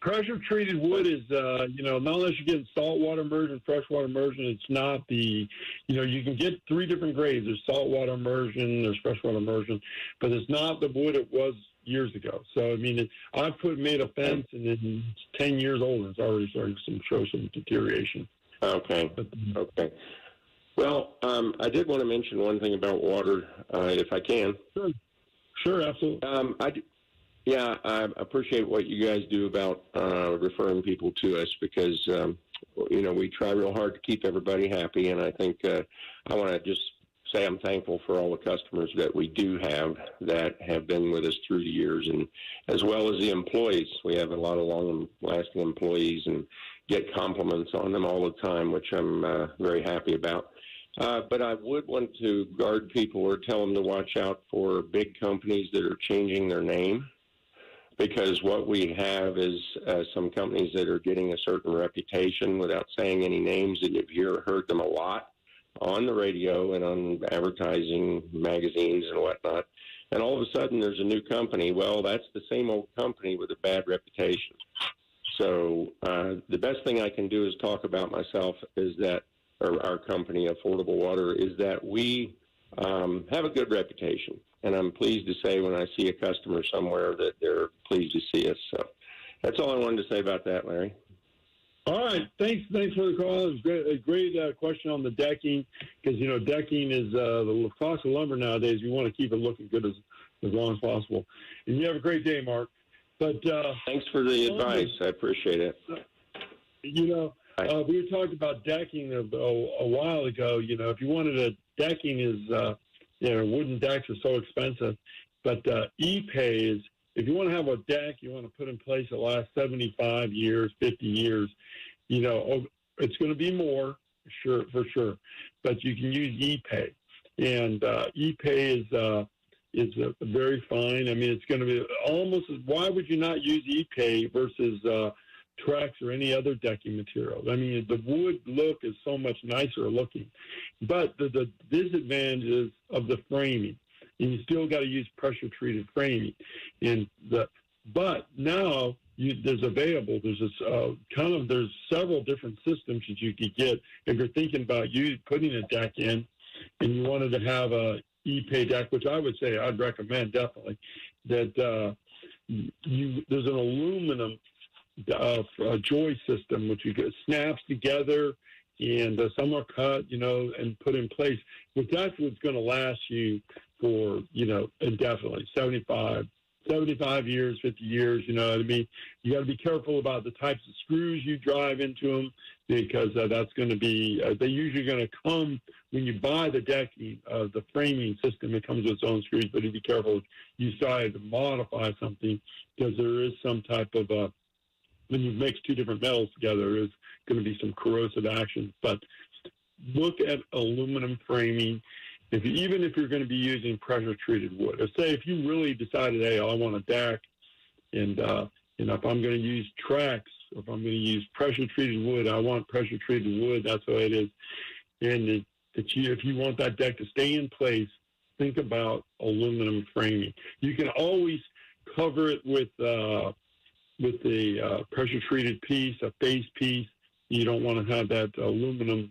Pressure treated wood is, not unless you're getting saltwater immersion, freshwater immersion, it's not you can get 3 different grades. There's saltwater immersion, there's freshwater immersion, but it's not the wood it was years ago. So, I mean, I've made a fence and it's 10 years old and it's already starting to show some deterioration. Okay. Well, I did want to mention one thing about water, if I can. Sure, absolutely. I appreciate what you guys do about referring people to us because, we try real hard to keep everybody happy. And I think I want to just say I'm thankful for all the customers that we do have that have been with us through the years, and as well as the employees. We have a lot of long-lasting employees and get compliments on them all the time, which I'm very happy about. But I would want to guard people or tell them to watch out for big companies that are changing their name, because what we have is some companies that are getting a certain reputation without saying any names, and you've heard them a lot on the radio and on advertising magazines and whatnot. And all of a sudden there's a new company. Well, that's the same old company with a bad reputation. So the best thing I can do is talk about myself or our company, Affordable Water, is that we have a good reputation. And I'm pleased to say when I see a customer somewhere that they're pleased to see us. So that's all I wanted to say about that, Larry. All right. Thanks for the call. It was a great question on the decking, because, decking is the cost of lumber nowadays. You want to keep it looking good as long as possible. And you have a great day, Mark. But thanks for the advice. I appreciate it. We were talking about decking a while ago. If you wanted a decking is, wooden decks are so expensive. But e-pay is, if you want to have a deck you want to put in place that lasts 75 years, 50 years, it's going to be more, for sure. But you can use e-pay. And e-pay is very fine. I mean, it's going to be almost, why would you not use e-pay versus Trex or any other decking material? I mean, the wood look is so much nicer looking. But the disadvantages of the framing, and you still got to use pressure-treated framing. But now there's several different systems that you could get if you're thinking about putting a deck in, and you wanted to have a e-pay deck, which I would say I'd recommend definitely. That there's an aluminum joist system which snaps together, and some are cut, and put in place. But that's what's going to last you for, indefinitely, 75 years, 50 years, you know what I mean? You got to be careful about the types of screws you drive into them. because that's going to be, they're usually going to come when you buy the decking, the framing system, it comes with its own screws, but be careful if you decide to modify something, because there is some type of, when you mix two different metals together, there's going to be some corrosive action. But look at aluminum framing. Even if you're going to be using pressure-treated wood, let's say if you really decided, hey, I want a deck, and if I'm going to use Trex, or if I'm going to use pressure-treated wood, I want pressure-treated wood. That's what it is. And if you want that deck to stay in place, think about aluminum framing. You can always cover it with the pressure-treated piece, a face piece. You don't want to have that aluminum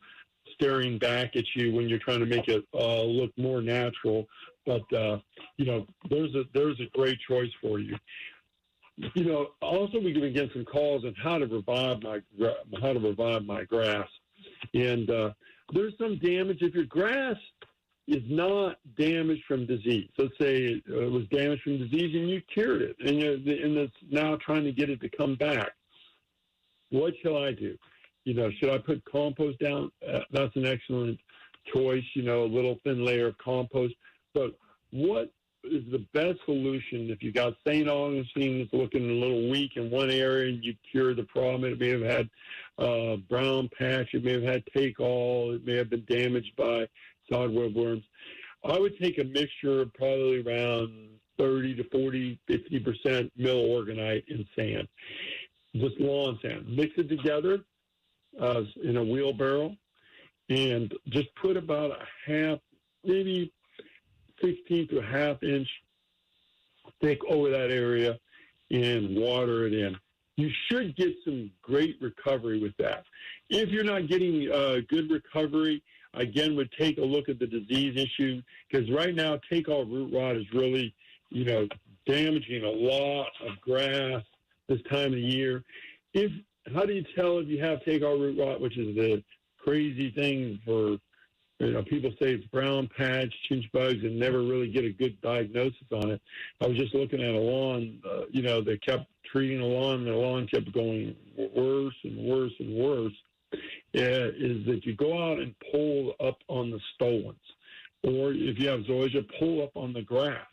staring back at you when you're trying to make it look more natural. But there's a great choice for you. Also we're going to get some calls on how to revive my grass, and there's some damage if your grass is not damaged from disease. Let's say it was damaged from disease and you cured it, and it's now trying to get it to come back. What shall I do? Should I put compost down? That's an excellent choice, a little thin layer of compost. But what is the best solution if you got St. Augustine that's looking a little weak in one area and you cure the problem? It may have had brown patch, it may have had take-all, it may have been damaged by sodwood worms. I would take a mixture of probably around 30 to 40, 50% mill organite and sand, just lawn sand. Mix it together in a wheelbarrow, and just put about a half, maybe 16 to a half inch thick over that area and water it in. You should get some great recovery with that. If you're not getting good recovery, again, would take a look at the disease issue, because right now take-all root rot is really, damaging a lot of grass this time of the year. How do you tell if you have take-all root rot, which is the crazy thing for, people say it's brown patch, chinch bugs, and never really get a good diagnosis on it. I was just looking at a lawn, they kept treating the lawn kept going worse and worse and worse, is that you go out and pull up on the stolons. Or if you have zoysia, pull up on the grass.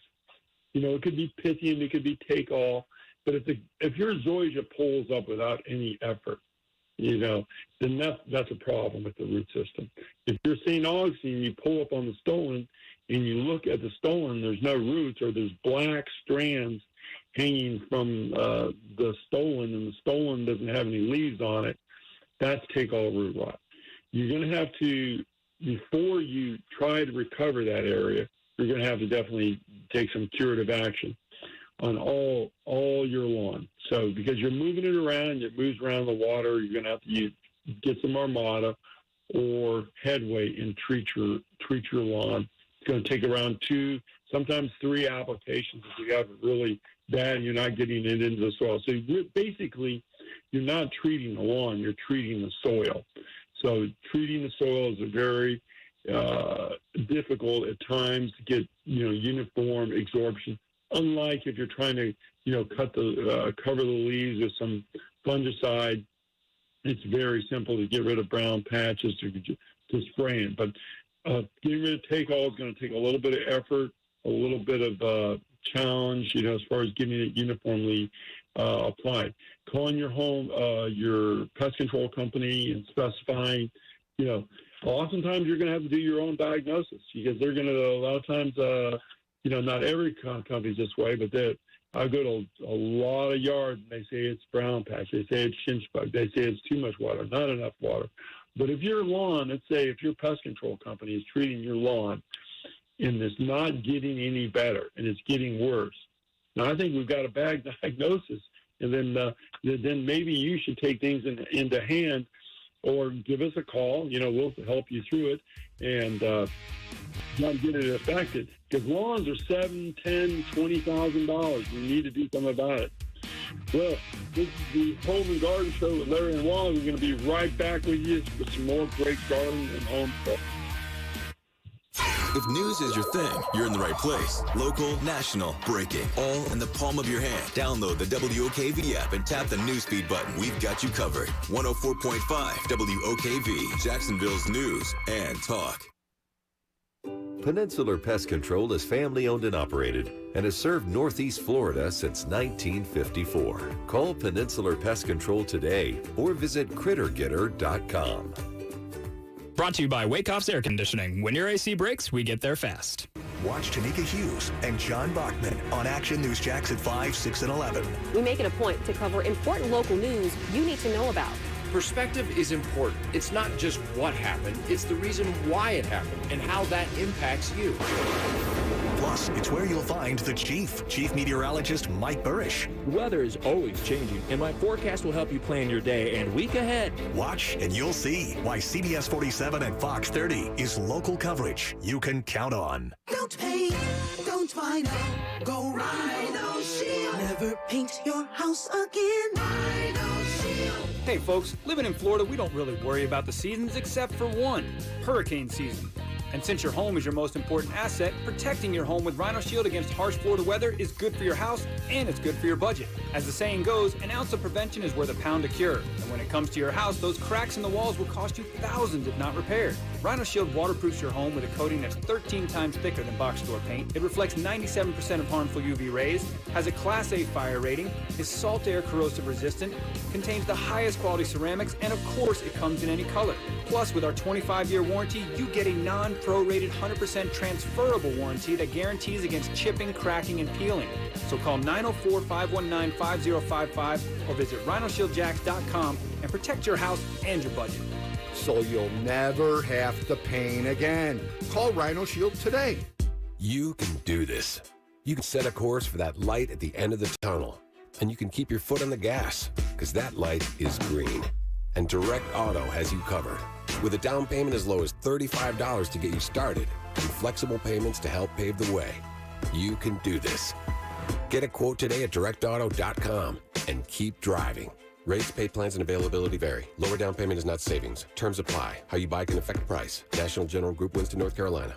It could be Pythium, it could be take-all. But if your zoysia pulls up without any effort, then that's a problem with the root system. If you're St. Augustine, you pull up on the stolon and you look at the stolon, there's no roots, or there's black strands hanging from the stolon, and the stolon doesn't have any leaves on it, that's take-all root rot. You're going to have to, before you try to recover that area, you're going to have to definitely take some curative action on all your lawn. So because you're moving it around, it moves around the water, you're going to have to get some Armada or Headway and treat your lawn. It's going to take around 2, sometimes 3 applications if you have it really bad and you're not getting it into the soil. So basically, you're not treating the lawn, you're treating the soil. So treating the soil is a very difficult at times to get uniform absorption. Unlike if you're trying to cover the leaves with some fungicide, it's very simple to get rid of brown patches to spraying. But getting rid of take-all is going to take a little bit of effort, a little bit of challenge, as far as getting it uniformly applied. Calling your home, your pest control company, and specifying, oftentimes you're going to have to do your own diagnosis, because they're going to, a lot of times, not every company's this way, but I go to a lot of yards and they say it's brown patch, they say it's chinch bug, they say it's too much water, not enough water. But if your lawn, let's say if your pest control company is treating your lawn and it's not getting any better and it's getting worse, now I think we've got a bad diagnosis, and then maybe you should take things into hand, or give us a call. We'll help you through it and not get it affected. Because lawns are $7,000, $10,000, $20,000. We need to do something about it. Well, this is the Home and Garden Show with Larry and Wally. We're going to be right back with you with some more great garden and home stuff. If news is your thing, you're in the right place. Local, national, breaking, all in the palm of your hand. Download the WOKV app and tap the newsfeed button. We've got you covered. 104.5 WOKV, Jacksonville's news and talk. Peninsular Pest Control is family-owned and operated and has served Northeast Florida since 1954. Call Peninsular Pest Control today or visit crittergetter.com. Brought to you by Wakeoff's Air Conditioning. When your AC breaks, we get there fast. Watch Tanika Hughes and John Bachman on Action News Jax at 5, 6, and 11. We make it a point to cover important local news you need to know about. Perspective is important. It's not just what happened, it's the reason why it happened and how that impacts you. Plus, it's where you'll find the Chief Meteorologist Mike Burrish. The weather is always changing, and my forecast will help you plan your day and week ahead. Watch, and you'll see why CBS 47 and Fox 30 is local coverage you can count on. Don't paint, don't vinyl, go Rhino Shield. Never paint your house again. Rhino Shield. Hey folks, living in Florida, we don't really worry about the seasons except for one, hurricane season. And since your home is your most important asset, protecting your home with Rhino Shield against harsh Florida weather is good for your house and it's good for your budget. As the saying goes, an ounce of prevention is worth a pound of cure. And when it comes to your house, those cracks in the walls will cost you thousands if not repaired. Rhino Shield waterproofs your home with a coating that's 13 times thicker than box store paint. It reflects 97% of harmful UV rays, has a Class A fire rating, is salt air corrosive resistant, contains the highest quality ceramics, and of course it comes in any color. Plus, with our 25-year warranty, you get a non-prorated 100% transferable warranty that guarantees against chipping, cracking, and peeling. So call 904-519-5055 or visit rhinoshieldjax.com and protect your house and your budget. So you'll never have to paint again. Call Rhino Shield today. You can do this. You can set a course for that light at the end of the tunnel. And you can keep your foot on the gas, because that light is green. And Direct Auto has you covered. With a down payment as low as $35 to get you started, and flexible payments to help pave the way. You can do this. Get a quote today at directauto.com and keep driving. Rates, paid plans, and availability vary. Lower down payment is not savings. Terms apply. How you buy can affect price. National General Group, Winston, North Carolina.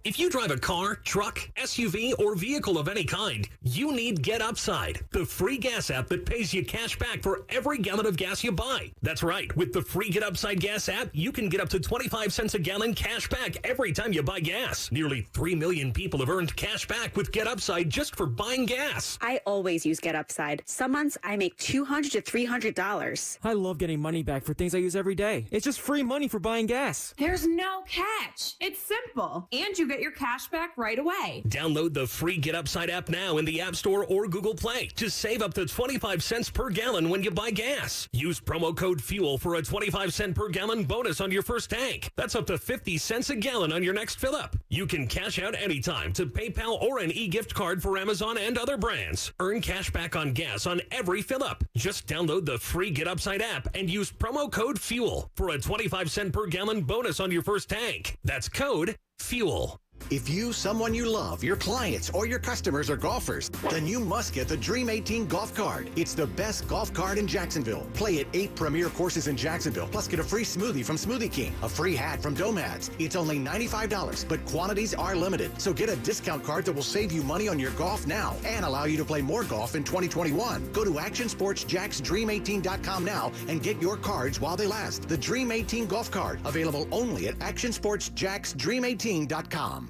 If you drive a car, truck, SUV, or vehicle of any kind, you need Get Upside, the free gas app that pays you cash back for every gallon of gas you buy. That's right. With the free Get Upside gas app, you can get up to 25 cents a gallon cash back every time you buy gas. Nearly 3 million people have earned cash back with Get Upside just for buying gas. I always use Get Upside. Some months I make $200 to $300. I love getting money back for things I use every day. It's just free money for buying gas. There's no catch. It's simple. And you get your cash back right away. Download the free Get Upside app now in the App Store or Google Play to save up to 25 cents per gallon when you buy gas. Use promo code FUEL for a 25-cent per gallon bonus on your first tank. That's up to 50 cents a gallon on your next fill up. You can cash out anytime to PayPal or an e-gift card for Amazon and other brands. Earn cash back on gas on every fill up. Just download the free Get Upside app and use promo code FUEL for a 25-cent per gallon bonus on your first tank. That's code FUEL. If you, someone you love, your clients, or your customers are golfers, then you must get the Dream 18 golf card. It's the best golf card in Jacksonville. Play at 8 premier courses in Jacksonville, plus get a free smoothie from Smoothie King, a free hat from Dome Hats. It's only $95, but quantities are limited. So get a discount card that will save you money on your golf now and allow you to play more golf in 2021. Go to actionsportsjaxdream18.com now and get your cards while they last. The Dream 18 golf card, available only at actionsportsjaxdream18.com.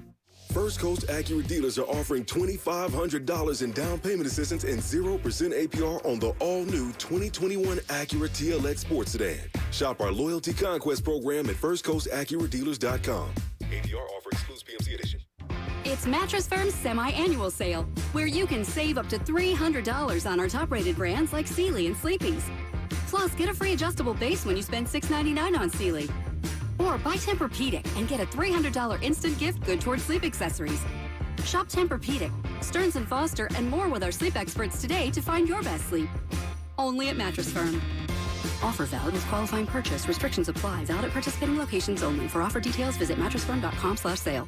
First Coast Acura dealers are offering $2,500 in down payment assistance and 0% APR on the all-new 2021 Acura TLX Sports Sedan. Shop our Loyalty Conquest program at firstcoastacuradealers.com. APR offer excludes PMC edition. It's Mattress Firm's semi-annual sale, where you can save up to $300 on our top-rated brands like Sealy and Sleepy's. Plus, get a free adjustable base when you spend $6.99 on Sealy. Or buy Tempur-Pedic and get a $300 instant gift good towards sleep accessories. Shop Tempur-Pedic, Stearns & Foster, and more with our sleep experts today to find your best sleep. Only at Mattress Firm. Offer valid with qualifying purchase. Restrictions apply. Valid at participating locations only. For offer details, visit mattressfirm.com/sale.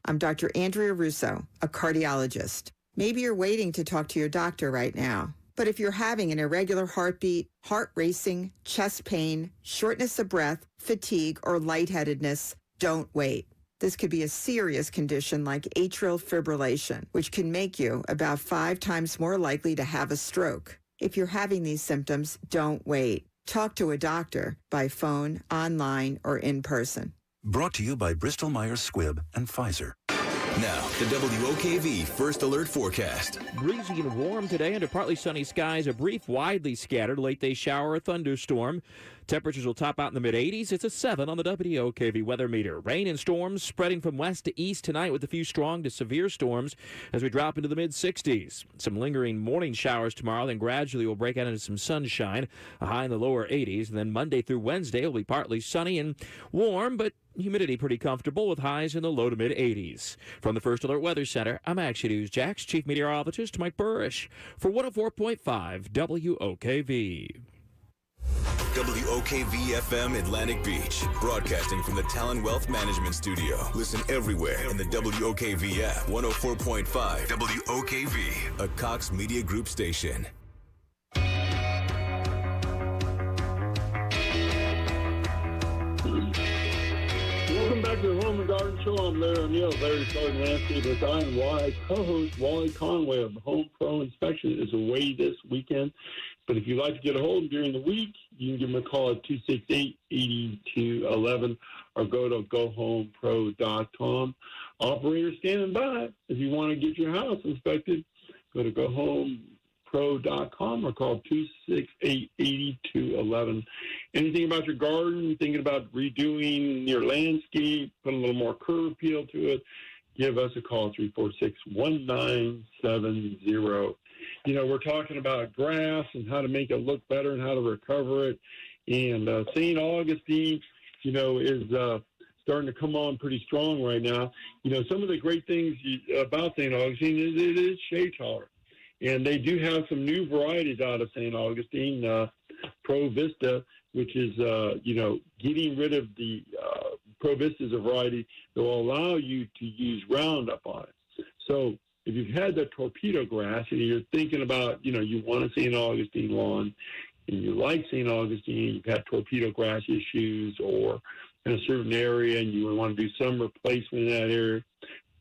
I'm Dr. Andrea Russo, a cardiologist. Maybe you're waiting to talk to your doctor right now. But if you're having an irregular heartbeat, heart racing, chest pain, shortness of breath, fatigue, or lightheadedness, don't wait. This could be a serious condition like atrial fibrillation, which can make you about 5 times more likely to have a stroke. If you're having these symptoms, don't wait. Talk to a doctor by phone, online, or in person. Brought to you by Bristol-Myers Squibb and Pfizer. Now, the WOKV First Alert Forecast. Breezy and warm today under partly sunny skies. A brief, widely scattered late day shower or thunderstorm. Temperatures will top out in the mid-80s. It's a 7 on the WOKV weather meter. Rain and storms spreading from west to east tonight with a few strong to severe storms as we drop into the mid-60s. Some lingering morning showers tomorrow, then gradually we'll break out into some sunshine, a high in the lower 80s. And then Monday through Wednesday will be partly sunny and warm, but humidity pretty comfortable with highs in the low to mid-80s. From the First Alert Weather Center, I'm Action News Jack's Chief Meteorologist Mike Burrish for 104.5 WOKV. WOKV-FM Atlantic Beach, broadcasting from the Talon Wealth Management Studio. Listen everywhere in the WOKV app. 104.5 WOKV, a Cox Media Group station. Welcome back to the Home and Garden Show. I'm Larry O'Neill, Larry's Garden Landscape with I co-host Wally Conway of Home Pro Inspection is away this weekend. But if you'd like to get a hold of him during the week, you can give him a call at 268-8211 or go to gohomepro.com. Operator standing by. If you want to get your house inspected, go to gohomepro.com or call 268-8211. Anything about your garden, thinking about redoing your landscape, put a little more curb appeal to it, give us a call, 346-1970. You know, we're talking about grass and how to make it look better and how to recover it. And St. Augustine, you know, is starting to come on pretty strong right now. You know, some of the great things about St. Augustine is it is shade tolerant. And they do have some new varieties out of St. Augustine, Pro Vista, which is, you know, getting rid of the Pro Vista is a variety that will allow you to use Roundup on it. So if you've had the torpedo grass and you're thinking about, you know, you want a St. Augustine lawn and you like St. Augustine, you've had torpedo grass issues or in a certain area and you want to do some replacement in that area,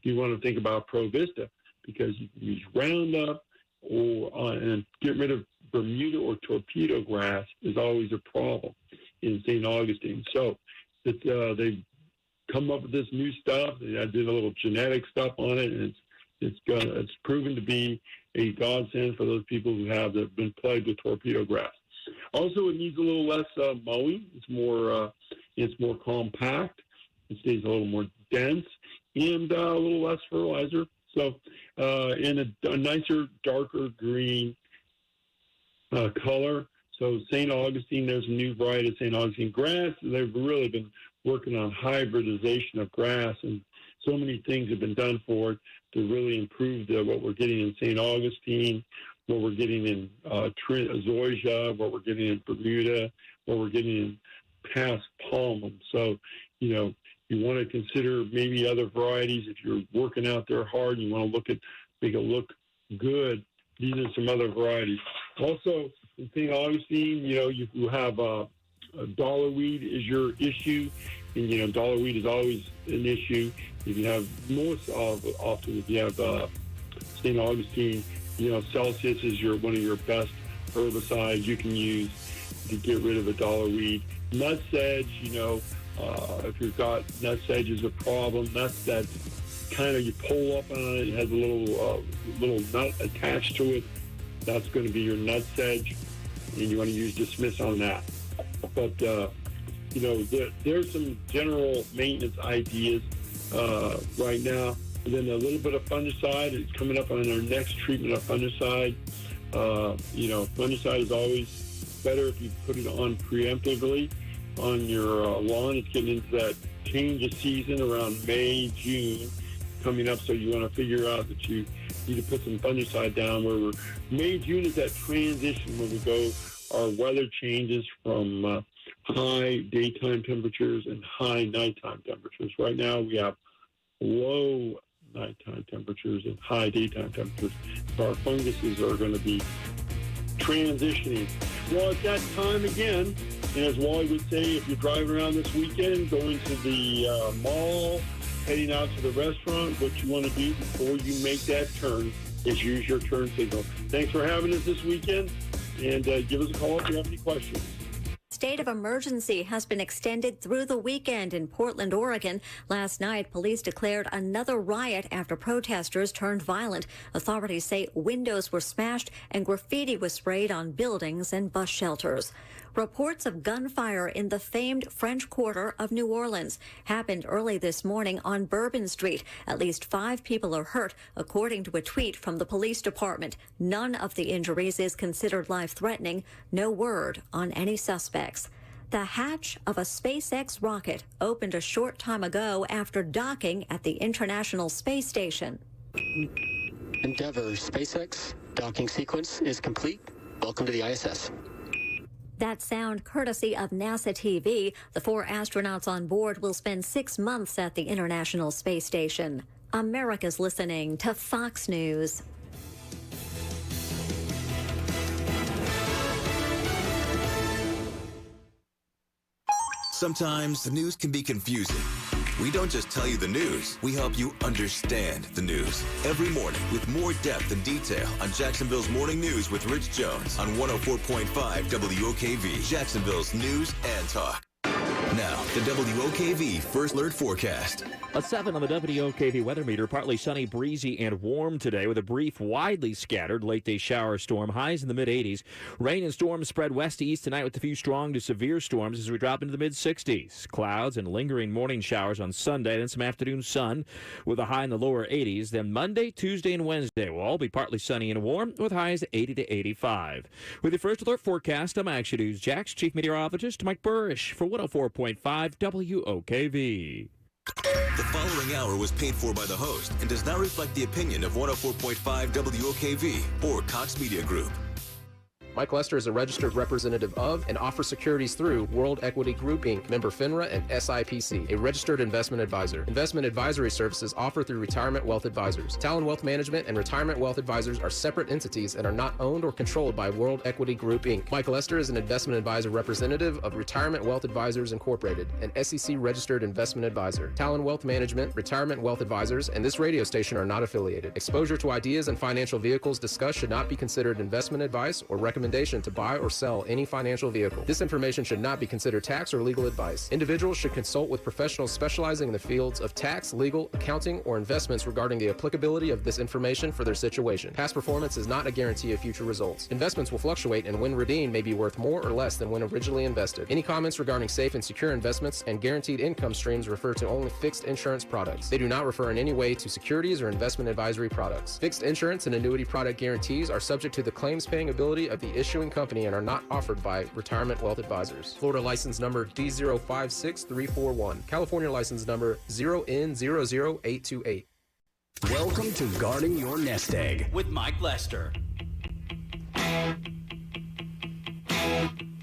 you want to think about Pro Vista because you can use Roundup or and get rid of Bermuda or torpedo grass is always a problem in St. Augustine. So they've come up with this new stuff. I did a little genetic stuff on it, and it's proven to be a godsend for those people who have been plagued with torpedo grass. Also, it needs a little less mowing. It's more compact. It stays a little more dense and a little less fertilizer. So, in a nicer, darker green color. So, St. Augustine, there's a new variety of St. Augustine grass. They've really been working on hybridization of grass, and so many things have been done for it to really improve what we're getting in St. Augustine, what we're getting in zoysia, what we're getting in Bermuda, what we're getting in past palmum. So, you know, you want to consider maybe other varieties if you're working out there hard and you want to make it look good. These are some other varieties. Also, in St. Augustine, you know, you have a dollarweed is your issue, and you know dollarweed is always an issue. If you have often if you have St. Augustine, you know Celsius is one of your best herbicides you can use to get rid of a dollarweed. Nutsedge, you know, if you've got nutsedge is a problem. That's kind of you pull up on it. It has a little nut attached to it. That's going to be your nutsedge, and you want to use Dismiss on that. But, you know, there's some general maintenance ideas right now. And then a little bit of fungicide is coming up on our next treatment of fungicide. You know, fungicide is always better if you put it on preemptively on your lawn. It's getting into that change of season around May, June coming up. So you want to figure out that you need to put some fungicide down where May, June is that transition when we go, our weather changes from high daytime temperatures and high nighttime temperatures. Right now we have low nighttime temperatures and high daytime temperatures. So our funguses are going to be transitioning. Well, it's that time again. And as Wally would say, if you're driving around this weekend, going to the mall, heading out to the restaurant, what you want to do before you make that turn is use your turn signal. Thanks for having us this weekend, and give us a call if you have any questions. State of emergency has been extended through the weekend in Portland, Oregon. Last night, police declared another riot after protesters turned violent. Authorities say windows were smashed and graffiti was sprayed on buildings and bus shelters. Reports of gunfire in the famed French Quarter of New Orleans happened early this morning on Bourbon Street. At least 5 people are hurt, according to a tweet from the police department. None of the injuries is considered life-threatening. No word on any suspects. The hatch of a SpaceX rocket opened a short time ago after docking at the International Space Station. Endeavour SpaceX docking sequence is complete. Welcome to the ISS. That sound courtesy of NASA TV. The 4 astronauts on board will spend 6 months at the International Space Station. America's listening to Fox News. Sometimes the news can be confusing. We don't just tell you the news, we help you understand the news. Every morning with more depth and detail on Jacksonville's Morning News with Rich Jones on 104.5 WOKV, Jacksonville's news and talk. Now, the WOKV First Alert Forecast. A 7 on the WOKV weather meter. Partly sunny, breezy, and warm today with a brief, widely scattered late-day shower storm. Highs in the mid-80s. Rain and storms spread west to east tonight with a few strong to severe storms as we drop into the mid-60s. Clouds and lingering morning showers on Sunday, then some afternoon sun with a high in the lower 80s. Then Monday, Tuesday, and Wednesday will all be partly sunny and warm with highs 80 to 85. With your First Alert Forecast, I'm Action News Jack's Chief Meteorologist Mike Burrish for 104.5 WOKV. The following hour was paid for by the host and does not reflect the opinion of 104.5 WOKV or Cox Media Group. Mike Lester is a registered representative of and offers securities through World Equity Group, Inc., member FINRA and SIPC, a registered investment advisor. Investment advisory services offered through Retirement Wealth Advisors. Talon Wealth Management and Retirement Wealth Advisors are separate entities and are not owned or controlled by World Equity Group, Inc. Mike Lester is an investment advisor representative of Retirement Wealth Advisors Incorporated, an SEC-registered investment advisor. Talon Wealth Management, Retirement Wealth Advisors, and this radio station are not affiliated. Exposure to ideas and financial vehicles discussed should not be considered investment advice or recommendation to buy or sell any financial vehicle. This information should not be considered tax or legal advice. Individuals should consult with professionals specializing in the fields of tax, legal, accounting, or investments regarding the applicability of this information for their situation. Past performance is not a guarantee of future results. Investments will fluctuate and when redeemed may be worth more or less than when originally invested. Any comments regarding safe and secure investments and guaranteed income streams refer to only fixed insurance products. They do not refer in any way to securities or investment advisory products. Fixed insurance and annuity product guarantees are subject to the claims paying ability of the issuing company and are not offered by Retirement Wealth Advisors. Florida license number D056341. California license number 0N00828. Welcome to Guarding Your Nest Egg with Mike Lester.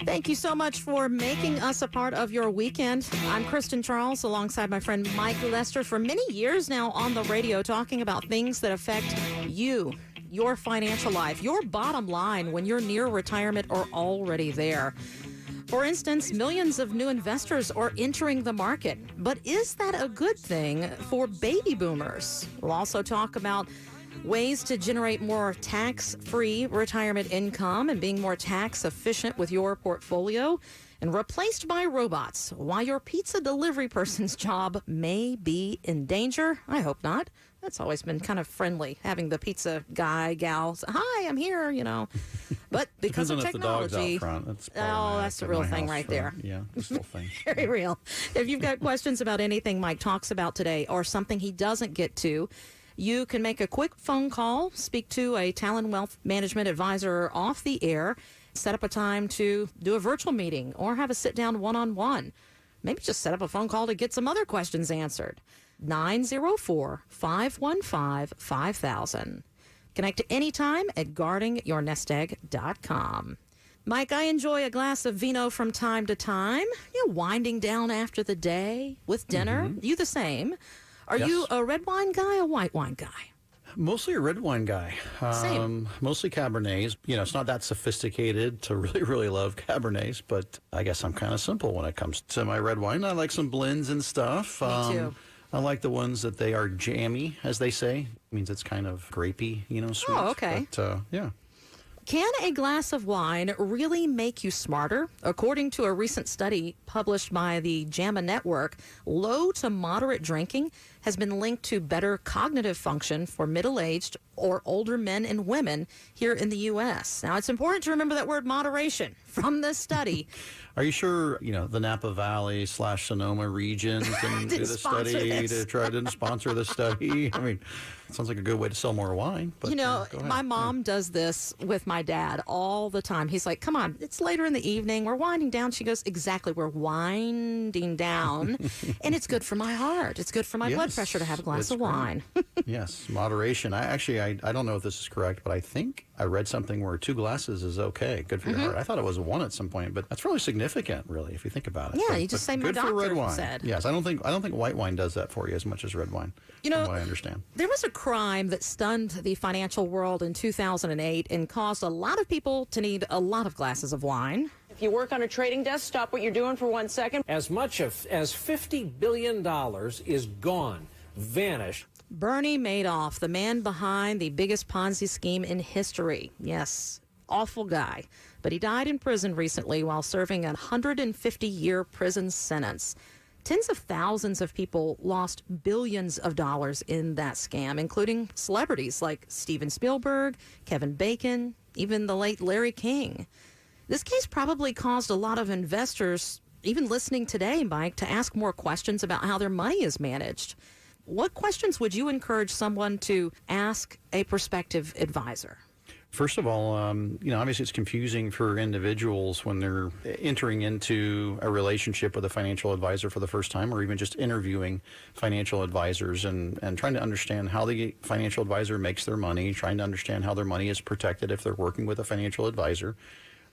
Thank you so much for making us a part of your weekend. I'm Kristen Charles alongside my friend Mike Lester for many years now on the radio talking about things that affect you, your financial life, your bottom line when you're near retirement or already there. For instance, millions of new investors are entering the market. But is that a good thing for baby boomers? We'll also talk about ways to generate more tax-free retirement income and being more tax efficient with your portfolio. And replaced by robots, why your pizza delivery person's job may be in danger. I hope not. That's always been kind of friendly, having the pizza guy, gal, say, hi, I'm here, you know. But because of technology, that's the real thing right there. Yeah, this whole thing. Very real. If you've got questions about anything Mike talks about today or something he doesn't get to, you can make a quick phone call, speak to a Talon Wealth Management advisor off the air, set up a time to do a virtual meeting or have a sit-down one-on-one. Maybe just set up a phone call to get some other questions answered. 904-515-5000. Connect anytime at guardingyournestegg.com. Mike, I enjoy a glass of vino from time to time, winding down after the day with dinner. Mm-hmm. You the same. Are you a red wine guy or white wine guy? Mostly a red wine guy. Same. Mostly Cabernets. It's not that sophisticated to really, really love Cabernets, but I guess I'm kind of simple when it comes to my red wine. I like some blends and stuff. Me too. I like the ones that they are jammy, as they say. It means it's kind of grapey, sweet. Oh, okay. But, yeah. Can a glass of wine really make you smarter? According to a recent study published by the JAMA Network, low to moderate drinking has been linked to better cognitive function for middle-aged or older men and women here in the U.S. Now, it's important to remember that word moderation from this study. Are you sure, the Napa Valley / Sonoma region didn't do the study to try to sponsor the study? I mean, it sounds like a good way to sell more wine. But, my mom does this with my dad all the time. He's like, come on, it's later in the evening. We're winding down. She goes, exactly, we're winding down. And it's good for my heart. It's good for my blood pressure to have a glass of wine. Yes, moderation. I don't know if this is correct, but I think I read something where 2 glasses is okay, good for your heart. I thought it was 1 at some point, but that's really significant, really, if you think about it. Yeah, you just say my doctor good for red wine. said. Yes, I don't think white wine does that for you as much as red wine. From what I understand. There was a crime that stunned the financial world in 2008 and caused a lot of people to need a lot of glasses of wine. If you work on a trading desk, stop what you're doing for 1 second. As much as $50 billion is gone, vanished. Bernie Madoff, the man behind the biggest Ponzi scheme in history. Yes, awful guy. But he died in prison recently while serving a 150-year prison sentence. Tens of thousands of people lost billions of dollars in that scam, including celebrities like Steven Spielberg, Kevin Bacon, even the late Larry King. This case probably caused a lot of investors, even listening today, Mike, to ask more questions about how their money is managed. What questions would you encourage someone to ask a prospective advisor? First of all, obviously it's confusing for individuals when they're entering into a relationship with a financial advisor for the first time, or even just interviewing financial advisors and trying to understand how the financial advisor makes their money, trying to understand how their money is protected if they're working with a financial advisor.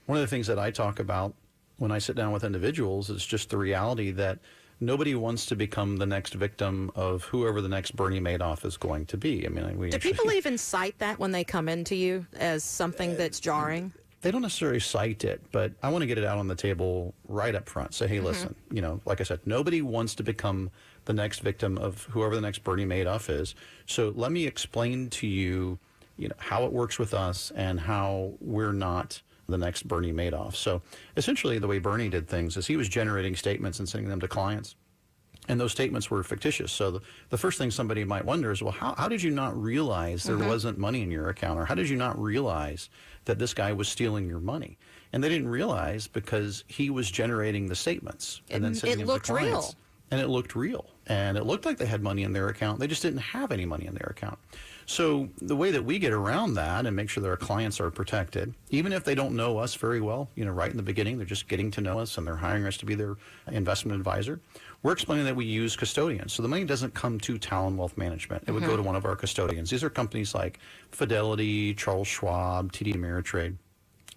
One of the things that I talk about when I sit down with individuals is just the reality that nobody wants to become the next victim of whoever the next Bernie Madoff is going to be. I mean, do people even cite that when they come into you as something that's jarring? They don't necessarily cite it, but I want to get it out on the table right up front. Say, hey, listen, like I said, nobody wants to become the next victim of whoever the next Bernie Madoff is. So let me explain to you, how it works with us and how we're not the next Bernie Madoff. So essentially the way Bernie did things is he was generating statements and sending them to clients. And those statements were fictitious. So the first thing somebody might wonder is, well, how did you not realize there wasn't money in your account? Or how did you not realize that this guy was stealing your money? And they didn't realize because he was generating the statements and then sending them to clients. Real. And it looked real. And it looked like they had money in their account. They just didn't have any money in their account. So the way that we get around that and make sure that our clients are protected, even if they don't know us very well, right in the beginning, they're just getting to know us and they're hiring us to be their investment advisor, we're explaining that we use custodians. So the money doesn't come to Talon Wealth Management. It would go to one of our custodians. These are companies like Fidelity, Charles Schwab, TD Ameritrade.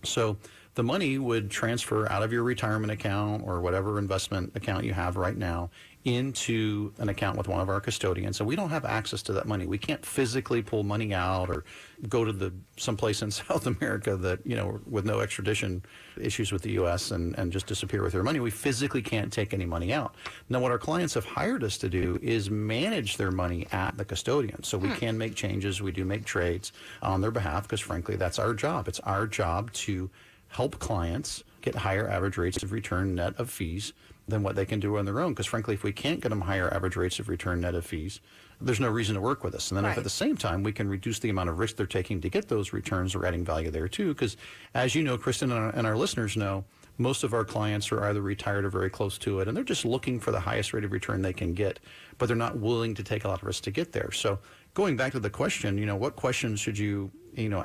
So the money would transfer out of your retirement account or whatever investment account you have right now into an account with one of our custodians. So we don't have access to that money. We can't physically pull money out or go to someplace in South America that, with no extradition issues with the U.S. and just disappear with their money. We physically can't take any money out. Now, what our clients have hired us to do is manage their money at the custodian. So we can make changes. We do make trades on their behalf because, frankly, that's our job. It's our job to help clients get higher average rates of return net of fees than what they can do on their own. Because frankly, if we can't get them higher average rates of return net of fees, there's no reason to work with us. And then if at the same time we can reduce the amount of risk they're taking to get those returns, we're adding value there too. Because as you know, Kristen, and our listeners know, most of our clients are either retired or very close to it, and they're just looking for the highest rate of return they can get, but they're not willing to take a lot of risk to get there. So going back to the question, what questions should you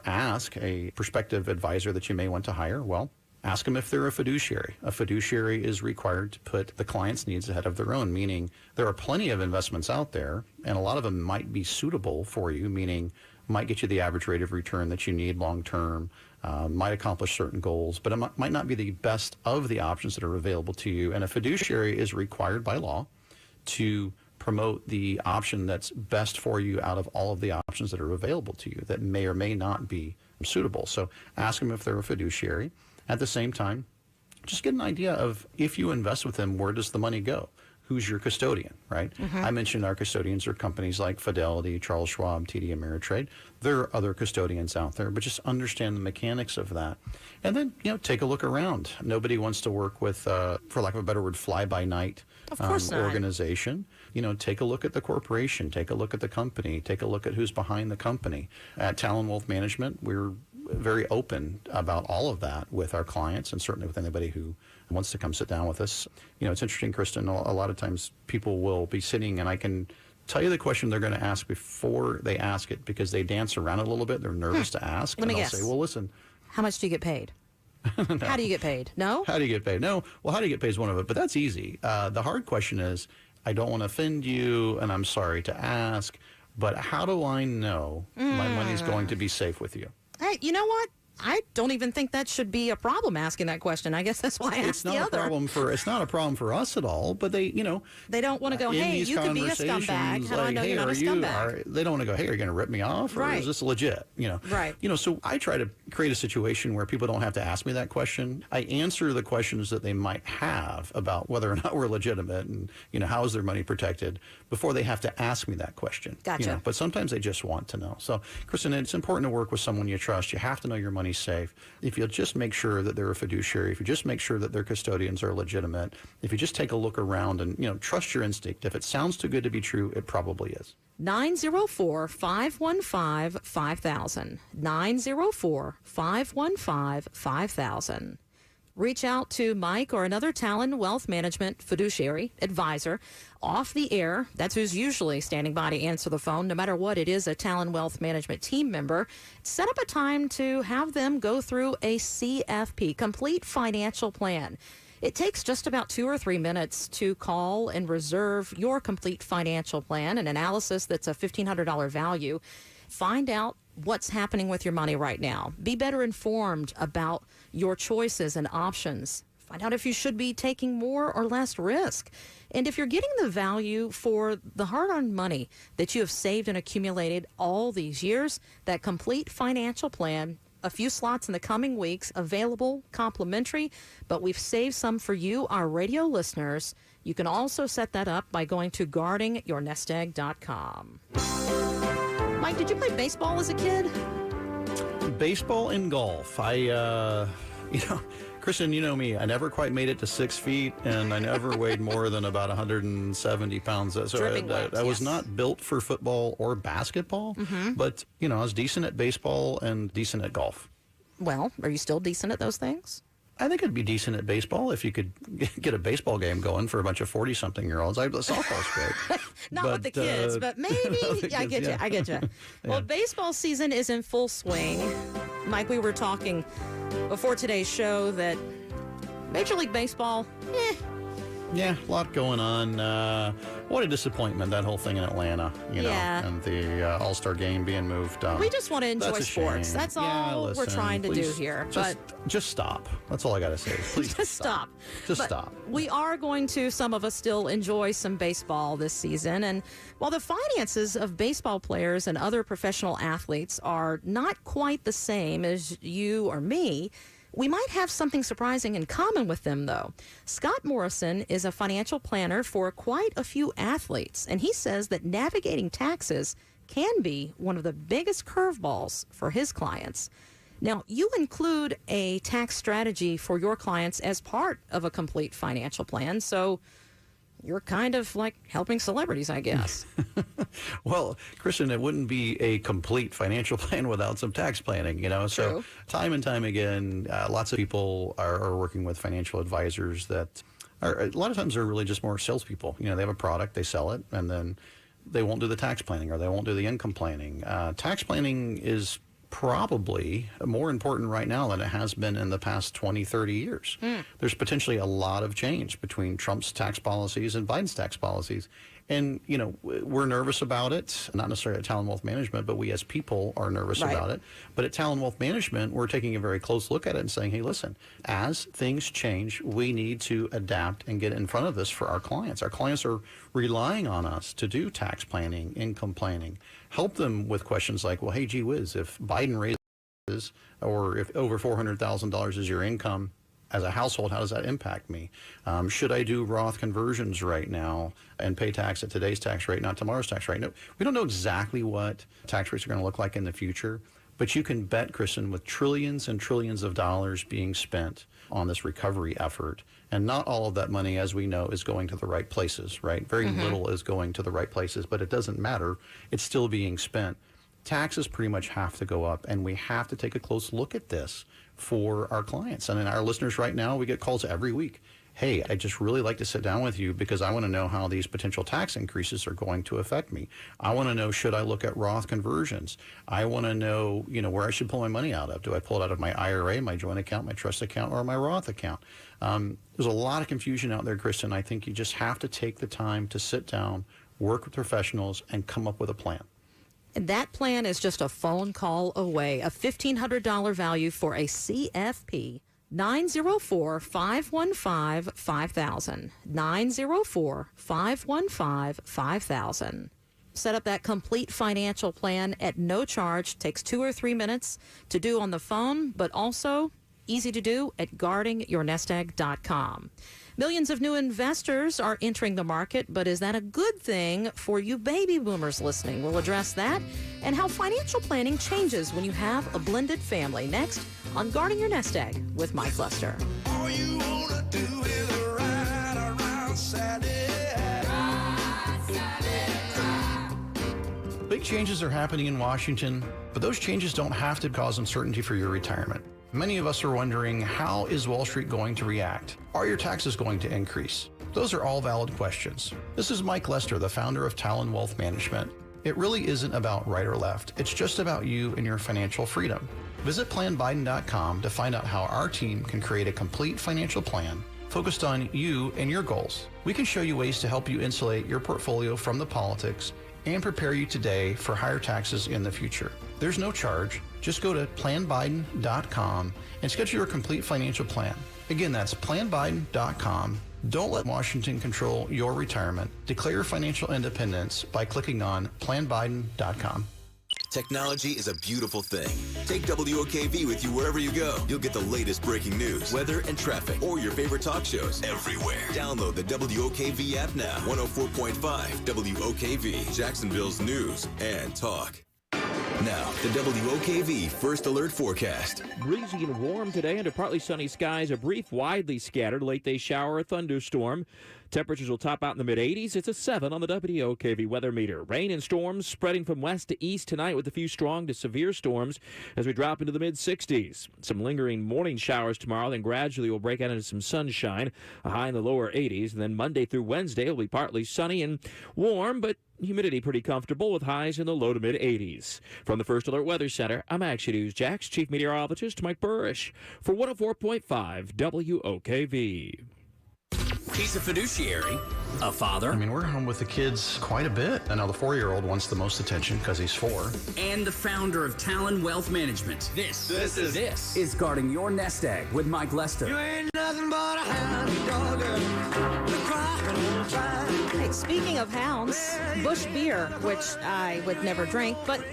ask a prospective advisor that you may want to hire? Well, ask them if they're a fiduciary. A fiduciary is required to put the client's needs ahead of their own, meaning there are plenty of investments out there, and a lot of them might be suitable for you, meaning might get you the average rate of return that you need long term, might accomplish certain goals, but it might not be the best of the options that are available to you. And a fiduciary is required by law to promote the option that's best for you out of all of the options that are available to you that may or may not be suitable. So ask them if they're a fiduciary. At the same time, just get an idea of if you invest with them, where does the money go? who's your custodian, right? I mentioned our custodians are companies like Fidelity, Charles Schwab, TD Ameritrade. There are other custodians out there, but just understand the mechanics of that. And then, take a look around. Nobody wants to work with, for lack of a better word, fly-by-night organization. Take a look at the corporation, take a look at the company, take a look at who's behind the company. At Talon Wealth Management, we're very open about all of that with our clients, and certainly with anybody who wants to come sit down with us. It's interesting, Kristen, a lot of times people will be sitting, and I can tell you the question they're going to ask before they ask it, because they dance around it a little bit. They're nervous to ask. Let me and guess. They'll say, well, listen. How much do you get paid? No. How do you get paid? No? How do you get paid? No. Well, how do you get paid is one of it, but that's easy. The hard question is, I don't want to offend you, and I'm sorry to ask, but how do I know my money's going to be safe with you? Hey, you know what? I don't even think that should be a problem asking that question. I guess that's why I asked the other. It's not a problem for us at all, but they don't want to go, hey, you could be a scumbag. How do I know you're not a scumbag? They don't want to go, hey, are you going to rip me off? Or is this legit? Right. So I try to create a situation where people don't have to ask me that question. I answer the questions that they might have about whether or not we're legitimate and, how is their money protected before they have to ask me that question. Gotcha. But sometimes they just want to know. So, Kristen, it's important to work with someone you trust. You have to know your money safe. If you'll just make sure that they're a fiduciary, if you just make sure that their custodians are legitimate, if you just take a look around and trust your instinct. If it sounds too good to be true, it probably is. 904-515-5000. 904-515-5000. Reach out to Mike or another Talon Wealth Management fiduciary advisor off the air. That's who's usually standing by to answer the phone, no matter what it is, a Talon Wealth Management team member. Set up a time to have them go through a CFP, complete financial plan. It takes just about 2 or 3 minutes to call and reserve your complete financial plan, an analysis that's a $1,500 value. Find out what's happening with your money right now. Be better informed about your choices and options. Find out if you should be taking more or less risk. And if you're getting the value for the hard-earned money that you have saved and accumulated all these years, that complete financial plan, a few slots in the coming weeks, available, complimentary, but we've saved some for you, our radio listeners. You can also set that up by going to guardingyournestegg.com. Mike, did you play baseball as a kid? Baseball and golf. Kristen, you know me. I never quite made it to 6 feet, and I never weighed more than about 170 pounds. So I was not built for football or basketball, but, I was decent at baseball and decent at golf. Well, are you still decent at those things? I think I'd be decent at baseball if you could get a baseball game going for a bunch of 40-something-year-olds. Softball's great. Not with the kids, but maybe. I get you. Well, baseball season is in full swing. Mike, we were talking before today's show that Major League Baseball, Yeah, a lot going on. What a disappointment, that whole thing in Atlanta, and the All-Star game being moved. We just want to enjoy sports. That's all we're trying to do here. Just stop. That's all I got to say. Please just stop. Stop. We are going to, some of us still enjoy some baseball this season. And while the finances of baseball players and other professional athletes are not quite the same as you or me, we might have something surprising in common with them, though. Scott Morrison is a financial planner for quite a few athletes, and he says that navigating taxes can be one of the biggest curveballs for his clients. Now, you include a tax strategy for your clients as part of a complete financial plan, so you're kind of like helping celebrities, I guess. Well, Kristen, it wouldn't be a complete financial plan without some tax planning, True. So time and time again, lots of people are working with financial advisors that are, a lot of times they're really just more salespeople. They have a product, they sell it, and then they won't do the tax planning or they won't do the income planning. Tax planning is probably more important right now than it has been in the past 20, 30 years. There's potentially a lot of change between Trump's tax policies and Biden's tax policies. And, we're nervous about it, not necessarily at Talon Wealth Management, but we as people are nervous about it. But at Talon Wealth Management, we're taking a very close look at it and saying, hey, listen, as things change, we need to adapt and get in front of this for our clients. Our clients are relying on us to do tax planning, income planning, help them with questions like, well, hey, gee whiz, if Biden raises or if over $400,000 is your income, as a household, how does that impact me? Should I do Roth conversions right now and pay tax at today's tax rate, not tomorrow's tax rate? No, we don't know exactly what tax rates are going to look like in the future, but you can bet, Kristen, with trillions and trillions of dollars being spent on this recovery effort, and not all of that money, as we know, is going to the right places, right? Very little is going to the right places, but it doesn't matter. It's still being spent. Taxes pretty much have to go up, and we have to take a close look at this for our clients. And in our listeners right now, we get calls every week. Hey, I just really like to sit down with you because I want to know how these potential tax increases are going to affect me. I want to know, should I look at Roth conversions? I want to know, where I should pull my money out of. Do I pull it out of my IRA, my joint account, my trust account, or my Roth account? There's a lot of confusion out there, Kristen. I think you just have to take the time to sit down, work with professionals, and come up with a plan. And that plan is just a phone call away. A $1,500 value for a CFP. 904-515-5000. 904-515-5000. Set up that complete financial plan at no charge. Takes 2 or 3 minutes to do on the phone, but also easy to do at guardingyournestegg.com. Millions of new investors are entering the market, but is that a good thing for you baby boomers listening? We'll address that and how financial planning changes when you have a blended family. Next on Guarding Your Nest Egg with Mike Lester. All you wanna do is ride around Saturday. Big changes are happening in Washington, but those changes don't have to cause uncertainty for your retirement. Many of us are wondering, how is Wall Street going to react? Are your taxes going to increase? Those are all valid questions. This is Mike Lester, the founder of Talon Wealth Management. It really isn't about right or left. It's just about you and your financial freedom. Visit planbiden.com to find out how our team can create a complete financial plan focused on you and your goals. We can show you ways to help you insulate your portfolio from the politics and prepare you today for higher taxes in the future. There's no charge. Just go to planbiden.com and schedule your complete financial plan. Again, that's planbiden.com. Don't let Washington control your retirement. Declare your financial independence by clicking on planbiden.com. Technology is a beautiful thing. Take WOKV with you wherever you go. You'll get the latest breaking news, weather, and traffic, or your favorite talk shows everywhere. Download the WOKV app now. 104.5 WOKV, Jacksonville's news and talk. Now, the WOKV First Alert Forecast. Breezy and warm today under partly sunny skies. A brief, widely scattered late day shower or thunderstorm. Temperatures will top out in the mid-80s. It's a 7 on the WOKV weather meter. Rain and storms spreading from west to east tonight with a few strong to severe storms as we drop into the mid-60s. Some lingering morning showers tomorrow, then gradually we'll break out into some sunshine, a high in the lower 80s. And then Monday through Wednesday will be partly sunny and warm, but humidity pretty comfortable with highs in the low to mid-80s. From the First Alert Weather Center, I'm Action News Jax Chief Meteorologist Mike Burrish for 104.5 WOKV. He's a fiduciary, a father. We're home with the kids quite a bit. And now the 4-year-old wants the most attention because he's 4. And the founder of Talon Wealth Management. This is Guarding Your Nest Egg with Mike Lester. You ain't nothing but a hound dog, girl. Hey, speaking of hounds, Busch Beer, which I would never drink, but